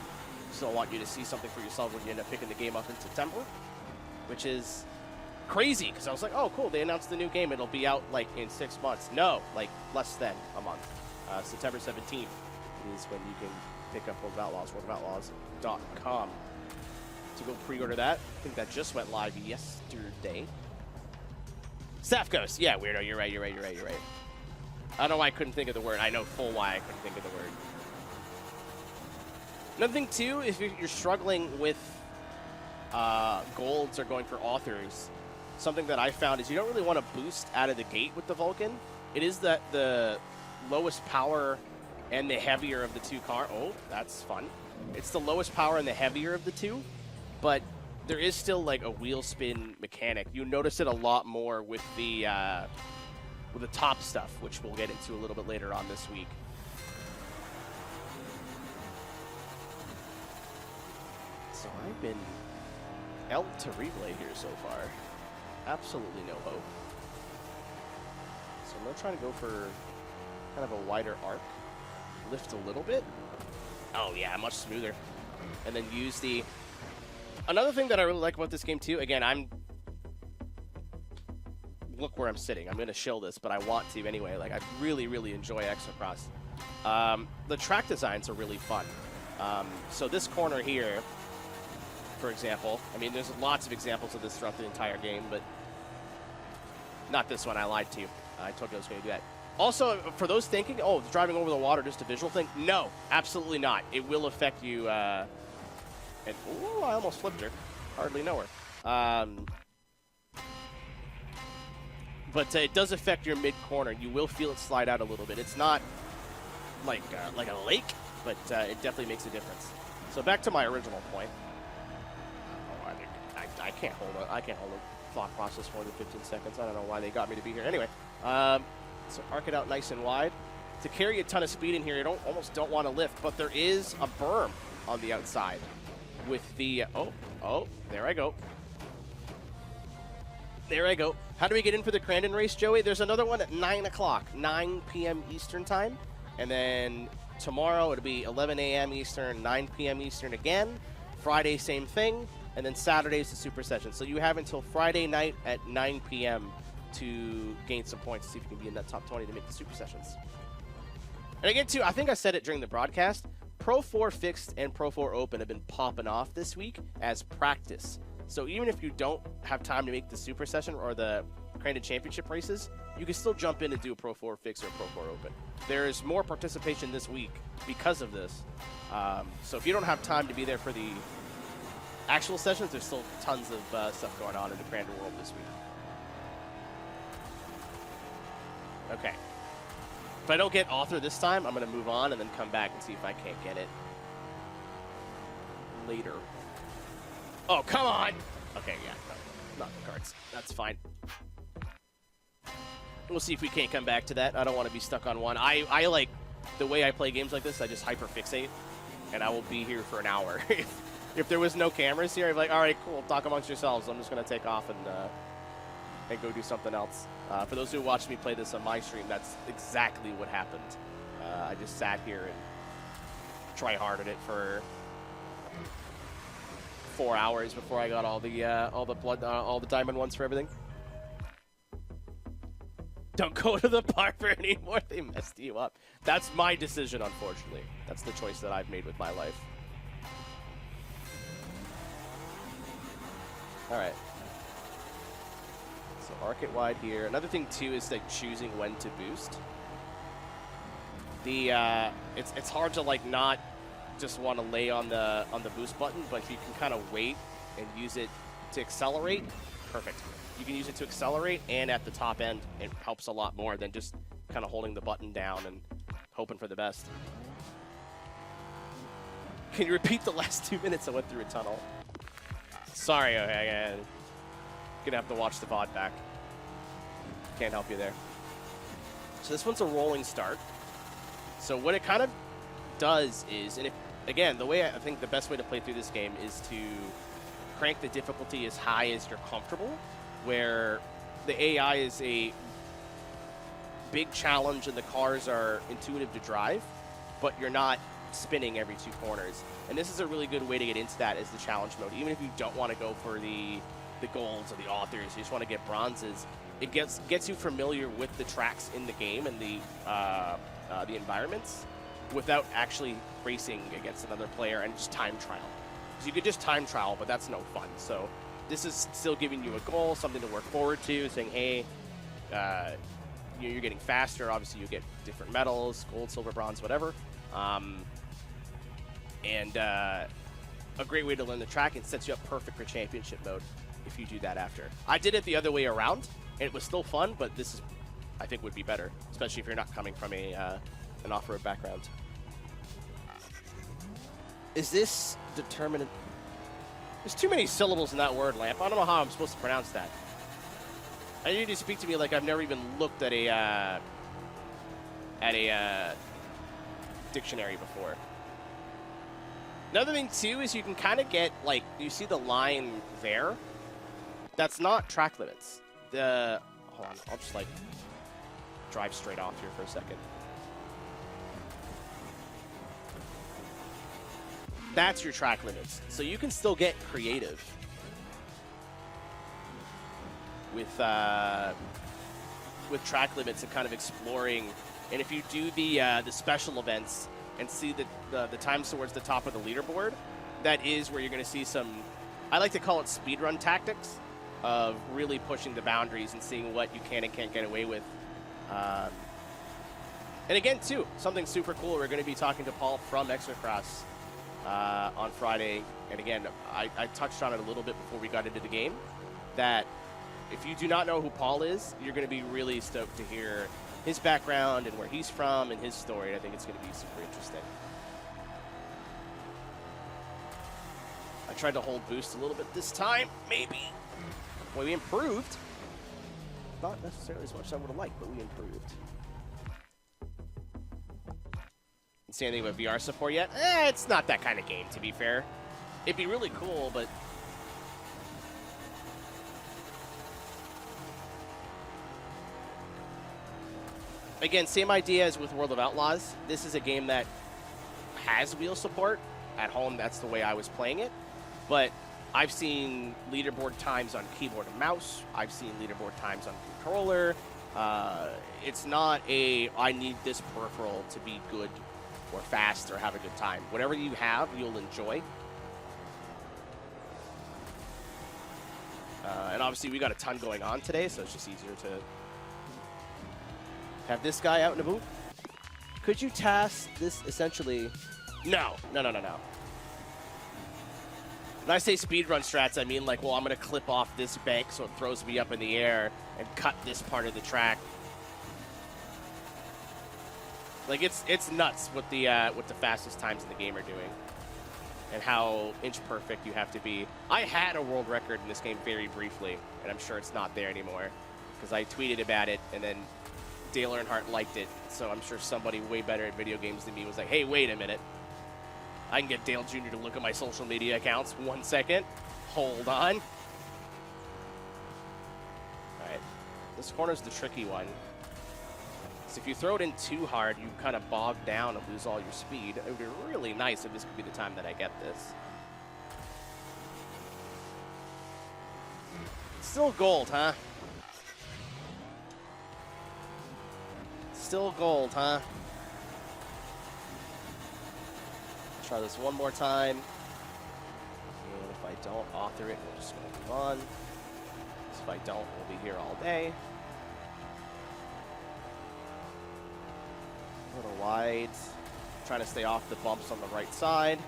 Still want you to see something for yourself when you end up picking the game up in September, which is crazy because I was like, oh, cool, they announced the new game. It'll be out like in 6 months. No, like less than a month. September 17th is when you can pick up World of Outlaws, worldofoutlaws.com. To go pre-order that. I think that just went live yesterday. Staff Ghost. Yeah, weirdo. You're right. I don't know why I couldn't think of the word. I know full why I couldn't think of the word. Another thing, too, if you're struggling with golds or going for authors, something that I found is you don't really want to boost out of the gate with the Vulcan. It is that the lowest power and the heavier of the two cars. Oh, that's fun. It's the lowest power and the heavier of the two, but there is still like a wheel spin mechanic. You notice it a lot more with the top stuff, which we'll get into a little bit later on this week. So I've been El Terrible here so far. Absolutely no hope. So I'm going to try to go for kind of a wider arc. Lift a little bit. Oh yeah, much smoother. And then use the... Another thing that I really like about this game too, again, look where I'm sitting. I'm going to shill this, but I want to anyway. Like, I really, really enjoy ExoCross. The track designs are really fun. So this corner here, for example, I mean, there's lots of examples of this throughout the entire game, but not this one. I lied to you. I told you I was going to do that. Also, for those thinking, oh, driving over the water, just a visual thing, no, absolutely not. It will affect you. And ooh, I almost flipped her. Hardly know her. But it does affect your mid-corner. You will feel it slide out a little bit. It's not like a lake, but it definitely makes a difference. So back to my original point. I can't hold a thought process more than 15 seconds. I don't know why they got me to be here. Anyway, so arc it out nice and wide. To carry a ton of speed in here, you almost don't want to lift, but there is a berm on the outside with the, oh, there I go. There I go. How do we get in for the Crandon race, Joey? There's another one at 9 o'clock, 9 p.m. Eastern time. And then tomorrow it'll be 11 a.m. Eastern, 9 p.m. Eastern again. Friday, same thing. And then Saturday is the super session. So you have until Friday night at 9 p.m. to gain some points, see if you can be in that top 20 to make the super sessions. And again, too, I think I said it during the broadcast, Pro 4 Fixed and Pro 4 Open have been popping off this week as practice. So even if you don't have time to make the super session or the Crandon Championship races, you can still jump in and do a Pro 4 Fixed or Pro 4 Open. There is more participation this week because of this. So if you don't have time to be there for the actual sessions, there's still tons of stuff going on in the Crandon world this week. Okay. If I don't get author this time, I'm going to move on and then come back and see if I can't get it later. Oh, come on! Okay, yeah, no, not the cards. That's fine. We'll see if we can't come back to that. I don't want to be stuck on one. I like, the way I play games like this, I just hyper-fixate, and I will be here for an hour. If there was no cameras here, I'd be like, all right, cool, talk amongst yourselves. I'm just going to take off and go do something else. For those who watched me play this on my stream, that's exactly what happened. I just sat here and try-harded it for 4 hours before I got all the diamond ones for everything. Don't go to the barber anymore. They messed you up. That's my decision, unfortunately. That's the choice that I've made with my life. All right. So arc it wide here. Another thing too is like choosing when to boost. It's hard to like not just want to lay on the boost button, but if you can kind of wait and use it to accelerate, perfect. You can use it to accelerate, and at the top end, it helps a lot more than just kind of holding the button down and hoping for the best. Can you repeat the last 2 minutes I went through a tunnel? Sorry, I'm gonna have to watch the VOD back. Can't help you there. So this one's a rolling start. So what it kind of does is, and if, again, the way I think the best way to play through this game is to crank the difficulty as high as you're comfortable, where the AI is a big challenge and the cars are intuitive to drive, but you're not spinning every 2 corners. And this is a really good way to get into that as the challenge mode. Even if you don't want to go for the golds or the authors, you just want to get bronzes, it gets you familiar with the tracks in the game and the environments without actually racing against another player and just time trial. Because you could just time trial, but that's no fun. So this is still giving you a goal, something to work forward to, saying, hey, you're getting faster. Obviously, you get different medals, gold, silver, bronze, whatever. And a great way to learn the track. It sets you up perfect for championship mode if you do that after. I did it the other way around, and it was still fun, but this is, I think, would be better, especially if you're not coming from an off-road background. Is this determinant? There's too many syllables in that word, Lamp. I don't know how I'm supposed to pronounce that. I need you to speak to me like I've never even looked at a dictionary before. Another thing too is you can kind of get, like, you see the line there? That's not track limits. Hold on, I'll just like drive straight off here for a second. That's your track limits. So you can still get creative with track limits and kind of exploring. And if you do the special events and see the times towards the top of the leaderboard, that is where you're going to see some, I like to call it speedrun tactics, of really pushing the boundaries and seeing what you can and can't get away with. And again, too, something super cool, we're going to be talking to Paul from ExoCross on Friday. And again, I touched on it a little bit before we got into the game, that if you do not know who Paul is, you're going to be really stoked to hear his background and where he's from and his story. I think it's going to be super interesting. I tried to hold boost a little bit this time, maybe. Well, we improved. Not necessarily as much as I would have liked, but we improved. See anything about VR support yet? It's not that kind of game, to be fair. It'd be really cool, but again, same idea as with World of Outlaws. This is a game that has wheel support. At home, that's the way I was playing it. But I've seen leaderboard times on keyboard and mouse. I've seen leaderboard times on controller. It's not I need this peripheral to be good or fast or have a good time. Whatever you have, you'll enjoy. And obviously, we got a ton going on today, so it's just easier to have this guy out in the booth. Could you task this essentially? No. When I say speedrun strats, I mean like, well, I'm going to clip off this bank so it throws me up in the air and cut this part of the track. Like, it's nuts what the fastest times in the game are doing and how inch perfect you have to be. I had a world record in this game very briefly, and I'm sure it's not there anymore because I tweeted about it, and then Dale Earnhardt liked it, so I'm sure somebody way better at video games than me was like, hey, wait a minute. I can get Dale Jr. to look at my social media accounts. 1 second. Hold on. All right. This corner's the tricky one. So if you throw it in too hard, you kind of bog down and lose all your speed. It would be really nice if this could be the time that I get this. Still gold, huh? Still gold, huh? Try this one more time. And if I don't author it, we're just going to move on. So if I don't, we'll be here all day. A little wide. Trying to stay off the bumps on the right side.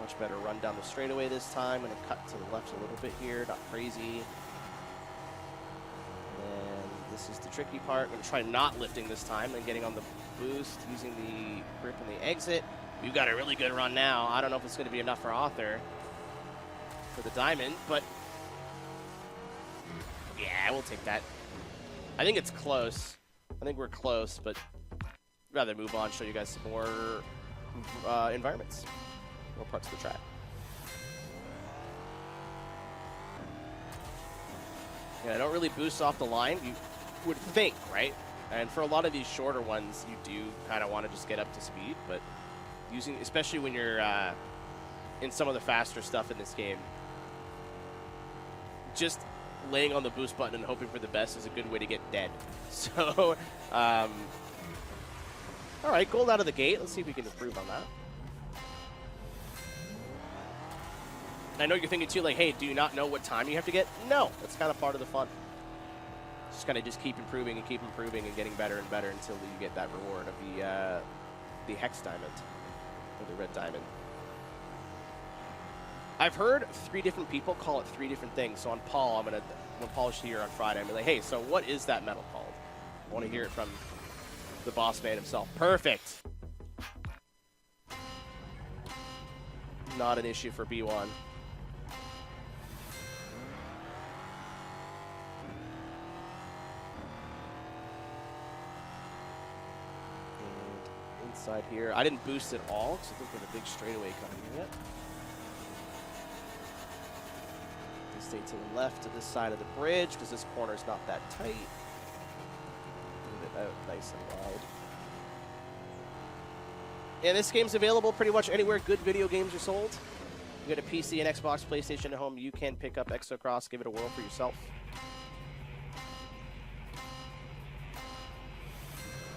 Much better run down the straightaway this time. And cut to the left a little bit here. Not crazy. And this is the tricky part. I'm going to try not lifting this time and getting on the boost, using the grip and the exit. We've got a really good run now. I don't know if it's going to be enough for Author for the diamond, but yeah, we'll take that. I think it's close. I think we're close, but I'd rather move on, show you guys some more environments, more parts of the track. Yeah, I don't really boost off the line. You would think, right? And for a lot of these shorter ones, you do kind of want to just get up to speed, but using, especially when you're in some of the faster stuff in this game, just laying on the boost button and hoping for the best is a good way to get dead. So, all right, gold out of the gate. Let's see if we can improve on that. I know you're thinking too, like, hey, do you not know what time you have to get? No, that's kind of part of the fun. Just kind of just keep improving and getting better and better until you get that reward of the hex diamond or the red diamond. I've heard 3 different people call it 3 different things. So on Paul, when Paul's here on Friday, I'm gonna be like, hey, so what is that medal called? I want to hear it from the boss man himself. Perfect. Not an issue for B1. Side here. I didn't boost at all because I think there's a big straightaway coming in. Stay to the left of this side of the bridge because this corner is not that tight. Move it out nice and wide. And this game's available pretty much anywhere good video games are sold. You got a PC and Xbox, PlayStation at home, you can pick up ExoCross, give it a whirl for yourself.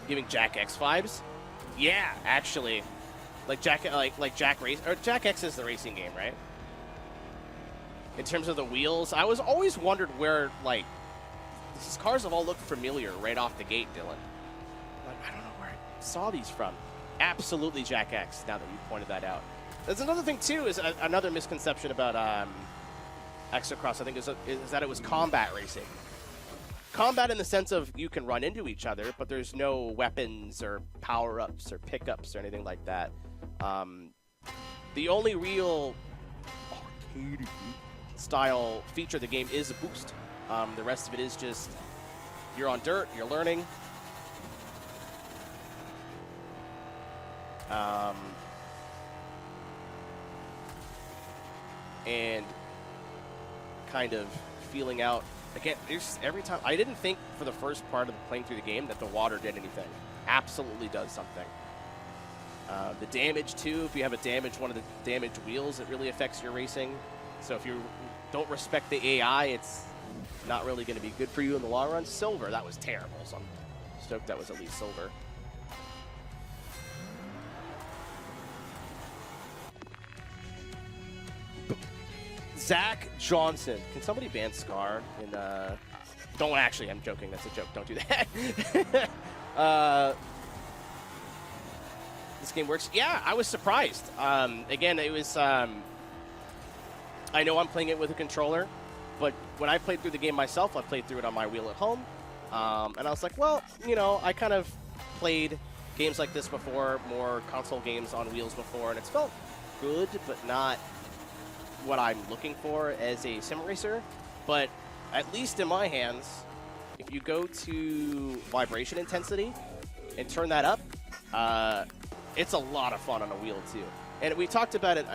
Giving Jack X vibes? Yeah, actually, like Jack Race or Jack X is the racing game, right? In terms of the wheels, I was always wondered where like these cars have all looked familiar right off the gate, Dylan. Like I don't know where I saw these from. Absolutely Jack X. Now that you pointed that out, there's another thing too. Is another misconception about ExoCross. I think is that it was combat racing. Combat in the sense of you can run into each other, but there's no weapons or power-ups or pickups or anything like that. The only real arcade-style feature of the game is a boost. The rest of it is just you're on dirt, you're learning. And kind of feeling out. Again, every time, I didn't think for the first part of playing through the game that the water did anything. Absolutely does something. The damage too, if you have one of the damaged wheels, it really affects your racing. So if you don't respect the AI, it's not really going to be good for you in the long run. Silver, that was terrible, so I'm stoked that was at least silver. Zach Johnson. Can somebody ban Scar in don't actually, I'm joking, that's a joke, don't do that. This game works. Yeah, I was surprised. Again, it was I know I'm playing it with a controller, but when I played through the game myself, I played through it on my wheel at home. And I was like, well, you know, I kind of played games like this before, more console games on wheels before, and it's felt good, but not what I'm looking for as a sim racer. But at least in my hands, if you go to vibration intensity and turn that up, it's a lot of fun on a wheel too. And we talked about it,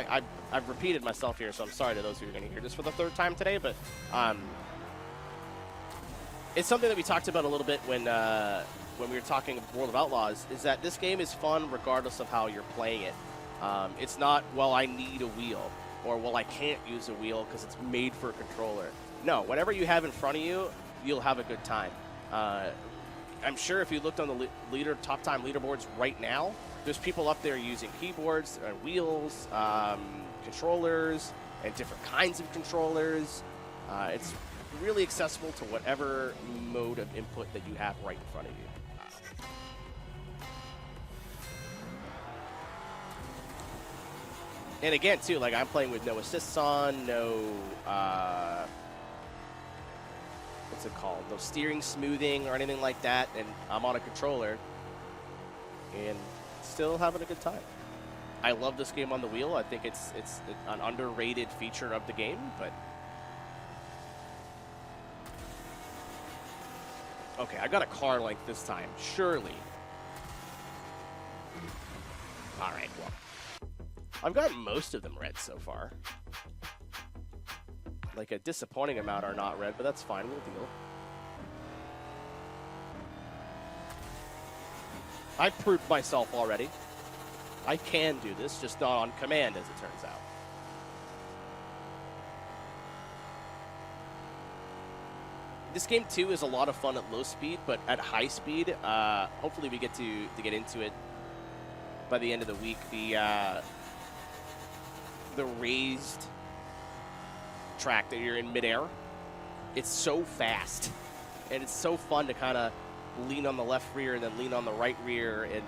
I've repeated myself here, so I'm sorry to those who are going to hear this for the third time today, but it's something that we talked about a little bit when we were talking World of Outlaws, is that this game is fun regardless of how you're playing it. It's not, well, I need a wheel, or, well, I can't use a wheel because it's made for a controller. No, whatever you have in front of you, you'll have a good time. I'm sure if you looked on the top time leaderboards right now, there's people up there using keyboards and wheels, controllers, and different kinds of controllers. It's really accessible to whatever mode of input that you have right in front of you. And again, too, like I'm playing with no assists on, no, what's it called? No steering smoothing or anything like that, and I'm on a controller and still having a good time. I love this game on the wheel. I think it's an underrated feature of the game, but okay, I got a car length this time, surely. All right, well, I've gotten most of them red so far. Like a disappointing amount are not red, but that's fine, we'll deal. I've proved myself already. I can do this, just not on command, as it turns out. This game, too, is a lot of fun at low speed, but at high speed, hopefully we get to get into it by the end of the week. The raised track that you're in midair, it's so fast, and it's so fun to kind of lean on the left rear and then lean on the right rear and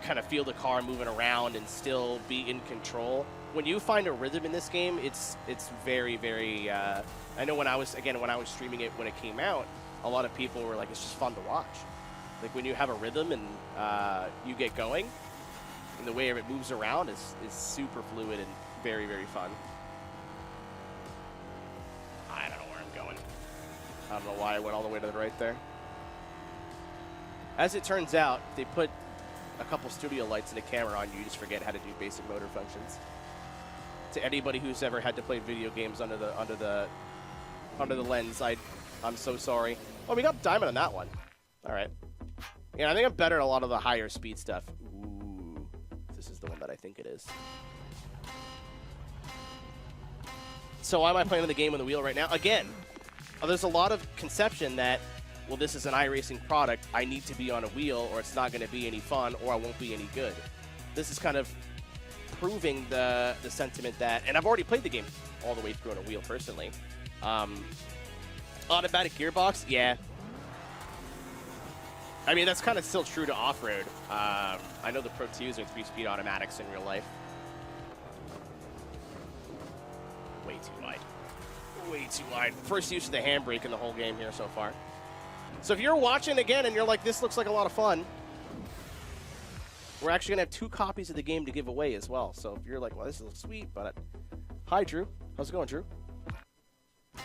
kind of feel the car moving around and still be in control. When you find a rhythm in this game, it's very, very, I know when I was streaming it when it came out, a lot of people were like, it's just fun to watch. Like when you have a rhythm and you get going, and the way it moves around is super fluid and very, very fun. I don't know where I'm going. I don't know why I went all the way to the right there. As it turns out, they put a couple studio lights and a camera on you, just forget how to do basic motor functions. To anybody who's ever had to play video games under the lens, I'm so sorry. Oh, we got diamond on that one. All right. Yeah, I think I'm better at a lot of the higher speed stuff. Ooh, this is the one that I think it is. So why am I playing the game on the wheel right now? Again, there's a lot of conception that, well, this is an iRacing product, I need to be on a wheel or it's not going to be any fun or I won't be any good. This is kind of proving the sentiment that, and I've already played the game all the way through on a wheel personally. Automatic gearbox, yeah. I mean, that's kind of still true to off-road. I know the Pro 2s are 3-speed automatics in real life. Way too wide. Way too wide. First use of the handbrake in the whole game here so far. So if you're watching again and you're like, this looks like a lot of fun, we're actually going to have 2 copies of the game to give away as well. So if you're like, well, this looks sweet, but... Hi, Drew. How's it going, Drew? I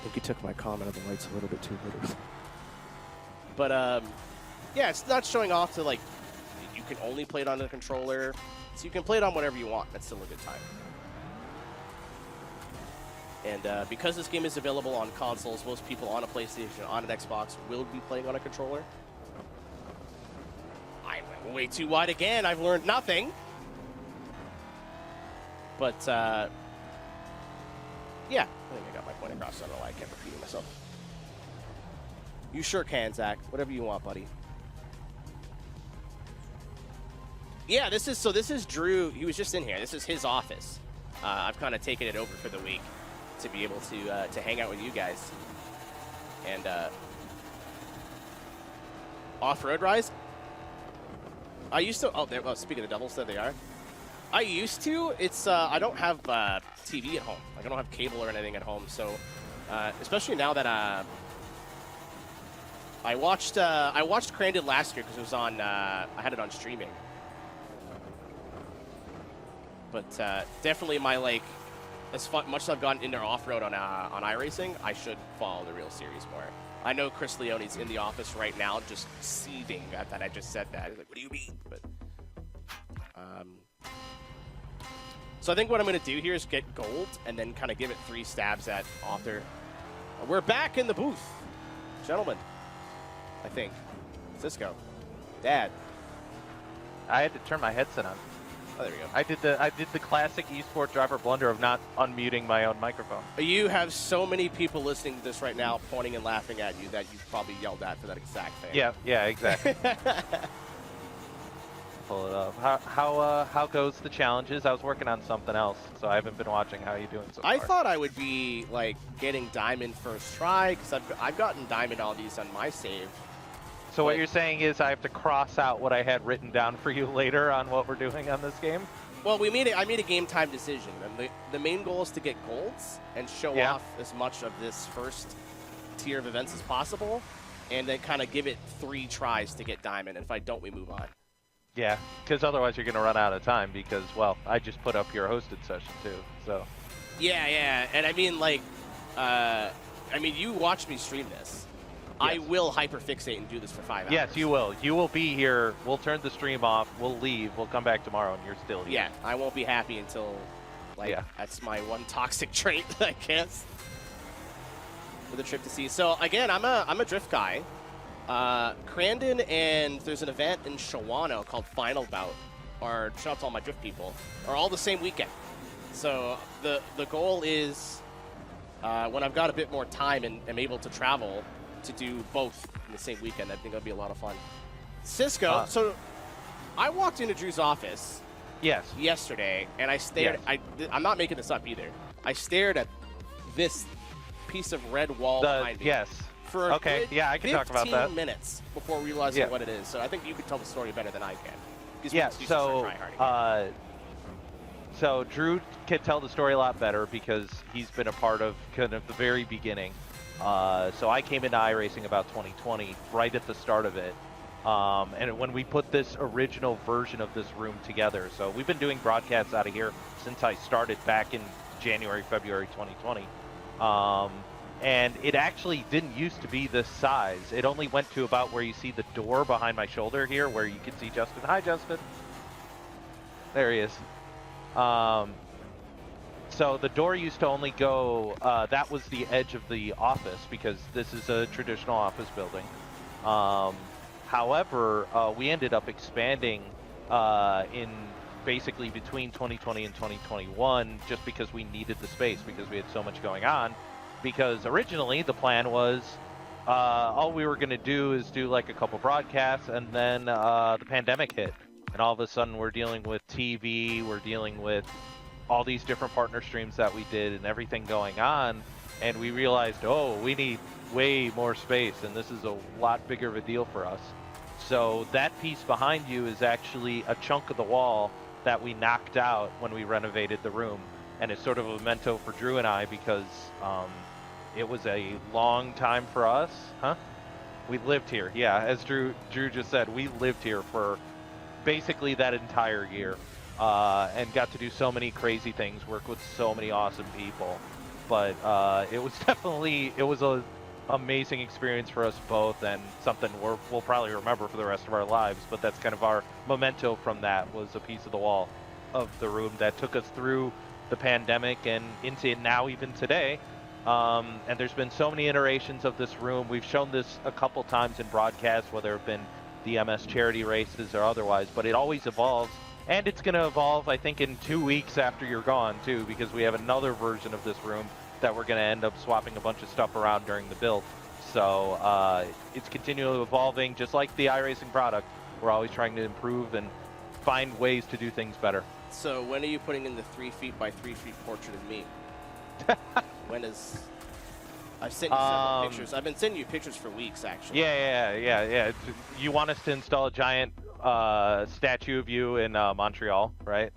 think he took my comment on the lights a little bit too literally. But, yeah, it's not showing off to, like, you can only play it on the controller. So you can play it on whatever you want. That's still a good time. And because this game is available on consoles, most people on a PlayStation, on an Xbox, will be playing on a controller. way too wide again. I've learned nothing. But, yeah, I think I got my point across. I don't know why I kept repeating myself. You sure can, Zach. Whatever you want, buddy. Yeah, this is Drew. He was just in here. This is his office. I've kind of taken it over for the week to be able to hang out with you guys. And off-road rise. I used to. Oh, speaking of doubles, there they are. I used to. It's I don't have TV at home. Like I don't have cable or anything at home. So especially now that I watched Crandon last year because it was on. I had it on streaming. But definitely my much as I've gotten into off-road on iRacing, I should follow the real series more. I know Chris Leone's in the office right now, just seething that I just said that. He's like, "What do you mean?" But so I think what I'm going to do here is get gold and then kind of give it 3 stabs at author. We're back in the booth, gentlemen. I think Cisco, Dad. I had to turn my headset on. Oh, there we go. I did the classic eSport driver blunder of not unmuting my own microphone. You have so many people listening to this right now pointing and laughing at you that you've probably yelled at for that exact thing. Yeah, exactly. Pull it up. How goes the challenges? I was working on something else, so I haven't been watching. How are you doing so far? I thought I would be like getting diamond first try because I've gotten diamond all these on my save. So what you're saying is I have to cross out what I had written down for you later on what we're doing on this game? Well, I made a game time decision, and the main goal is to get golds and show off as much of this first tier of events as possible, and then kind of give it 3 tries to get diamond. And if I don't, we move on. Yeah, because otherwise you're going to run out of time because, well, I just put up your hosted session too, so. Yeah, and I mean, you watched me stream this. Yes. I will hyperfixate and do this for 5 hours. Yes, you will. You will be here. We'll turn the stream off. We'll leave. We'll come back tomorrow, and you're still here. Yeah, I won't be happy until, that's my one toxic trait that I guess. For the trip to see. So again, I'm a drift guy. Crandon and there's an event in Shawano called Final Bout, or shout out to all my drift people, are all the same weekend. So the goal is when I've got a bit more time and am able to travel, to do both in the same weekend. I think that'll be a lot of fun. Cisco, so I walked into Drew's office yesterday, and I stared. Yes. I'm not making this up either. I stared at this piece of red wall behind me. Yes. For a good I can talk about that. 15 minutes before realizing what it is. So I think you could tell the story better than I can. So Drew can tell the story a lot better because he's been a part of kind of the very beginning. So I came into iRacing about 2020, right at the start of it. And when we put this original version of this room together, so we've been doing broadcasts out of here since I started back in January, February 2020. And it actually didn't used to be this size. It only went to about where you see the door behind my shoulder here, where you can see Justin. Hi, Justin. There he is. So the door used to only go, that was the edge of the office because this is a traditional office building. However, we ended up expanding in basically between 2020 and 2021 just because we needed the space because we had so much going on. Because originally the plan was all we were going to do is do like a couple broadcasts and then the pandemic hit. And all of a sudden we're dealing with TV, we're dealing with all these different partner streams that we did and everything going on, and we realized, we need way more space, and this is a lot bigger of a deal for us. So that piece behind you is actually a chunk of the wall that we knocked out when we renovated the room, and it's sort of a memento for Drew and I because it was a long time for us. We lived here, as Drew just said, we lived here for basically that entire year. And got to do so many crazy things, work with so many awesome people. But it was definitely, an amazing experience for us both and something we'll probably remember for the rest of our lives. But that's kind of our memento from that, was a piece of the wall of the room that took us through the pandemic and into now even today. And there's been so many iterations of this room. We've shown this a couple times in broadcasts, whether it have been the MS charity races or otherwise, but it always evolves. And it's going to evolve, I think, in 2 weeks after you're gone, too, because we have another version of this room that we're going to end up swapping a bunch of stuff around during the build. So it's continually evolving, just like the iRacing product. We're always trying to improve and find ways to do things better. So when are you putting in the 3 feet by 3 feet portrait of me? When is... I've sent you several pictures. I've been sending you pictures for weeks, actually. Yeah. You want us to install a giant statue of you in Montreal, right?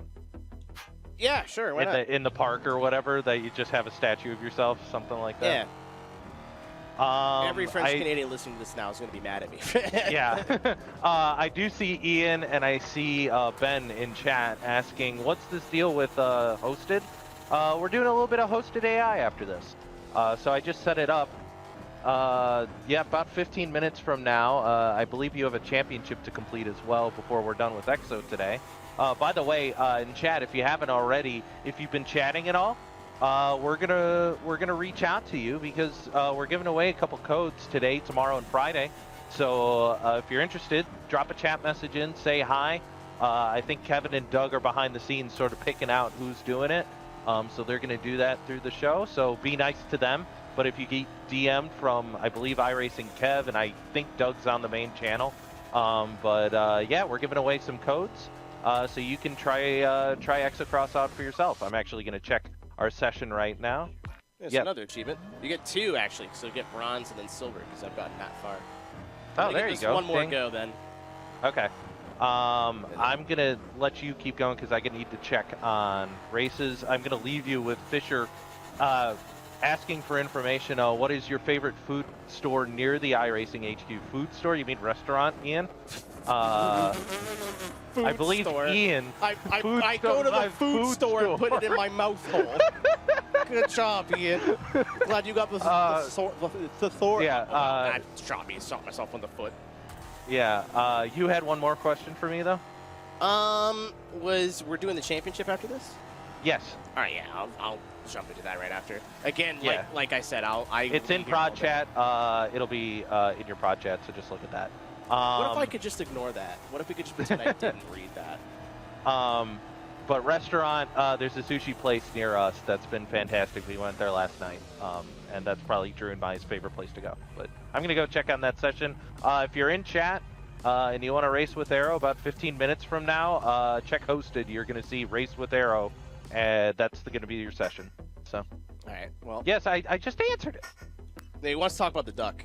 Yeah, sure. Why not? In the park or whatever, that you just have a statue of yourself, something like that. Yeah. Every French Canadian listening to this now is going to be mad at me. Yeah. I do see Ian and I see Ben in chat asking, what's this deal with hosted? We're doing a little bit of hosted AI after this. So I just set it up. Yeah, about 15 minutes from now. I believe you have a championship to complete as well before we're done with Exo today. By the way, in chat, if you haven't already, if you've been chatting at all, we're gonna reach out to you because we're giving away a couple codes today, tomorrow, and Friday. So if you're interested, drop a chat message in, say hi. I think Kevin and Doug are behind the scenes sort of picking out who's doing it. So they're going to do that through the show. So be nice to them. But if you get DM'd from, I believe, iRacing Kev, and I think Doug's on the main channel. Yeah, we're giving away some codes. So you can try ExoCross out for yourself. I'm actually going to check our session right now. There's another achievement. You get 2, actually. So you get bronze and then silver, because I've gotten that far. Oh, there you go. One more go, then. Okay. I'm going to let you keep going because I need to check on races. I'm going to leave you with Fisher asking for information. What is your favorite food store near the iRacing HQ? Food store? You mean restaurant, Ian? I believe store. Ian. I go to the food store and put it in my mouth hole. Good job, Ian. Glad you got the Thor. Yeah. That shot me. Shot myself on the foot. Yeah. You had one more question for me, though? We're doing the championship after this? Yes. All right, yeah, I'll jump into that right after. Again, Yeah. like I said, It's in prod chat. It'll be in your prod chat, so just look at that. What if I could just ignore that? What if we could just pretend I didn't read that? But restaurant, there's a sushi place near us that's been fantastic. We went there last night, and that's probably Drew and my favorite place to go. But I'm going to go check on that session. If you're in chat and you want to race with Arrow about 15 minutes from now, check hosted. You're going to see Race with Arrow, and that's going to be your session. So, all right, well. Yes, I just answered it. He wants to talk about the duck.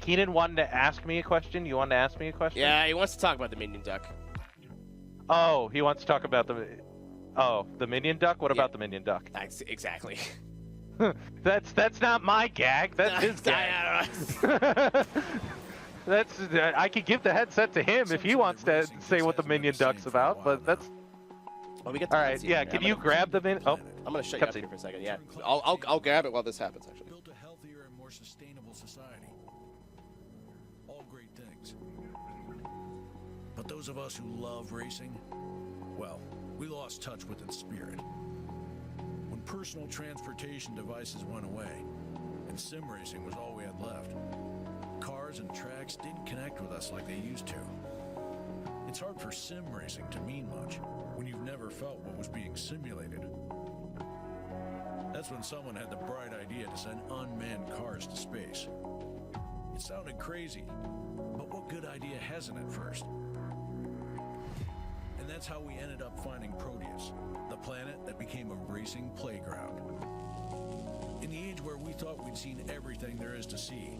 Keenan wanted to ask me a question. You wanted to ask me a question? Yeah, he wants to talk about the minion duck. Oh, he wants to talk about the minion duck? What about the minion duck? Exactly. That's not my gag. That's his gag. I could give the headset to him if he wants to say what the minion duck's about, but that's... Oh, we get all right, yeah, can you grab the minion... Oh, I'm going to shut you up here for a second, yeah. I'll grab it while this happens, actually. Build a healthier and more sustainable society. All great things. But those of us who love racing, well, we lost touch with its spirit. When personal transportation devices went away, and sim racing was all we had left, cars and tracks didn't connect with us like they used to. It's hard for sim racing to mean much when you've never felt what was being simulated. That's when someone had the bright idea to send unmanned cars to space. It sounded crazy, but what good idea hasn't at first? And that's how we ended up finding Proteus, the planet that became a racing playground. In the age where we thought we'd seen everything there is to see,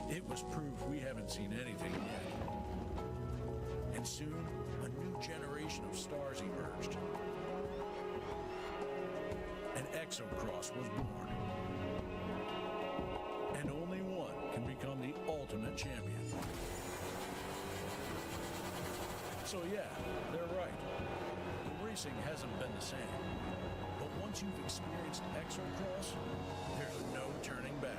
it was proof we haven't seen anything yet. And soon, a new generation of stars emerged. And ExoCross was born. And only one can become the ultimate champion. So yeah, they're right. The racing hasn't been the same. But once you've experienced ExoCross, there's no turning back.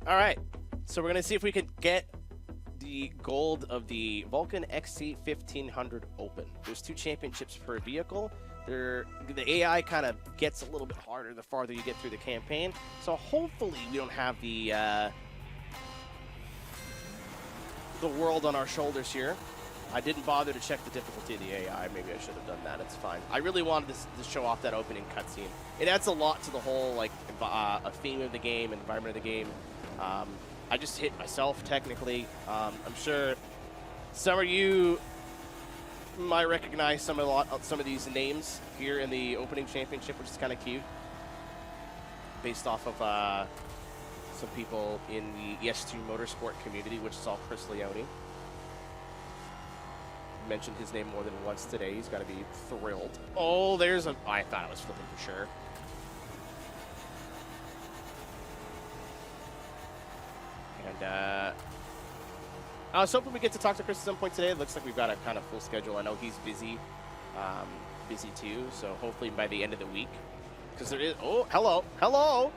All right, so we're going to see if we can get the gold of the Vulcan XC 1500 Open. There's 2 championships per vehicle. the AI kind of gets a little bit harder the farther you get through the campaign. So hopefully we don't have the world on our shoulders here. I didn't bother to check the difficulty of the AI. Maybe I should have done that. It's fine. I really wanted to show off that opening cutscene. It adds a lot to the whole like a theme of the game, environment of the game. I just hit myself technically. I'm sure some of you might recognize some of these names here in the opening championship, which is kind of cute, based off of some people in the ES2 Motorsport community, which is all Chris Leone. Mentioned his name more than once today. He's got to be thrilled. Oh, there's a... I thought I was flipping for sure. And I was hoping we get to talk to Chris at some point today. It looks like we've got a kind of full schedule. I know he's busy, busy too. So hopefully by the end of the week, because there is... Oh, hello, hello.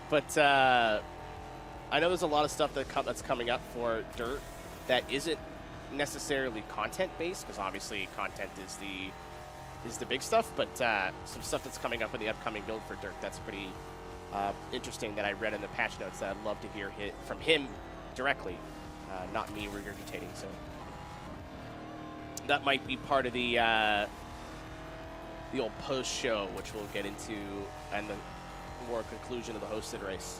But I know there's a lot of stuff that's coming up for Dirt that isn't necessarily content-based, because obviously content is the big stuff, but some stuff that's coming up in the upcoming build for Dirt that's pretty interesting that I read in the patch notes that I'd love to hear from him directly, not me regurgitating. So that might be part of the old post-show, which we'll get into, and the more conclusion of the hosted race,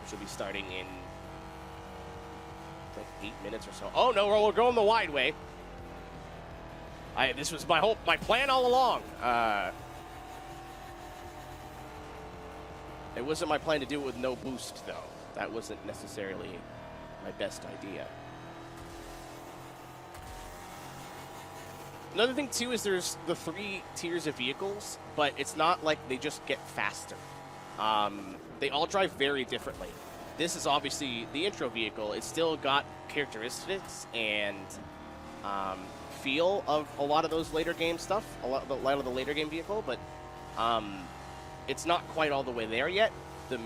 which will be starting in like 8 minutes or so. Oh no, we're going the wide way. This was my plan all along. It wasn't my plan to do it with no boost, though. That wasn't necessarily my best idea. Another thing, too, is there's the 3 tiers of vehicles, but it's not like they just get faster. They all drive very differently. This is obviously the intro vehicle. It's still got characteristics and feel of a lot of those later game stuff, a lot of the later game vehicle, but it's not quite all the way there yet. The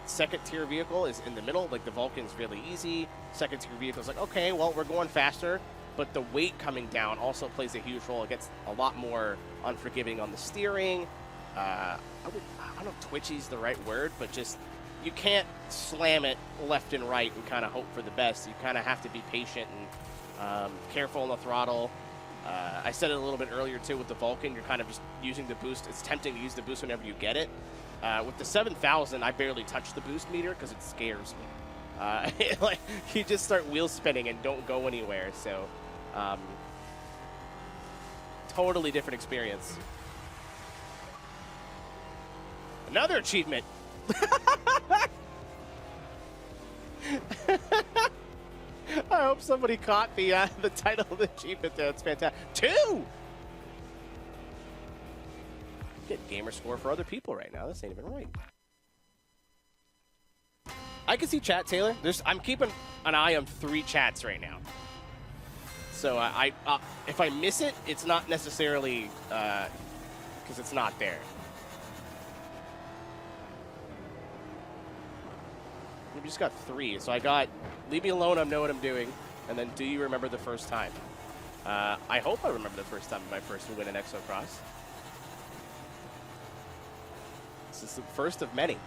second tier vehicle is in the middle. Like the Vulcan's really easy. Second tier vehicle is like, okay, well, we're going faster, but the weight coming down also plays a huge role. It gets a lot more unforgiving on the steering. I don't know if twitchy's the right word, but just you can't slam it left and right and kind of hope for the best. You kind of have to be patient and careful on the throttle. I said it a little bit earlier too with the Vulcan. You're kind of just using the boost. It's tempting to use the boost whenever you get it. With the 7000, I barely touch the boost meter because it scares me. Like you just start wheel spinning and don't go anywhere. So totally different experience. Another achievement. I hope somebody caught the title of the achievement there. It's fantastic. 2! Get gamer score for other people right now. This ain't even right. I can see chat, Taylor. I'm keeping an eye on 3 chats right now. So if I miss it, it's not necessarily because it's not there. We just got 3. So I got Leave Me Alone, I Know What I'm Doing, and then Do You Remember the First Time? I hope I remember the first time of my first win in ExoCross. This is the first of many.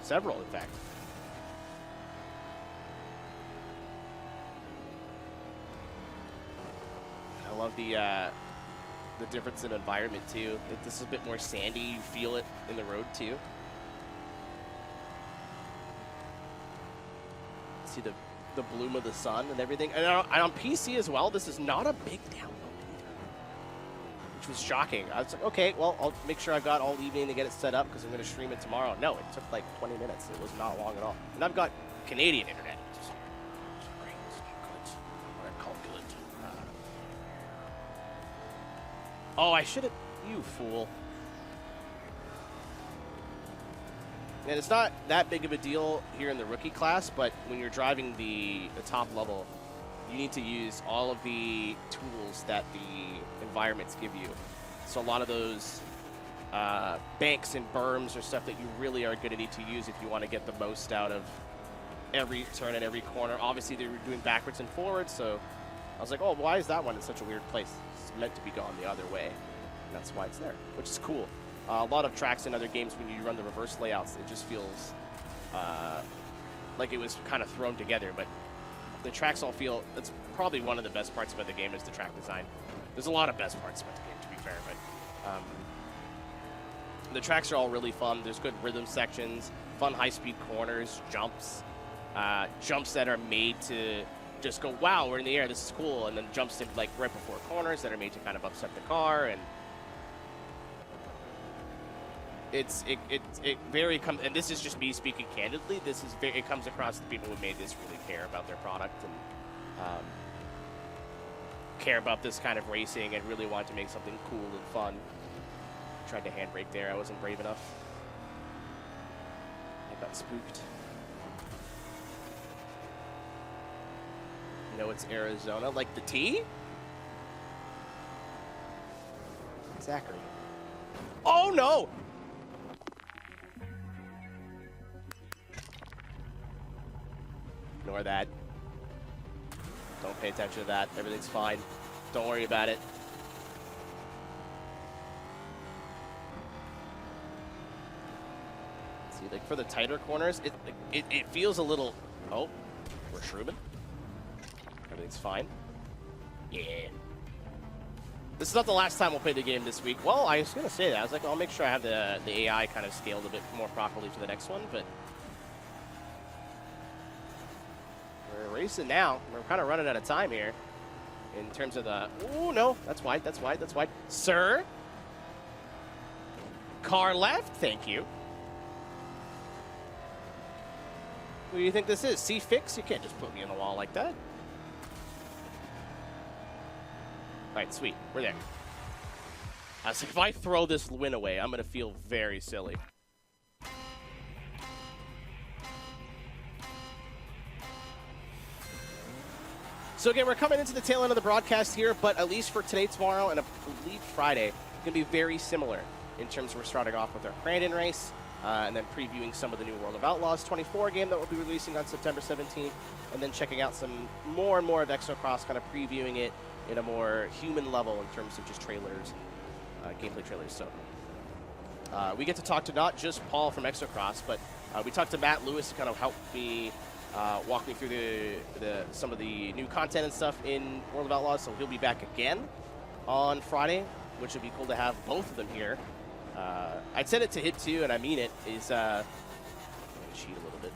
Several, in fact. I love the difference in environment, too. This is a bit more sandy. You feel it in the road, too. See the bloom of the sun and everything. And on PC as well, this is not a big download either, which was shocking. I was like, okay, well, I'll make sure I've got all evening to get it set up because I'm going to stream it tomorrow. No, it took like 20 minutes. It was not long at all. And I've got Canadian internet, which is great. It's good. What I call good. Oh, I should have... You fool. And it's not that big of a deal here in the rookie class, but when you're driving the top level, you need to use all of the tools that the environments give you. So a lot of those banks and berms are stuff that you really are going to need to use if you want to get the most out of every turn and every corner. Obviously, they're doing backwards and forwards, so was like, oh, why is that one in such a weird place? It's meant to be gone the other way. And that's why it's there, which is cool. A lot of tracks in other games, when you run the reverse layouts, it just feels like it was kind of thrown together. But the tracks all feel, that's probably one of the best parts about the game is the track design. There's a lot of best parts about the game, to be fair, but the tracks are all really fun. There's good rhythm sections, fun high-speed corners, jumps that are made to just go, wow, we're in the air, this is cool, and then jumps to like right before corners that are made to kind of upset the car, and it very comes, and this is just me speaking candidly. It comes across the people who made this really care about their product and care about this kind of racing and really want to make something cool and fun. Tried to handbrake there. I wasn't brave enough. I got spooked. You know, it's Arizona, like the T? Zachary. Oh no! Ignore that. Don't pay attention to that. Everything's fine. Don't worry about it. See, like for the tighter corners, it feels a little. Oh, we're shrooming. Everything's fine. Yeah. This is not the last time we'll play the game this week. Well, I was gonna say that. I was like, I'll make sure I have the AI kind of scaled a bit more properly for the next one, but we're racing now. We're kind of running out of time here in terms of the. Oh no, that's wide. That's wide. That's wide. Sir, car left. Thank you. Who do you think this is? C-Fix? You can't just put me on the wall like that. All right, sweet. We're there. I was like, if I throw this win away, I'm going to feel very silly. So again, we're coming into the tail end of the broadcast here, but at least for today, tomorrow, and I believe Friday, it's going to be very similar in terms of we're starting off with our Crandon race, and then previewing some of the new World of Outlaws 24 game that we'll be releasing on September 17th, and then checking out some more and more of ExoCross, kind of previewing it in a more human level in terms of just trailers, gameplay trailers. So we get to talk to not just Paul from ExoCross, but we talked to Matt Lewis to kind of help me walk me through some of the new content and stuff in World of Outlaws. So he'll be back again on Friday, which would be cool to have both of them here. I'd said it to him too, and I mean it, is I'm gonna cheat a little bit,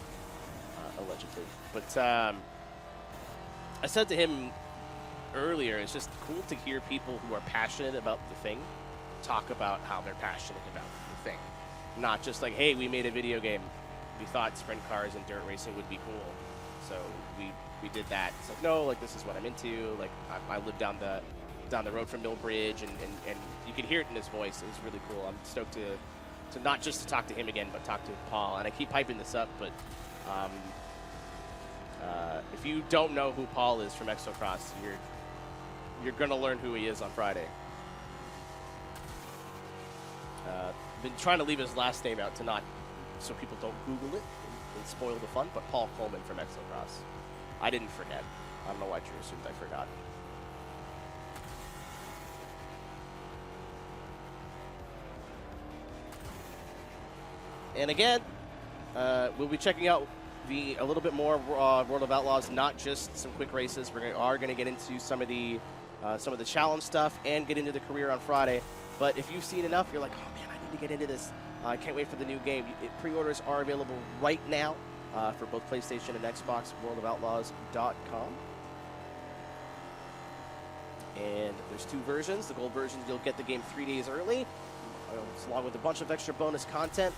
allegedly. But I said to him earlier, it's just cool to hear people who are passionate about the thing talk about how they're passionate about the thing. Not just like, hey, we made a video game. We thought sprint cars and dirt racing would be cool, so we did that. It's like, no, like this is what I'm into. Like I live down the road from Millbridge, and you can hear it in his voice. It was really cool. I'm stoked to not just to talk to him again, but talk to Paul. And I keep hyping this up, but if you don't know who Paul is from ExoCross, you're gonna learn who he is on Friday. Been trying to leave his last name out to not, so people don't Google it and spoil the fun, but Paul Coleman from ExoCross. I didn't forget. I don't know why Drew assumed I forgot. And again, we'll be checking out a little bit more World of Outlaws, not just some quick races. We are going to get into some of the challenge stuff and get into the career on Friday. But if you've seen enough, you're like, oh man, I need to get into this. I can't wait for the new game. Pre-orders are available right now for both PlayStation and Xbox, worldofoutlaws.com. And there's two versions. The gold version, you'll get the game 3 days early, along with a bunch of extra bonus content.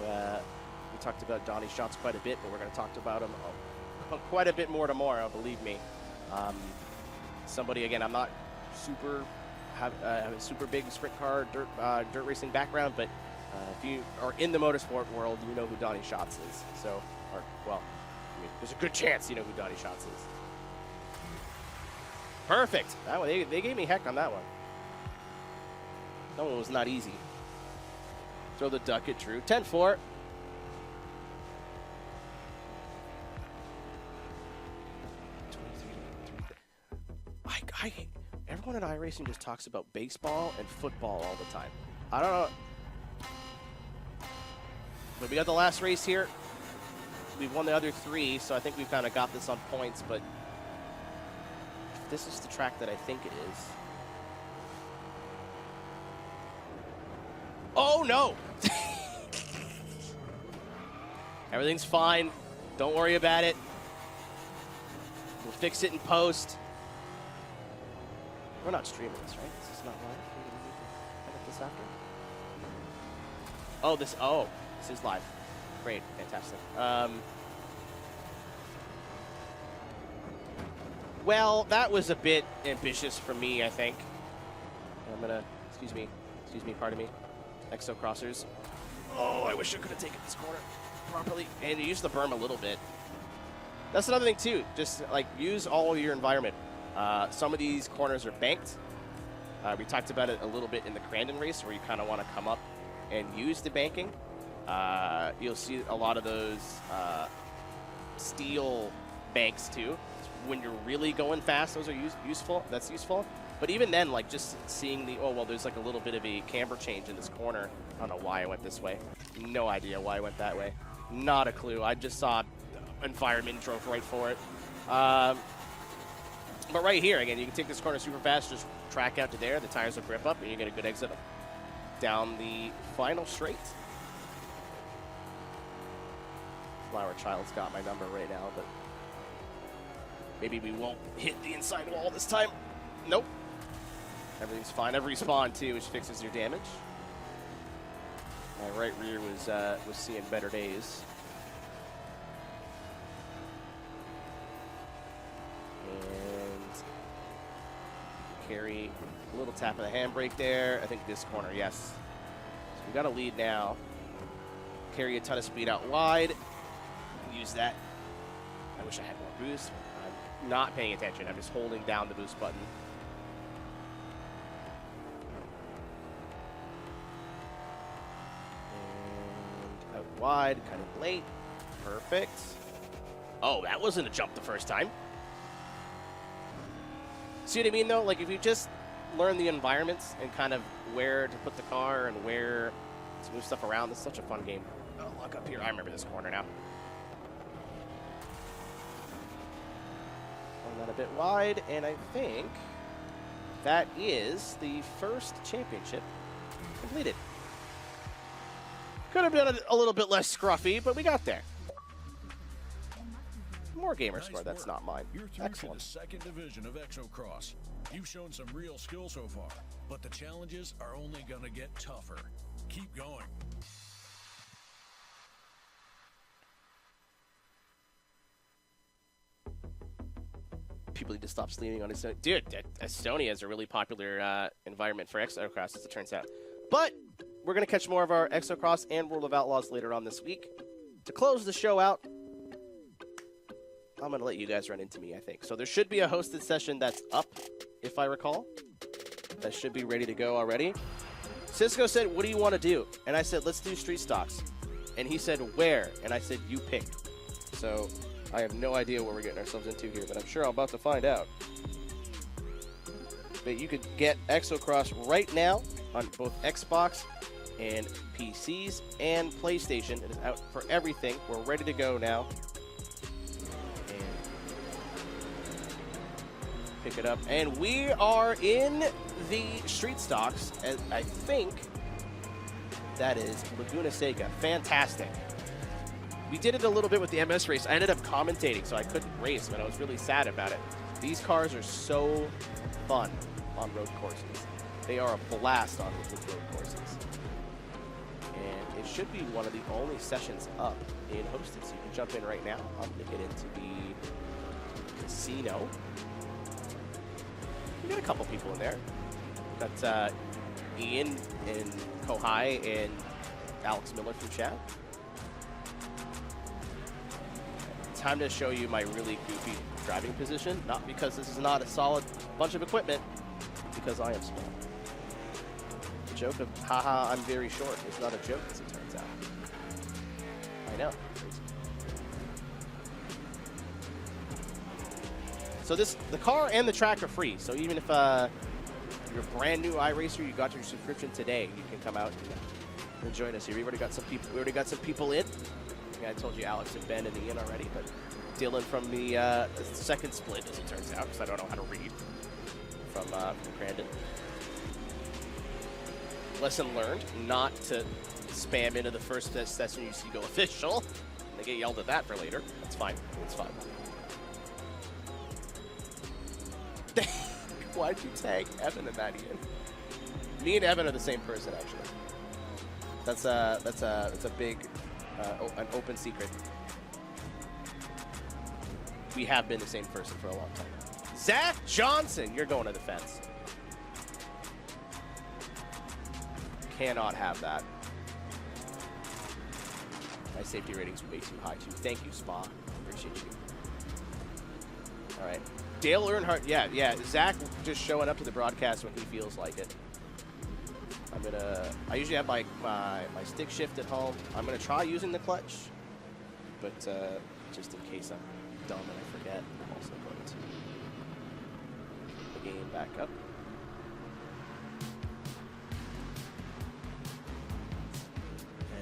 We talked about Donnie Shots quite a bit, but we're going to talk about him quite a bit more tomorrow, believe me. Somebody, again, I'm not have a super big sprint car, dirt racing background, but if you are in the motorsport world, you know who Donnie Shots is. So, there's a good chance you know who Donnie Shots is. Perfect. That one, they gave me heck on that one. That one was not easy. Throw the duck at Drew. 10-4. Everyone at iRacing just talks about baseball and football all the time. I don't know. But we got the last race here. We've won the other 3, so I think we've kind of got this on points, but if this is the track that I think it is. Oh, no! Everything's fine. Don't worry about it. We'll fix it in post. We're not streaming this, right? This is not live. We're gonna need to edit this after. Oh, this is live. Great, fantastic. Well, that was a bit ambitious for me, I think. I'm gonna, excuse me, pardon me. ExoCrossers. Oh, I wish I could have taken this corner properly and use the berm a little bit. That's another thing too. Just like use all of your environment. Some of these corners are banked. We talked about it a little bit in the Crandon race where you kind of want to come up and use the banking. You'll see a lot of those steel banks too. When you're really going fast, those are useful. That's useful. But even then, like just seeing the, oh, well, there's like a little bit of a camber change in this corner. I don't know why I went this way. No idea why I went that way. Not a clue. I just saw environment, drove right for it. But right here, again, you can take this corner super fast, just track out to there. The tires will grip up, and you get a good exit down the final straight. Flower Child's got my number right now, but maybe we won't hit the inside wall this time. Nope. Everything's fine. I've respawned too, which fixes your damage. My right rear was seeing better days. And carry a little tap of the handbrake there. I think this corner, yes. So we got a lead now. Carry a ton of speed out wide. Use that. I wish I had more boost. I'm not paying attention. I'm just holding down the boost button. And out wide, kind of late. Perfect. Oh, that wasn't a jump the first time. See what I mean, though? Like, if you just learn the environments and kind of where to put the car and where to move stuff around, this is such a fun game. Oh, look up here. I remember this corner now. That a bit wide, and I think that is the first championship completed. Could have been a little bit less scruffy, but we got there. More gamer score. That's not mine. You're through Excellent. to the second division of ExoCross. You've shown some real skill so far, but the challenges are only going to get tougher. Keep going. People need to stop sleeping on Estonia. Dude, Estonia is a really popular environment for ExoCross, as it turns out. But we're going to catch more of our ExoCross and World of Outlaws later on this week. To close the show out, I'm going to let you guys run into me, I think. So there should be a hosted session that's up, if I recall. That should be ready to go already. Cisco said, what do you want to do? And I said, let's do street stocks. And he said, where? And I said, you pick. So I have no idea what we're getting ourselves into here, but I'm sure I'm about to find out. But you could get ExoCross right now on both Xbox and PCs and PlayStation. It is out for everything. We're ready to go now. And pick it up. And we are in the street stocks, and I think that is Laguna Seca. Fantastic. We did it a little bit with the MS race. I ended up commentating, so I couldn't race, but I was really sad about it. These cars are so fun on road courses. They are a blast on road courses. And it should be one of the only sessions up in hosted, so you can jump in right now. I'm going to get into the casino. We got a couple people in there. Got Ian and Kohai and Alex Miller from chat. Time to show you my really goofy driving position. Not because this is not a solid bunch of equipment, because I am small. The joke of, haha, I'm very short is not a joke, as it turns out. I know. So the car and the track are free. So even if you're a brand new iRacer, you got your subscription today, you can come out and join us here. We already got some people in. Yeah, I told you Alex and Ben and Ian already, but Dylan from the second split, as it turns out, because I don't know how to read, from Crandon. Lesson learned, not to spam into the first session you see go official. They get yelled at that for later. That's fine. It's fine. Why'd you tag Evan and that, Ian? Me and Evan are the same person, actually. That's a big, an open secret. We have been the same person for a long time. Zach Johnson, you're going to the fence. Cannot have that. My safety rating's way too high, too. Thank you, Spa. Appreciate you. All right. Dale Earnhardt, yeah. Zach just showing up to the broadcast when he feels like it. I usually have my stick shift at home. I'm gonna try using the clutch, but just in case I'm dumb and I forget, I'm also going to the game back up.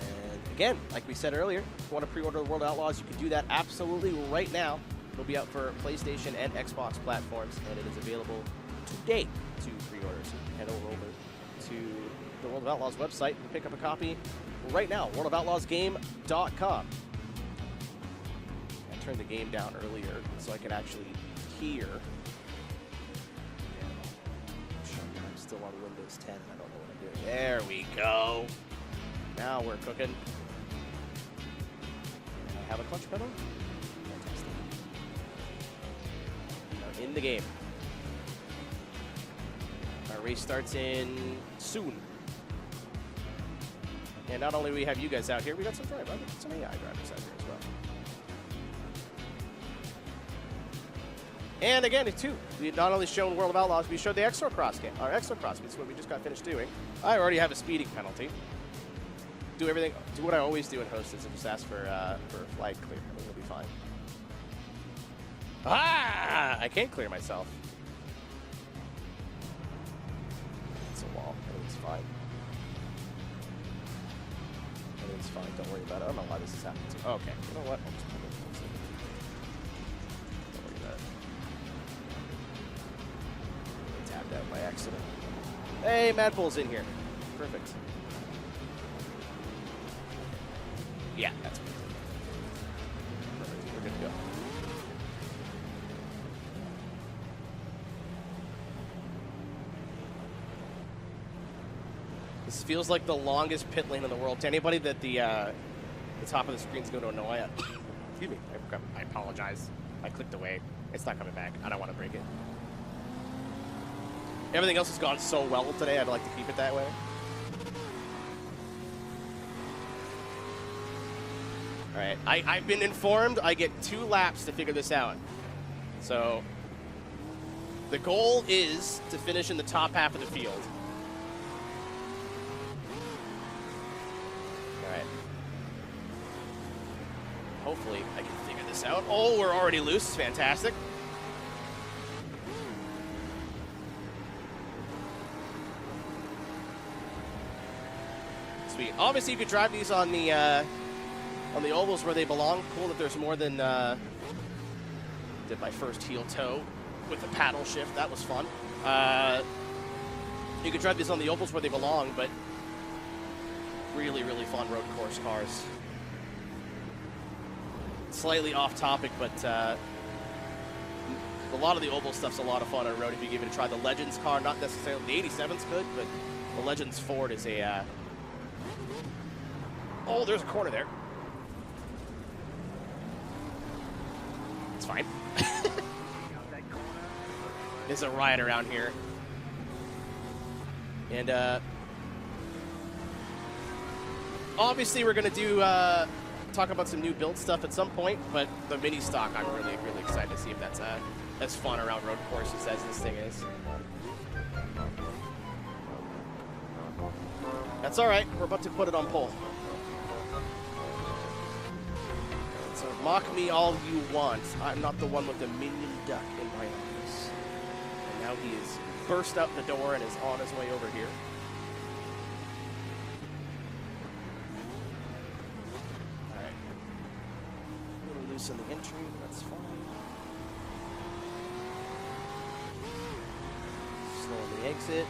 And again, like we said earlier, if you want to pre-order the World Outlaws, you can do that absolutely right now. It'll be out for PlayStation and Xbox platforms, and it is available today to pre-order. So you can head over to the World of Outlaws website and pick up a copy right now, worldofoutlaws.game.com. I turned the game down earlier so I could actually hear. I'm still on Windows 10 and I don't know what I'm doing. There we go. Now we're cooking. I have a clutch pedal. Fantastic. Now in the game. Our race starts in soon. And not only do we have you guys out here, we got some AI drivers out here as well. And again, too, we not only shown World of Outlaws, we showed the ExoCross game. Our ExoCross, that's what we just got finished doing. I already have a speeding penalty. Do what I always do in Hostess and just ask for flag clear. I think it'll be fine. Ah! I can't clear myself. It's a wall. Everything's fine. Everything's fine. Don't worry about it. I don't know why this is happening to. Oh, okay. You know what? I'll just put it closer. Don't worry about it. I tapped out by accident. Hey, Mad Bull's in here. Perfect. Yeah, that's good. Perfect. We're good to go. This feels like the longest pit lane in the world. To anybody that the top of the screen is going to annoy, excuse me, I apologize. I clicked away. It's not coming back. I don't want to break it. Everything else has gone so well today, I'd like to keep it that way. All right, I've been informed I get 2 laps to figure this out. So the goal is to finish in the top half of the field. All right. Hopefully I can figure this out. Oh, we're already loose. It's fantastic. Sweet. Obviously, you could drive these on the ovals where they belong. Cool that there's more than did my first heel toe with the paddle shift. That was fun. You could drive these on the ovals where they belong, but really, really fun road course cars. Slightly off topic, but a lot of the oval stuff's a lot of fun on road if you give it a try. The Legends car, not necessarily the 87's good, but the Legends Ford is a oh, there's a corner there. It's fine. There's a riot around here. And obviously we're going to do talk about some new build stuff at some point, but the mini stock I'm really, really excited to see if that's as fun around road courses as this thing is. That's all right. We're about to put it on pole. So mock me all you want. I'm not the one with the minion duck in my He has burst out the door and is on his way over here. All right. A little loose in the entry, that's fine. Slow on the exit.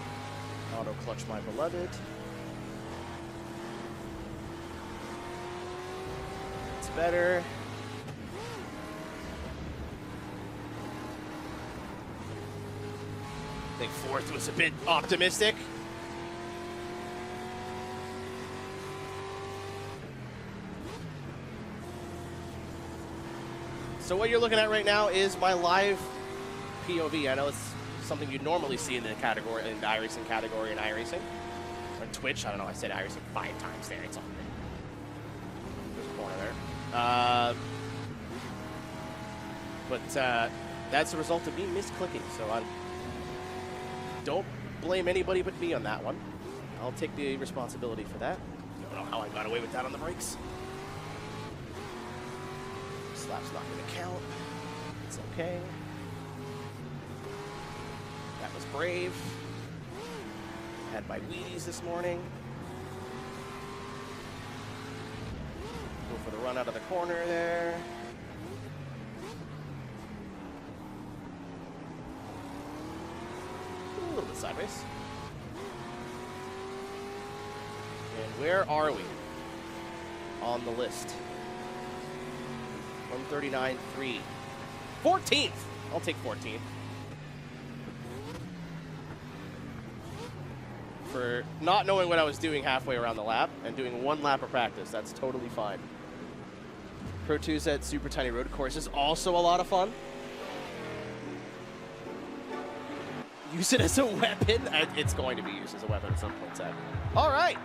Auto clutch my beloved. It's better. I think fourth was a bit optimistic. So what you're looking at right now is my live POV. I know it's something you'd normally see in the category, in the iRacing category in iRacing. Or Twitch, I don't know, I said iRacing 5 times there, it's on there. There's a corner there. But that's the result of me misclicking, so don't blame anybody but me on that one. I'll take the responsibility for that. I don't know how I got away with that on the brakes. Slap's not going to count. It's okay. That was brave. Had my Wheaties this morning. Go for the run out of the corner there. A little bit sideways. And where are we on the list? 139.3. 14th. I'll take 14th. For not knowing what I was doing halfway around the lap and doing 1 lap of practice, that's totally fine. Pro 2's at Super Tiny Road Course is also a lot of fun. Use it as a weapon. It's going to be used as a weapon at some point, Zach. All right.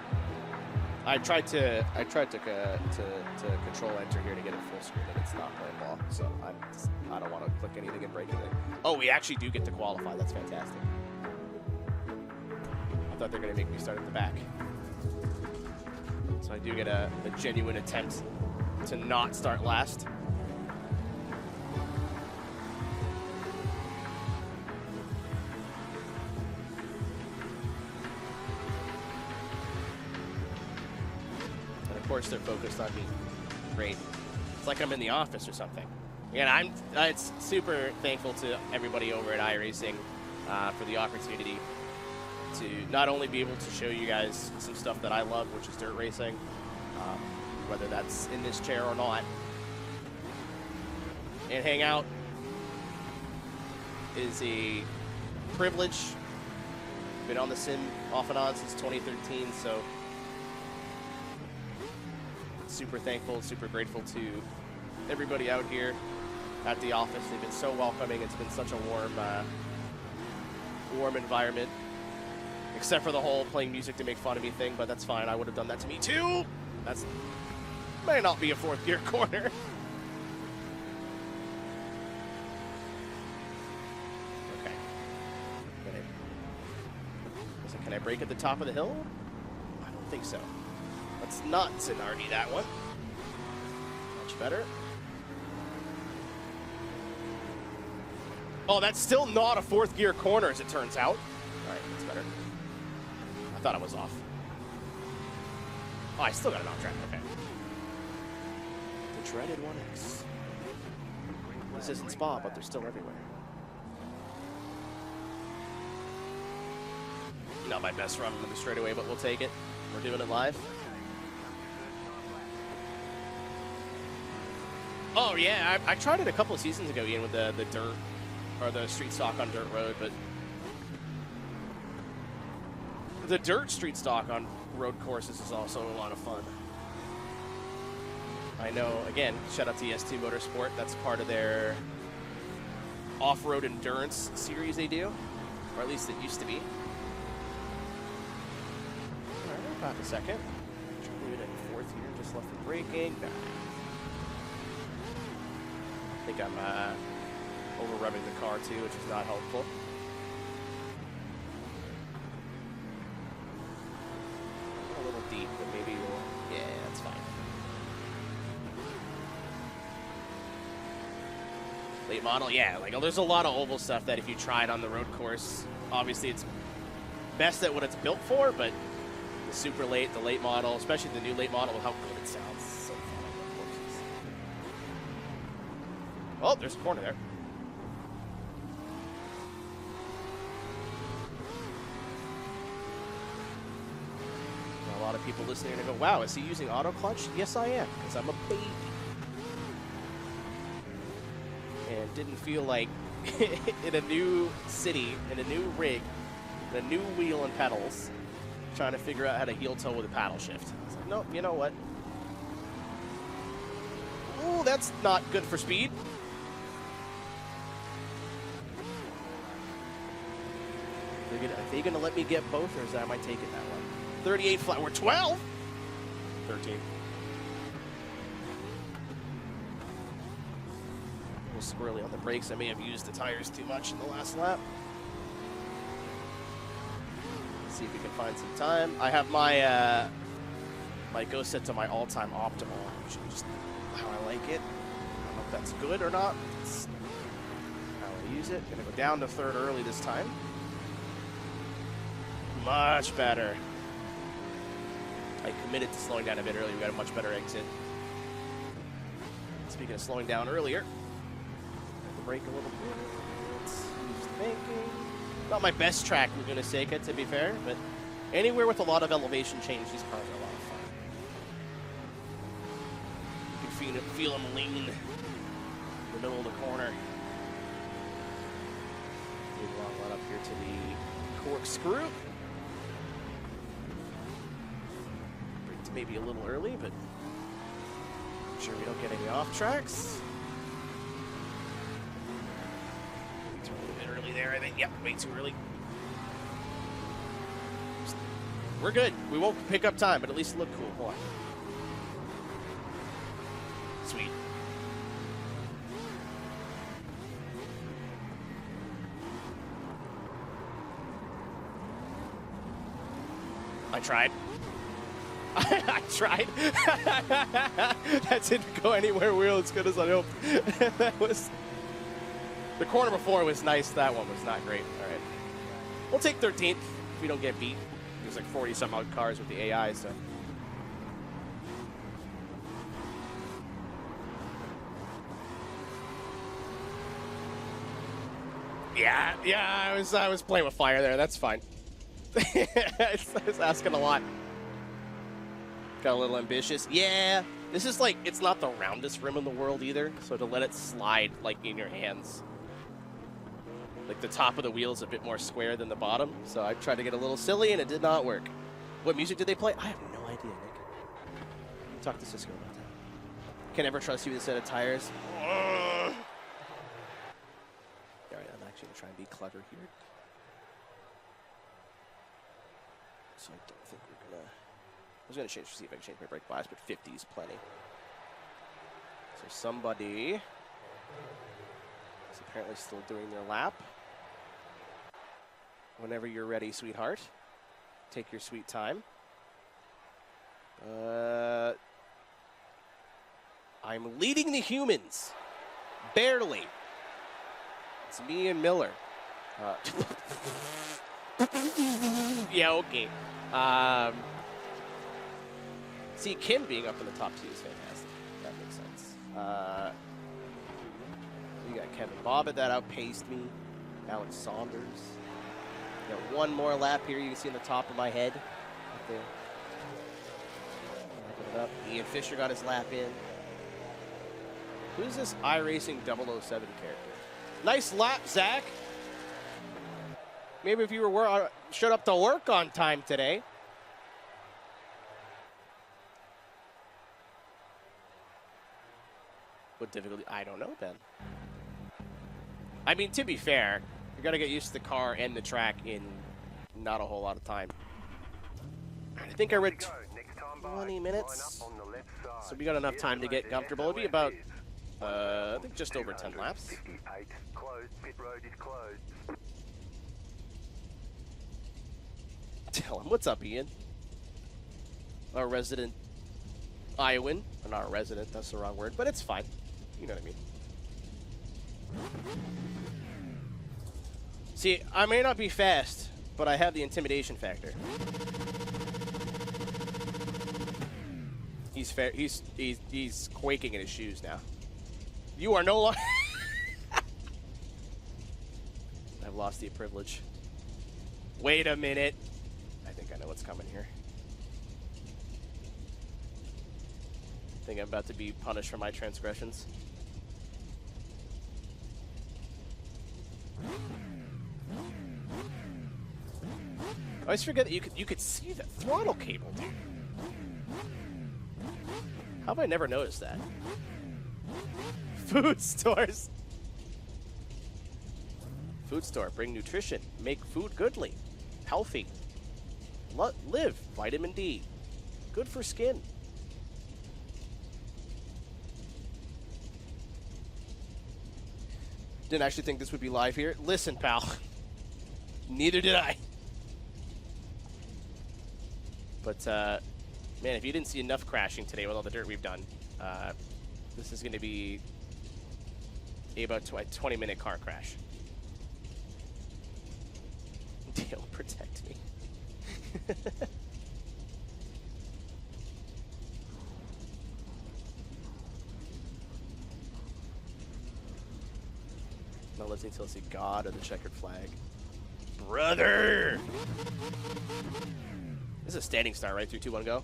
I tried to control enter here to get it full screen, and it's not playing ball. So I don't want to click anything and break anything. Oh, we actually do get to qualify. That's fantastic. I thought they were going to make me start at the back. So I do get a genuine attempt to not start last. And of course they're focused on me. Great. It's like I'm in the office or something. Again, it's super thankful to everybody over at iRacing for the opportunity to not only be able to show you guys some stuff that I love, which is dirt racing, whether that's in this chair or not, and hang out is a privilege. Been on the sim off and on since 2013, so super thankful, super grateful to everybody out here at the office. They've been so welcoming. It's been such a warm environment. Except for the whole playing music to make fun of me thing, but that's fine. I would have done that to me too. That's may not be a 4th gear corner. Okay. Can I brake at the top of the hill? I don't think so. Let's not Zenardi that one. Much better. Oh, that's still not a 4th gear corner, as it turns out. All right, that's better. I thought I was off. Oh, I still got an off track. Okay. The dreaded 1X. This isn't Spa, but they're still everywhere. Not my best run on the straightaway, but we'll take it. We're doing it live. Oh yeah, I tried it a couple of seasons ago, Ian, with the dirt or the street stock on dirt road, but the dirt street stock on road courses is also a lot of fun. I know, again, shout out to ES2 Motorsport. That's part of their off-road endurance series they do, or at least it used to be. All right, back a second. Leave it in 4th here, just left for braking. Nah. I think I'm over-revving the car too, which is not helpful. A little deep, but maybe we'll... Yeah, that's fine. Late model, yeah. Like, there's a lot of oval stuff that if you try it on the road course, obviously it's best at what it's built for, but the super late, the late model, especially the new late model, how good it sounds. So fun on road courses. Oh, there's a corner there. A lot of people listening are going to go, wow, is he using auto clutch? Yes, I am, because I'm a baby. And didn't feel like in a new city, in a new rig, in a new wheel and pedals, trying to figure out how to heel toe with a paddle shift. I was like, nope, you know what? Ooh, that's not good for speed. Are they going to let me get both, or is that, am I taking that one? 38 flat. We're 12. 13. A little squirrely on the brakes. I may have used the tires too much in the last lap. Let's see if we can find some time. I have my my go set to my all-time optimal, which is just how I like it. I don't know if that's good or not. It's how I use it. Gonna go down to third early this time. Much better. I committed to slowing down a bit earlier. We got a much better exit. Speaking of slowing down earlier, the brake a little bit. Use the banking. Not my best track, Laguna Seca, to be fair, but anywhere with a lot of elevation change, these cars are a lot of fun. You can feel them lean in the middle of the corner. Big long run up here to the corkscrew. Maybe a little early, but I'm sure we don't get any off tracks. It's a little bit early there, I think. Yep, way too early. We're good. We won't pick up time, but at least look cool. Hold on. Sweet. I tried. I tried. That didn't go anywhere real as good as I hoped. That was the corner before was nice. That one was not great. All right, we'll take 13th if we don't get beat. There's like 40 some odd cars with the AI, so. Yeah. I was playing with fire there. That's fine. I was asking a lot. Got a little ambitious. Yeah, this is like, it's not the roundest rim in the world either, so to let it slide like in your hands. Like the top of the wheel is a bit more square than the bottom, so I tried to get a little silly and it did not work. What music did they play? I have no idea, Nick. Talk to Cisco about that. Can never trust you with a set of tires. Alright, I'm actually gonna try and be clever here. So I don't think we're gonna... I was going to change to see if I can change my brake bias, but 50 is plenty. So somebody is apparently still doing their lap. Whenever you're ready, sweetheart. Take your sweet time. I'm leading the humans. Barely. It's me and Miller. Yeah, okay. See, Kim being up in the top two is fantastic. That makes sense. We got Kevin Bobbitt that outpaced me. Alex Saunders. Got one more lap here. You can see on the top of my head. Right there. Wrapping it up. Ian Fisher got his lap in. Who's this iRacing 007 character? Nice lap, Zach. Maybe if you were showed up to work on time today. What difficulty? I don't know, Ben. I mean, to be fair, you got to get used to the car and the track in not a whole lot of time. I think I read 20 minutes, so we got enough time to get comfortable. It'll be about, I think, just over 10 laps. Tell him, what's up, Ian? Our resident Iowan. Or not a resident, that's the wrong word, but it's fine. You know what I mean. See, I may not be fast, but I have the intimidation factor. He's fair. He's quaking in his shoes now. You are no longer. I've lost the privilege. Wait a minute. I think I know what's coming here. I think I'm about to be punished for my transgressions. I always forget that you could see the throttle cable, dude. How have I never noticed that? Food stores. Food store. Bring nutrition. Make food goodly. Healthy. Live. Vitamin D. Good for skin. Didn't actually think this would be live here. Listen, pal. Neither did I. But, man, if you didn't see enough crashing today with all the dirt we've done, this is going to be about a 20-minute car crash. Dale, protect me. Not listening until I see God or the checkered flag. Brother! This is a standing start, right? 3, 2, 1, go.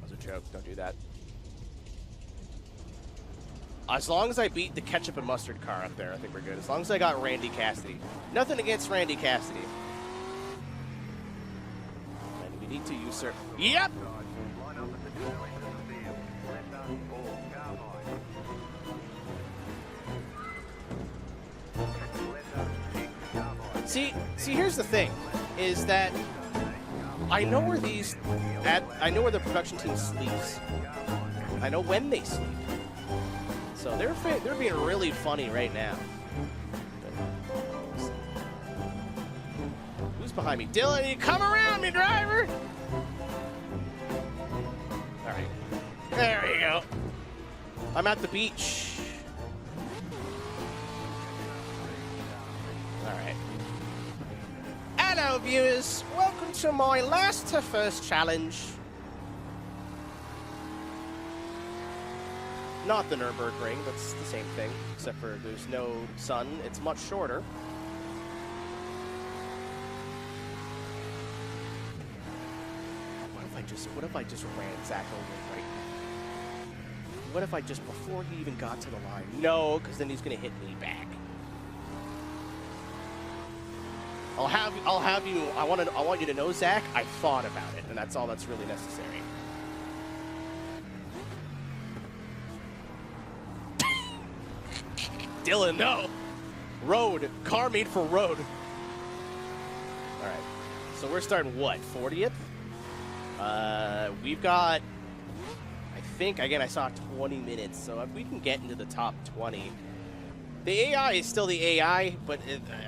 That was a joke. Don't do that. As long as I beat the ketchup and mustard car up there, I think we're good. As long as I got Randy Cassidy. Nothing against Randy Cassidy. And we need to usurp. Yep! See, here's the thing, is that I know where I know where the production team sleeps. I know when they sleep. So they're being really funny right now. Who's behind me? Dylan, you come around me, driver! Alright. There we go. I'm at the beach. Alright. Hello, viewers. Welcome to my last to first challenge. Not the Nürburgring, that's the same thing, except for there's no sun. It's much shorter. What if I just ran Zach over right now? What if I just, before he even got to the line? No, because then he's gonna hit me back. I'll have you. I want you to know, Zach, I thought about it, and that's all that's really necessary. Dylan, no. Road. Car made for road. All right. So we're starting what? 40th? We've got, I think, again, I saw 20 minutes. So if we can get into the top 20. The AI is still the AI, but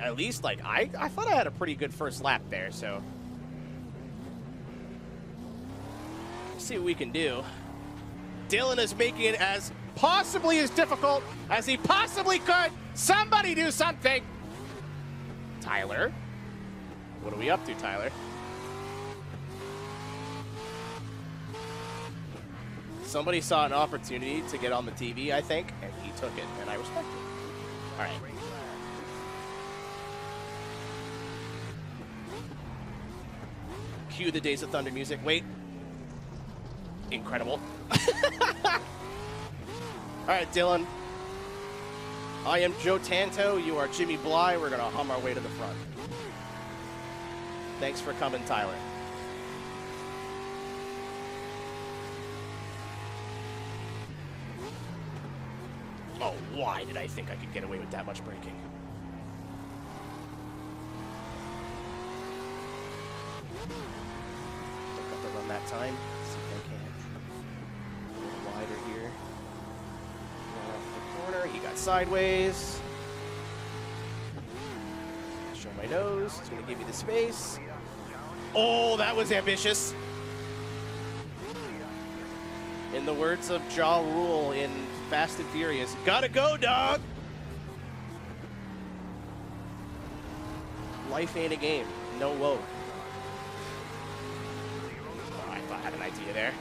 at least, like, I thought I had a pretty good first lap there, so. Let's see what we can do. Dylan is making it as possibly as difficult as he possibly could. Somebody do something. Tyler. What are we up to, Tyler? Somebody saw an opportunity to get on the TV, I think, and he took it, and I respect it. All right. Cue the Days of Thunder music. Wait. Incredible. All right, Dylan. I am Joe Tanto. You are Jimmy Bly. We're going to hum our way to the front. Thanks for coming, Tyler. Oh, why did I think I could get away with that much braking? Don't have to run that time. Let's see if I can. A little wider here. Run off the corner. He got sideways. Show my nose. It's going to give you the space. Oh, that was ambitious. In the words of Ja Rule in Fast and Furious, gotta go, dog! Life ain't a game. No woe. Oh, I thought I had an idea there.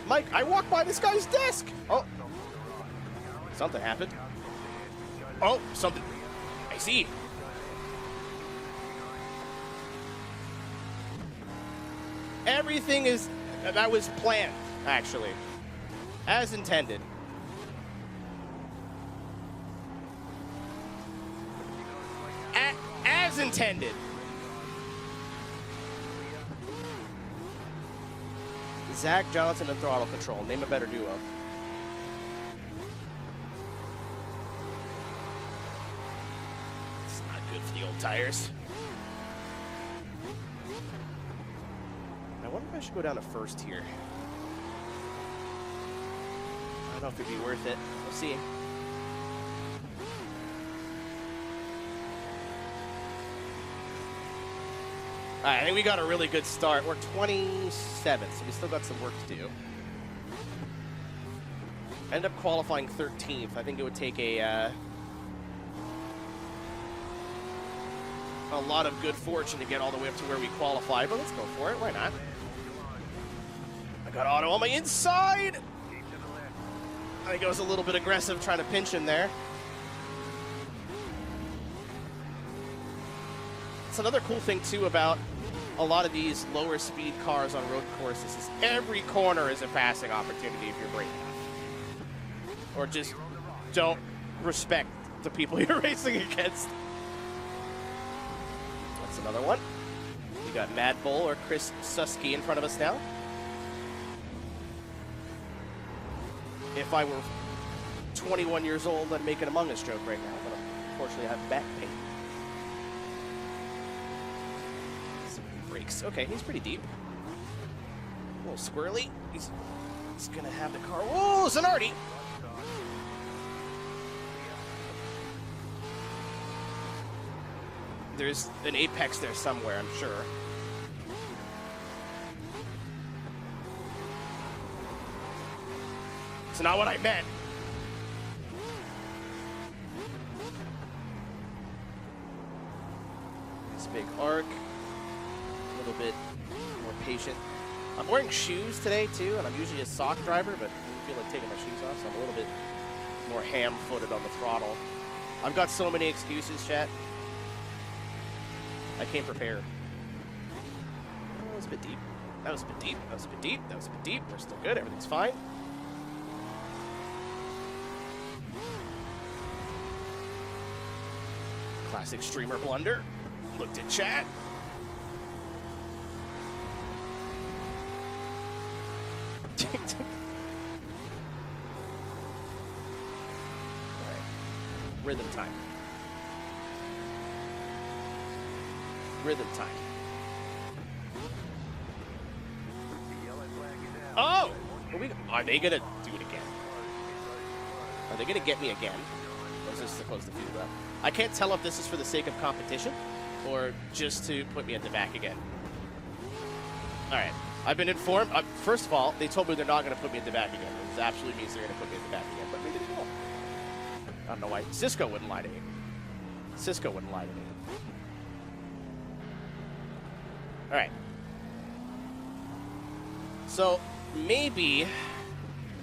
Mike, I walked by this guy's desk. Oh. Something happened. Oh, something. I see. Everything that was planned, actually. As intended. As intended. Zach Johnson and Throttle Control. Name a better duo. It's not good for the old tires. I wonder if I should go down to first here. I don't know if it'd be worth it. We'll see. All right, I think we got a really good start. We're 27th, so we still got some work to do. End up qualifying 13th. I think it would take a lot of good fortune to get all the way up to where we qualify, but let's go for it. Why not? I got Otto on my inside. I think I was a little bit aggressive trying to pinch him there. It's another cool thing, too, about a lot of these lower speed cars on road courses is every corner is a passing opportunity if you're brave enough. Or just don't respect the people you're racing against. That's another one. We got Mad Bull or Chris Susky in front of us now. If I were 21 years old, I'd make an Among Us joke right now, but unfortunately I have back pain. Brakes. Okay, he's pretty deep. A little squirrely. He's gonna have the car. Whoa, Zanardi! There's an apex there somewhere, I'm sure. It's not what I meant. This big arc. A little bit more patient. I'm wearing shoes today too, and I'm usually a sock driver, but I feel like taking my shoes off, so I'm a little bit more ham-footed on the throttle. I've got so many excuses, chat. I came prepared. That was a bit deep. That was a bit deep. That was a bit deep. That was a bit deep. We're still good. Everything's fine. Classic streamer blunder. Looked at chat. Rhythm time. Rhythm time. Oh! Are they gonna do it again? Are they gonna get me again? Or is this supposed to feel that? I can't tell if this is for the sake of competition or just to put me at the back again. Alright. I've been informed. First of all, they told me they're not going to put me at the back again. This absolutely means they're going to put me at the back again, but maybe they will. I don't know why. Cisco wouldn't lie to me. Cisco wouldn't lie to me. All right. So maybe,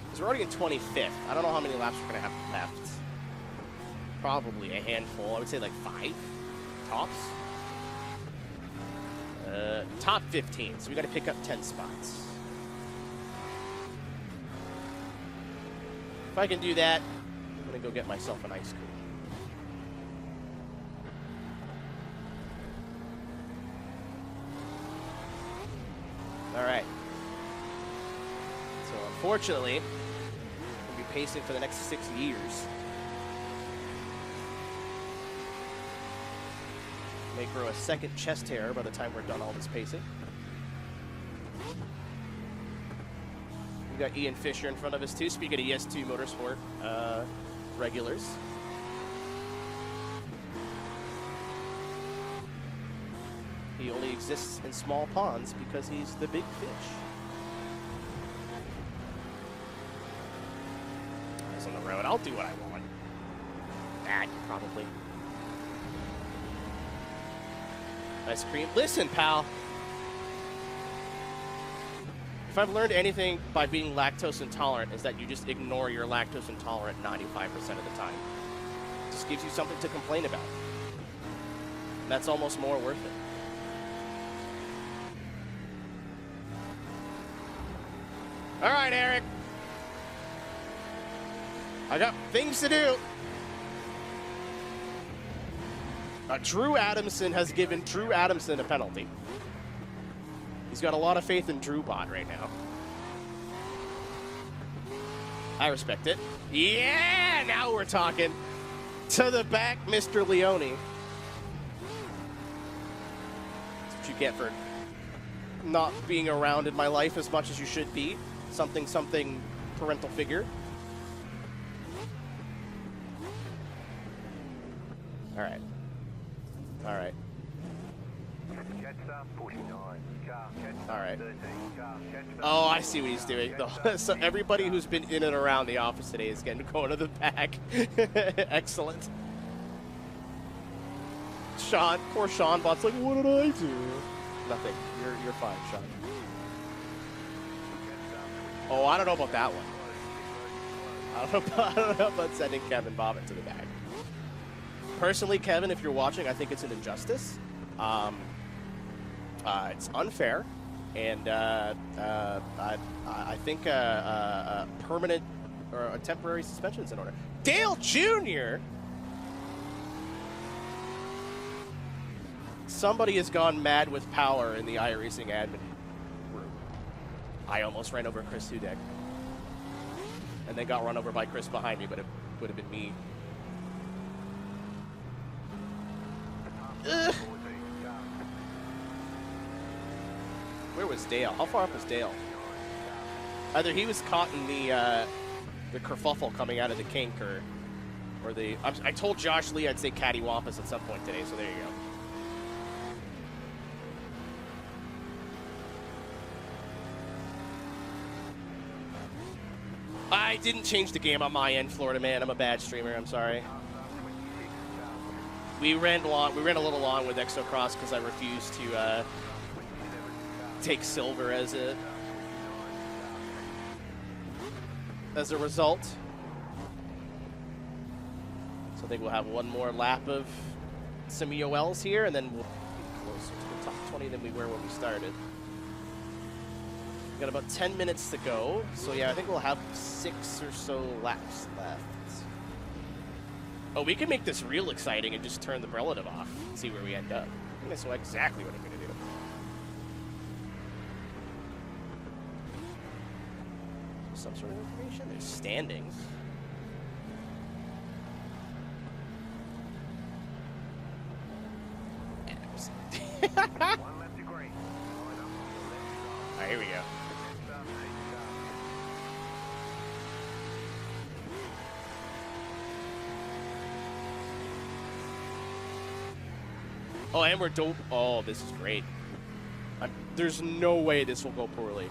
because we're already in 25th. I don't know how many laps we're going to have left. Probably a handful. I would say like 5 tops. Top 15, so we got to pick up 10 spots. If I can do that, I'm going to go get myself an ice cream. All right. So unfortunately, we'll be pacing for the next 6 years. May grow a second chest hair by the time we're done all this pacing. We got Ian Fisher in front of us too. Speaking of ES2 Motorsport regulars. He only exists in small ponds because he's the big fish. Eyes on the road. I'll do what I want. That probably. Ice cream. Listen, pal. If I've learned anything by being lactose intolerant, is that you just ignore your lactose intolerant 95% of the time. It just gives you something to complain about. And that's almost more worth it. All right, Eric. I got things to do. Drew Adamson has given Drew Adamson a penalty. He's got a lot of faith in DrewBot right now. I respect it. Yeah, now we're talking. To the back, Mr. Leone. That's what you get for not being around in my life as much as you should be. Something parental figure. All right. All right. All right. Oh, I see what he's doing. So everybody who's been in and around the office today is getting going to the back. Excellent. Sean, poor Sean Bot's like, what did I do? Nothing. You're fine, Sean. Oh, I don't know about that one. I don't know about sending Kevin Bobbitt to the back. Personally, Kevin, if you're watching, I think it's an injustice. It's unfair, and I think a permanent or a temporary suspension is in order. Dale Jr. Somebody has gone mad with power in the iRacing admin room. I almost ran over Chris Hudek, and then got run over by Chris behind me, but it would have been me. Ugh. Where was Dale? How far up was Dale? Either he was caught in the kerfuffle coming out of the kink, or the. I told Josh Lee I'd say cattywampus at some point today, so there you go. I didn't change the game on my end, Florida man. I'm a bad streamer. I'm sorry. We ran a little long with ExoCross because I refused to take silver as a result. So I think we'll have one more lap of some EOLs here, and then we'll be closer to the top 20 than we were when we started. We've got about 10 minutes to go, so yeah, I think we'll have 6 or so laps left. Oh, we can make this real exciting and just turn the relative off and see where we end up. I think that's exactly what I'm going to do. Some sort of information? There's standings. Alright, here we go. Oh, and we're dope. Oh, this is great. There's no way this will go poorly.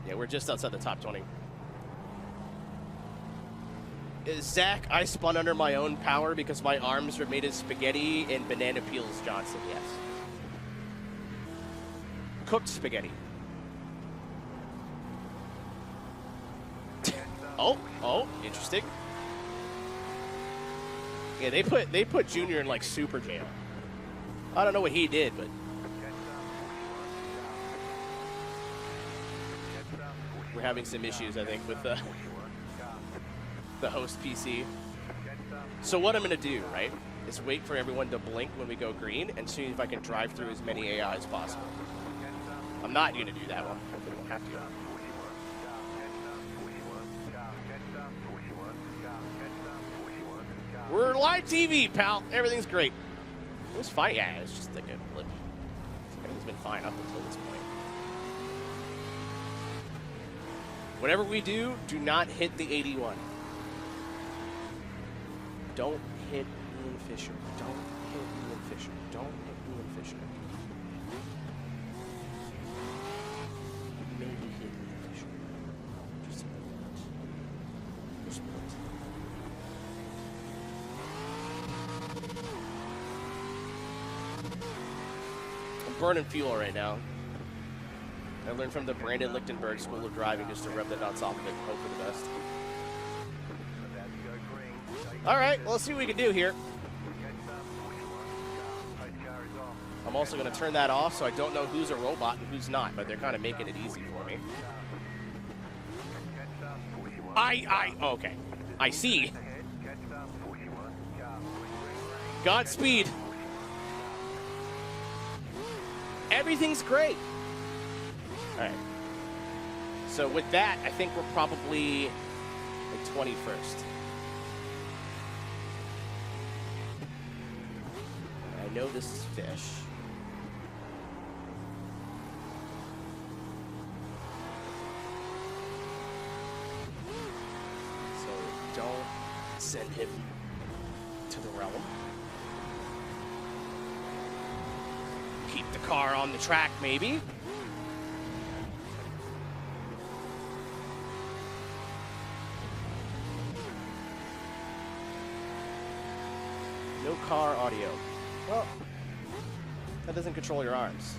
Yeah, we're just outside the top 20. Zach, I spun under my own power because my arms are made of spaghetti and banana peels, Johnson, yes. Cooked spaghetti. Oh, interesting. Yeah, they put Junior in like super jam. I don't know what he did, but we're having some issues, I think, with the host PC. So what I'm gonna do, right, is wait for everyone to blink when we go green and see if I can drive through as many AI as possible. I'm not gonna do that one. Hopefully we won't have to. We're live TV, pal. Everything's great. It was fine. Yeah, it's just like a blip. Everything's been fine up until this point. Whatever we do, do not hit the 81. Don't hit Ian Fisher. Don't hit Ian Fisher. Don't hit Ian Fisher. Maybe hit Ian Fisher. Just a minute. Just a minute. burning fuel right now. I learned from the Brandon Lichtenberg School of Driving just to rub the nuts off of it and hope for the best. All right, well, let's see what we can do here. I'm also going to turn that off so I don't know who's a robot and who's not, but they're kind of making it easy for me. Okay. I see. Godspeed. Everything's great. All right. So with that, I think we're probably like 21st. I know this is fish. So don't send him to the realm. Keep the car on the track, maybe. No car audio. Well, that doesn't control your arms.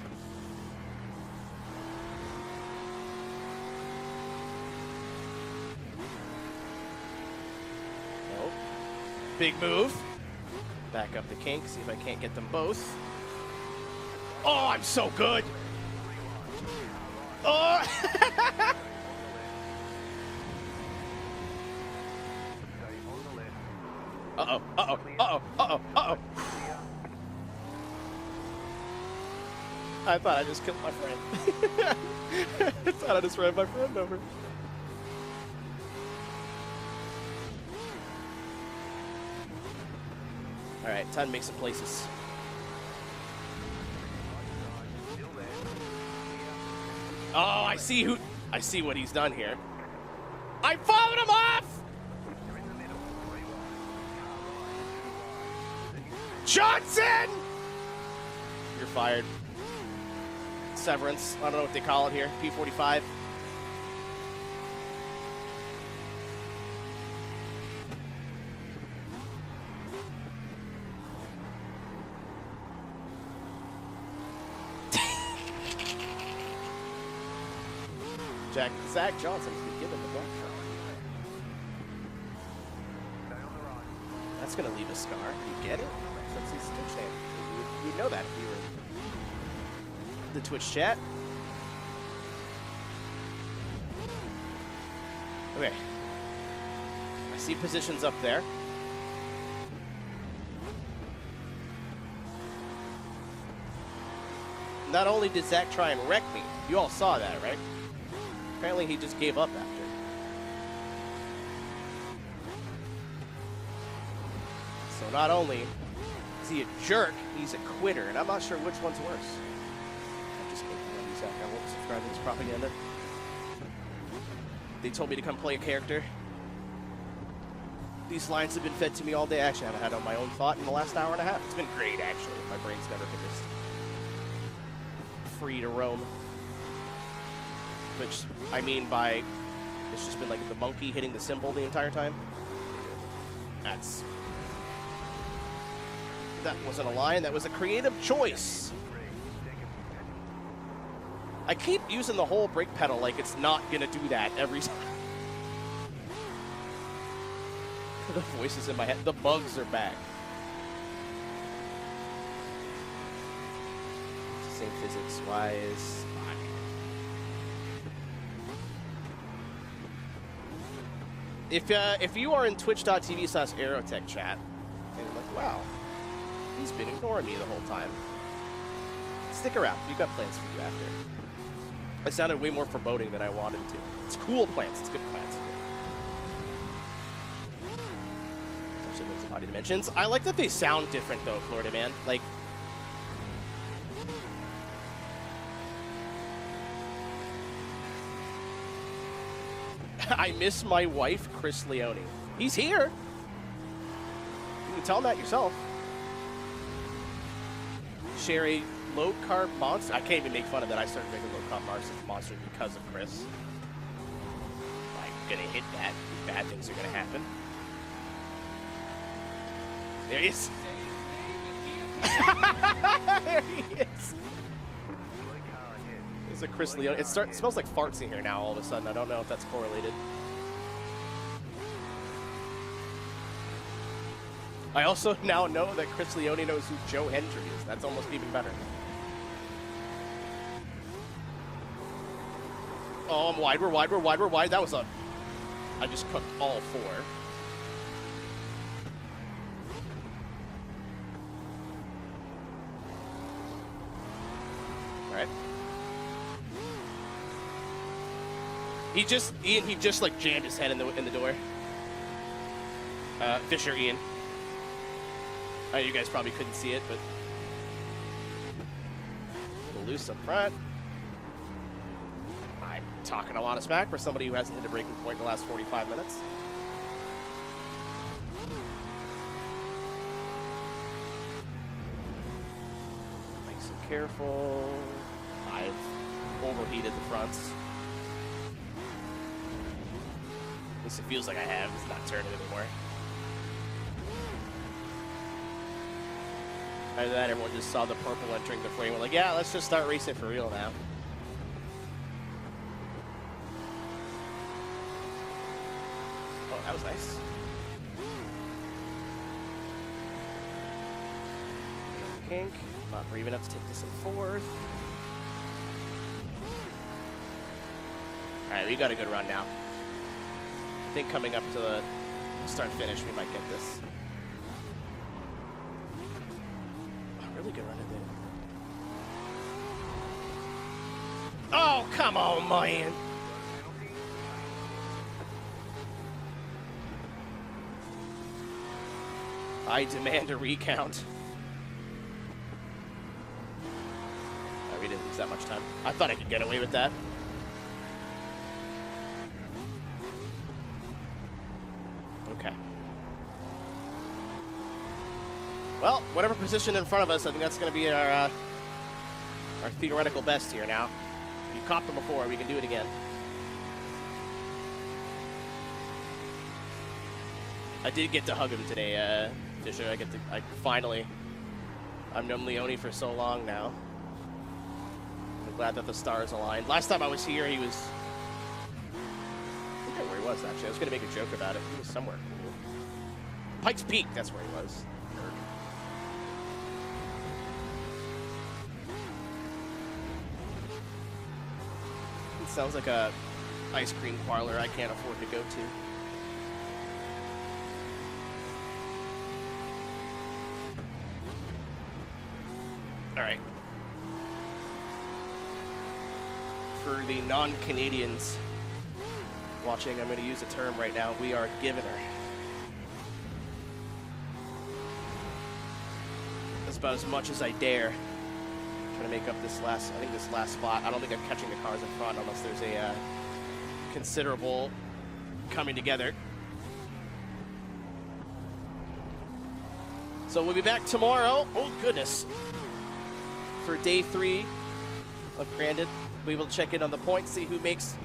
Nope. Big move. Back up the kink, see if I can't get them both. Oh, I'm so good. Oh! Uh-oh, uh-oh, uh-oh, uh-oh, uh-oh. I thought I just killed my friend. I thought I just ran my friend over. All right, time to make some places. Oh, I see what he's done here. I followed him off! Johnson! You're fired. Severance. I don't know what they call it here. P45. Zach Johnson's been given the black card. That's going to leave a scar. You get it? Since he's Twitch name. You'd know that if you were in the Twitch chat. Okay. I see positions up there. Not only did Zach try and wreck me, you all saw that, right? Apparently he just gave up after. So not only is he a jerk, he's a quitter, and I'm not sure which one's worse. I'm just making fun of you, Zach. I won't subscribe to this propaganda. They told me to come play a character. These lines have been fed to me all day. Actually, I haven't had on my own thought in the last hour and a half. It's been great, actually. My brain's never been this free to roam. Which I mean by, it's just been like the monkey hitting the cymbal the entire time. That wasn't a line, that was a creative choice. I keep using the whole brake pedal like it's not gonna do that every time. The voices in my head, the bugs are back. Same physics-wise. If you are in twitch.tv/Aerotech chat, and you're like, wow, he's been ignoring me the whole time. Stick around, we've got plans for you after. I sounded way more foreboding than I wanted to. It's cool plans, it's good plans. Especially those body dimensions. I like that they sound different though, Florida man. Like, I miss my wife, Chris Leone. He's here. You can tell him that yourself. Share a low-carb monster. I can't even make fun of that. I started making low-carb monsters because of Chris. I'm gonna hit that. Bad things are gonna happen. There he is. There he is. It's like Chris Leone. It smells like farts in here now all of a sudden. I don't know if that's correlated. I also now know that Chris Leone knows who Joe Hendry is. That's almost even better. Oh, I'm wide. We're wide. We're wide. We're wide. That was a... I just cooked all 4. All right. He just like jammed his head in the door. Fisher Ian. You guys probably couldn't see it, but a little loose up front. I'm talking a lot of smack for somebody who hasn't hit a breaking point in the last 45 minutes. Nice and careful. I've overheated the fronts. At least it feels like I have. It's not turning anymore. After that, everyone just saw the purple entering the frame. We're like, yeah, let's just start racing for real now. Oh, that was nice. Kink, not brave enough to take this in 4th. All right, we got a good run now. I think coming up to the start-finish, we might get this. Really good run in there. Oh, come on, man. I demand a recount. Oh, we didn't lose that much time. I thought I could get away with that. Okay. Well, whatever position in front of us, I think that's going to be our theoretical best here now. You caught them before, we can do it again. I did get to hug him today, Fisher. I've known Leone for so long now. I'm glad that the stars aligned. Last time I was here, he was... I forget where he was, actually. I was going to make a joke about it. He was somewhere cool. Pikes Peak, that's where he was. Sounds like a ice cream parlor I can't afford to go to. All right. For the non-Canadians watching, I'm going to use a term right now. We are giving her. That's about as much as I dare. Trying to make up this last spot. I don't think I'm catching the cars in front unless there's a considerable coming together. So we'll be back tomorrow. Oh goodness. For day 3 of Crandon. We will check in on the points, see who makes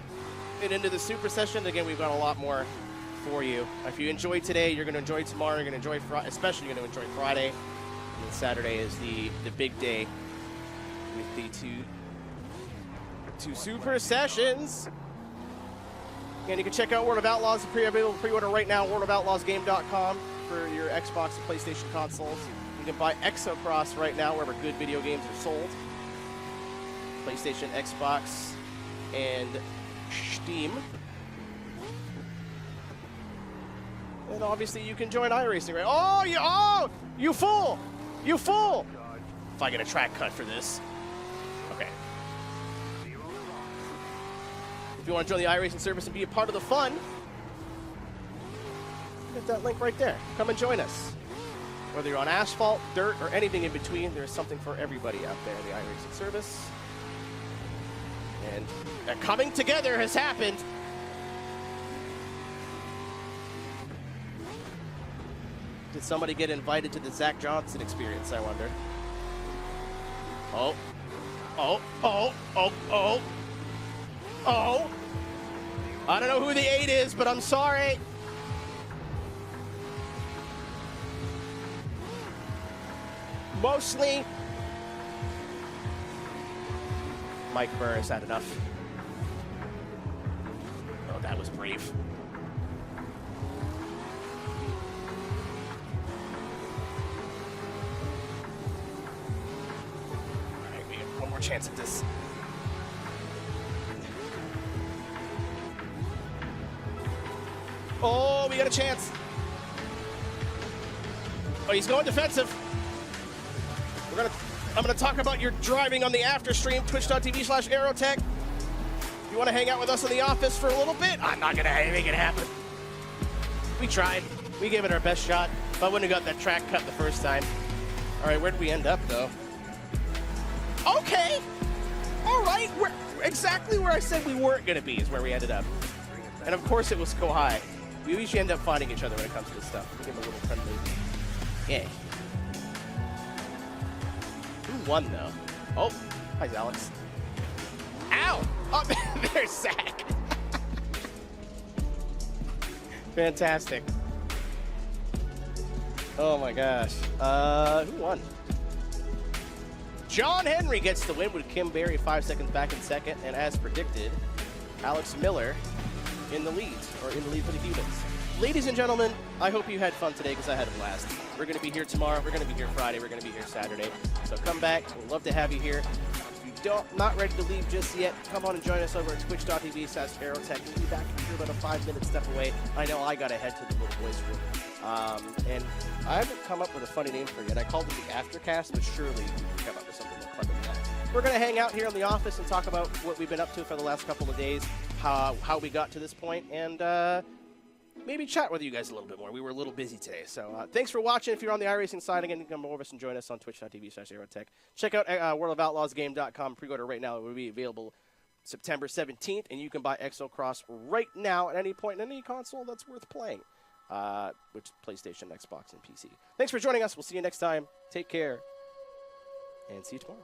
it into the super session. Again, we've got a lot more for you. If you enjoyed today, you're going to enjoy tomorrow. You're going to enjoy Friday, especially you're going to enjoy Friday. And then Saturday is the big day with the two super sessions. And you can check out World of Outlaws, available pre-order right now, worldofoutlaws.game.com for your Xbox and PlayStation consoles. You can buy ExoCross right now wherever good video games are sold. PlayStation, Xbox, and Steam. And obviously you can join iRacing, right? Oh, you fool! You fool! If I get a track cut for this. Okay. If you want to join the iRacing service and be a part of the fun, get that link right there. Come and join us. Whether you're on asphalt, dirt, or anything in between, there's something for everybody out there in the iRacing service. And coming together has happened. Did somebody get invited to the Zach Johnson experience, I wonder? Oh. I don't know who the 8 is, but I'm sorry. Mostly Mike Burris had enough. Oh, that was brave. All right, we have one more chance at this. Oh, we got a chance. Oh, he's going defensive. I'm gonna talk about your driving on the after stream, twitch.tv/aerotech. You want to hang out with us in the office for a little bit? I'm not gonna make it happen. We tried. We gave it our best shot. If I wouldn't have got that track cut the first time. All right, where did we end up though? Okay. All right. We're exactly where I said we weren't gonna be is where we ended up. And of course it was Kohai. We usually end up fighting each other when it comes to this stuff. We'll give him a little friendly. Yeah. Who won, though? Oh, hi, Alex. Ow! Oh, there's Zach. Fantastic. Oh, my gosh. Who won? John Henry gets the win with Kim Berry 5 seconds back in second. And as predicted, Alex Miller in the lead, or in the lead for the humans. Ladies and gentlemen, I hope you had fun today because I had a blast. We're going to be here tomorrow. We're going to be here Friday. We're going to be here Saturday. So come back. We'd love to have you here. If you not ready to leave just yet, come on and join us over at twitch.tv/aerotech. We'll be back here about a 5-minute step away. I know I got to head to the little boys' room. And I haven't come up with a funny name for it yet. I called it the Aftercast, but surely you can come up with something more clever than that. We're going to hang out here in the office and talk about what we've been up to for the last couple of days, how we got to this point, and maybe chat with you guys a little bit more. We were a little busy today. So thanks for watching. If you're on the iRacing side, again, you can come over us and join us on twitch.tv/aerotech. Check out worldofoutlaws.game.com. Pre-order right now. It will be available September 17th, and you can buy ExoCross right now at any point in any console that's worth playing, which is PlayStation, Xbox, and PC. Thanks for joining us. We'll see you next time. Take care, and see you tomorrow.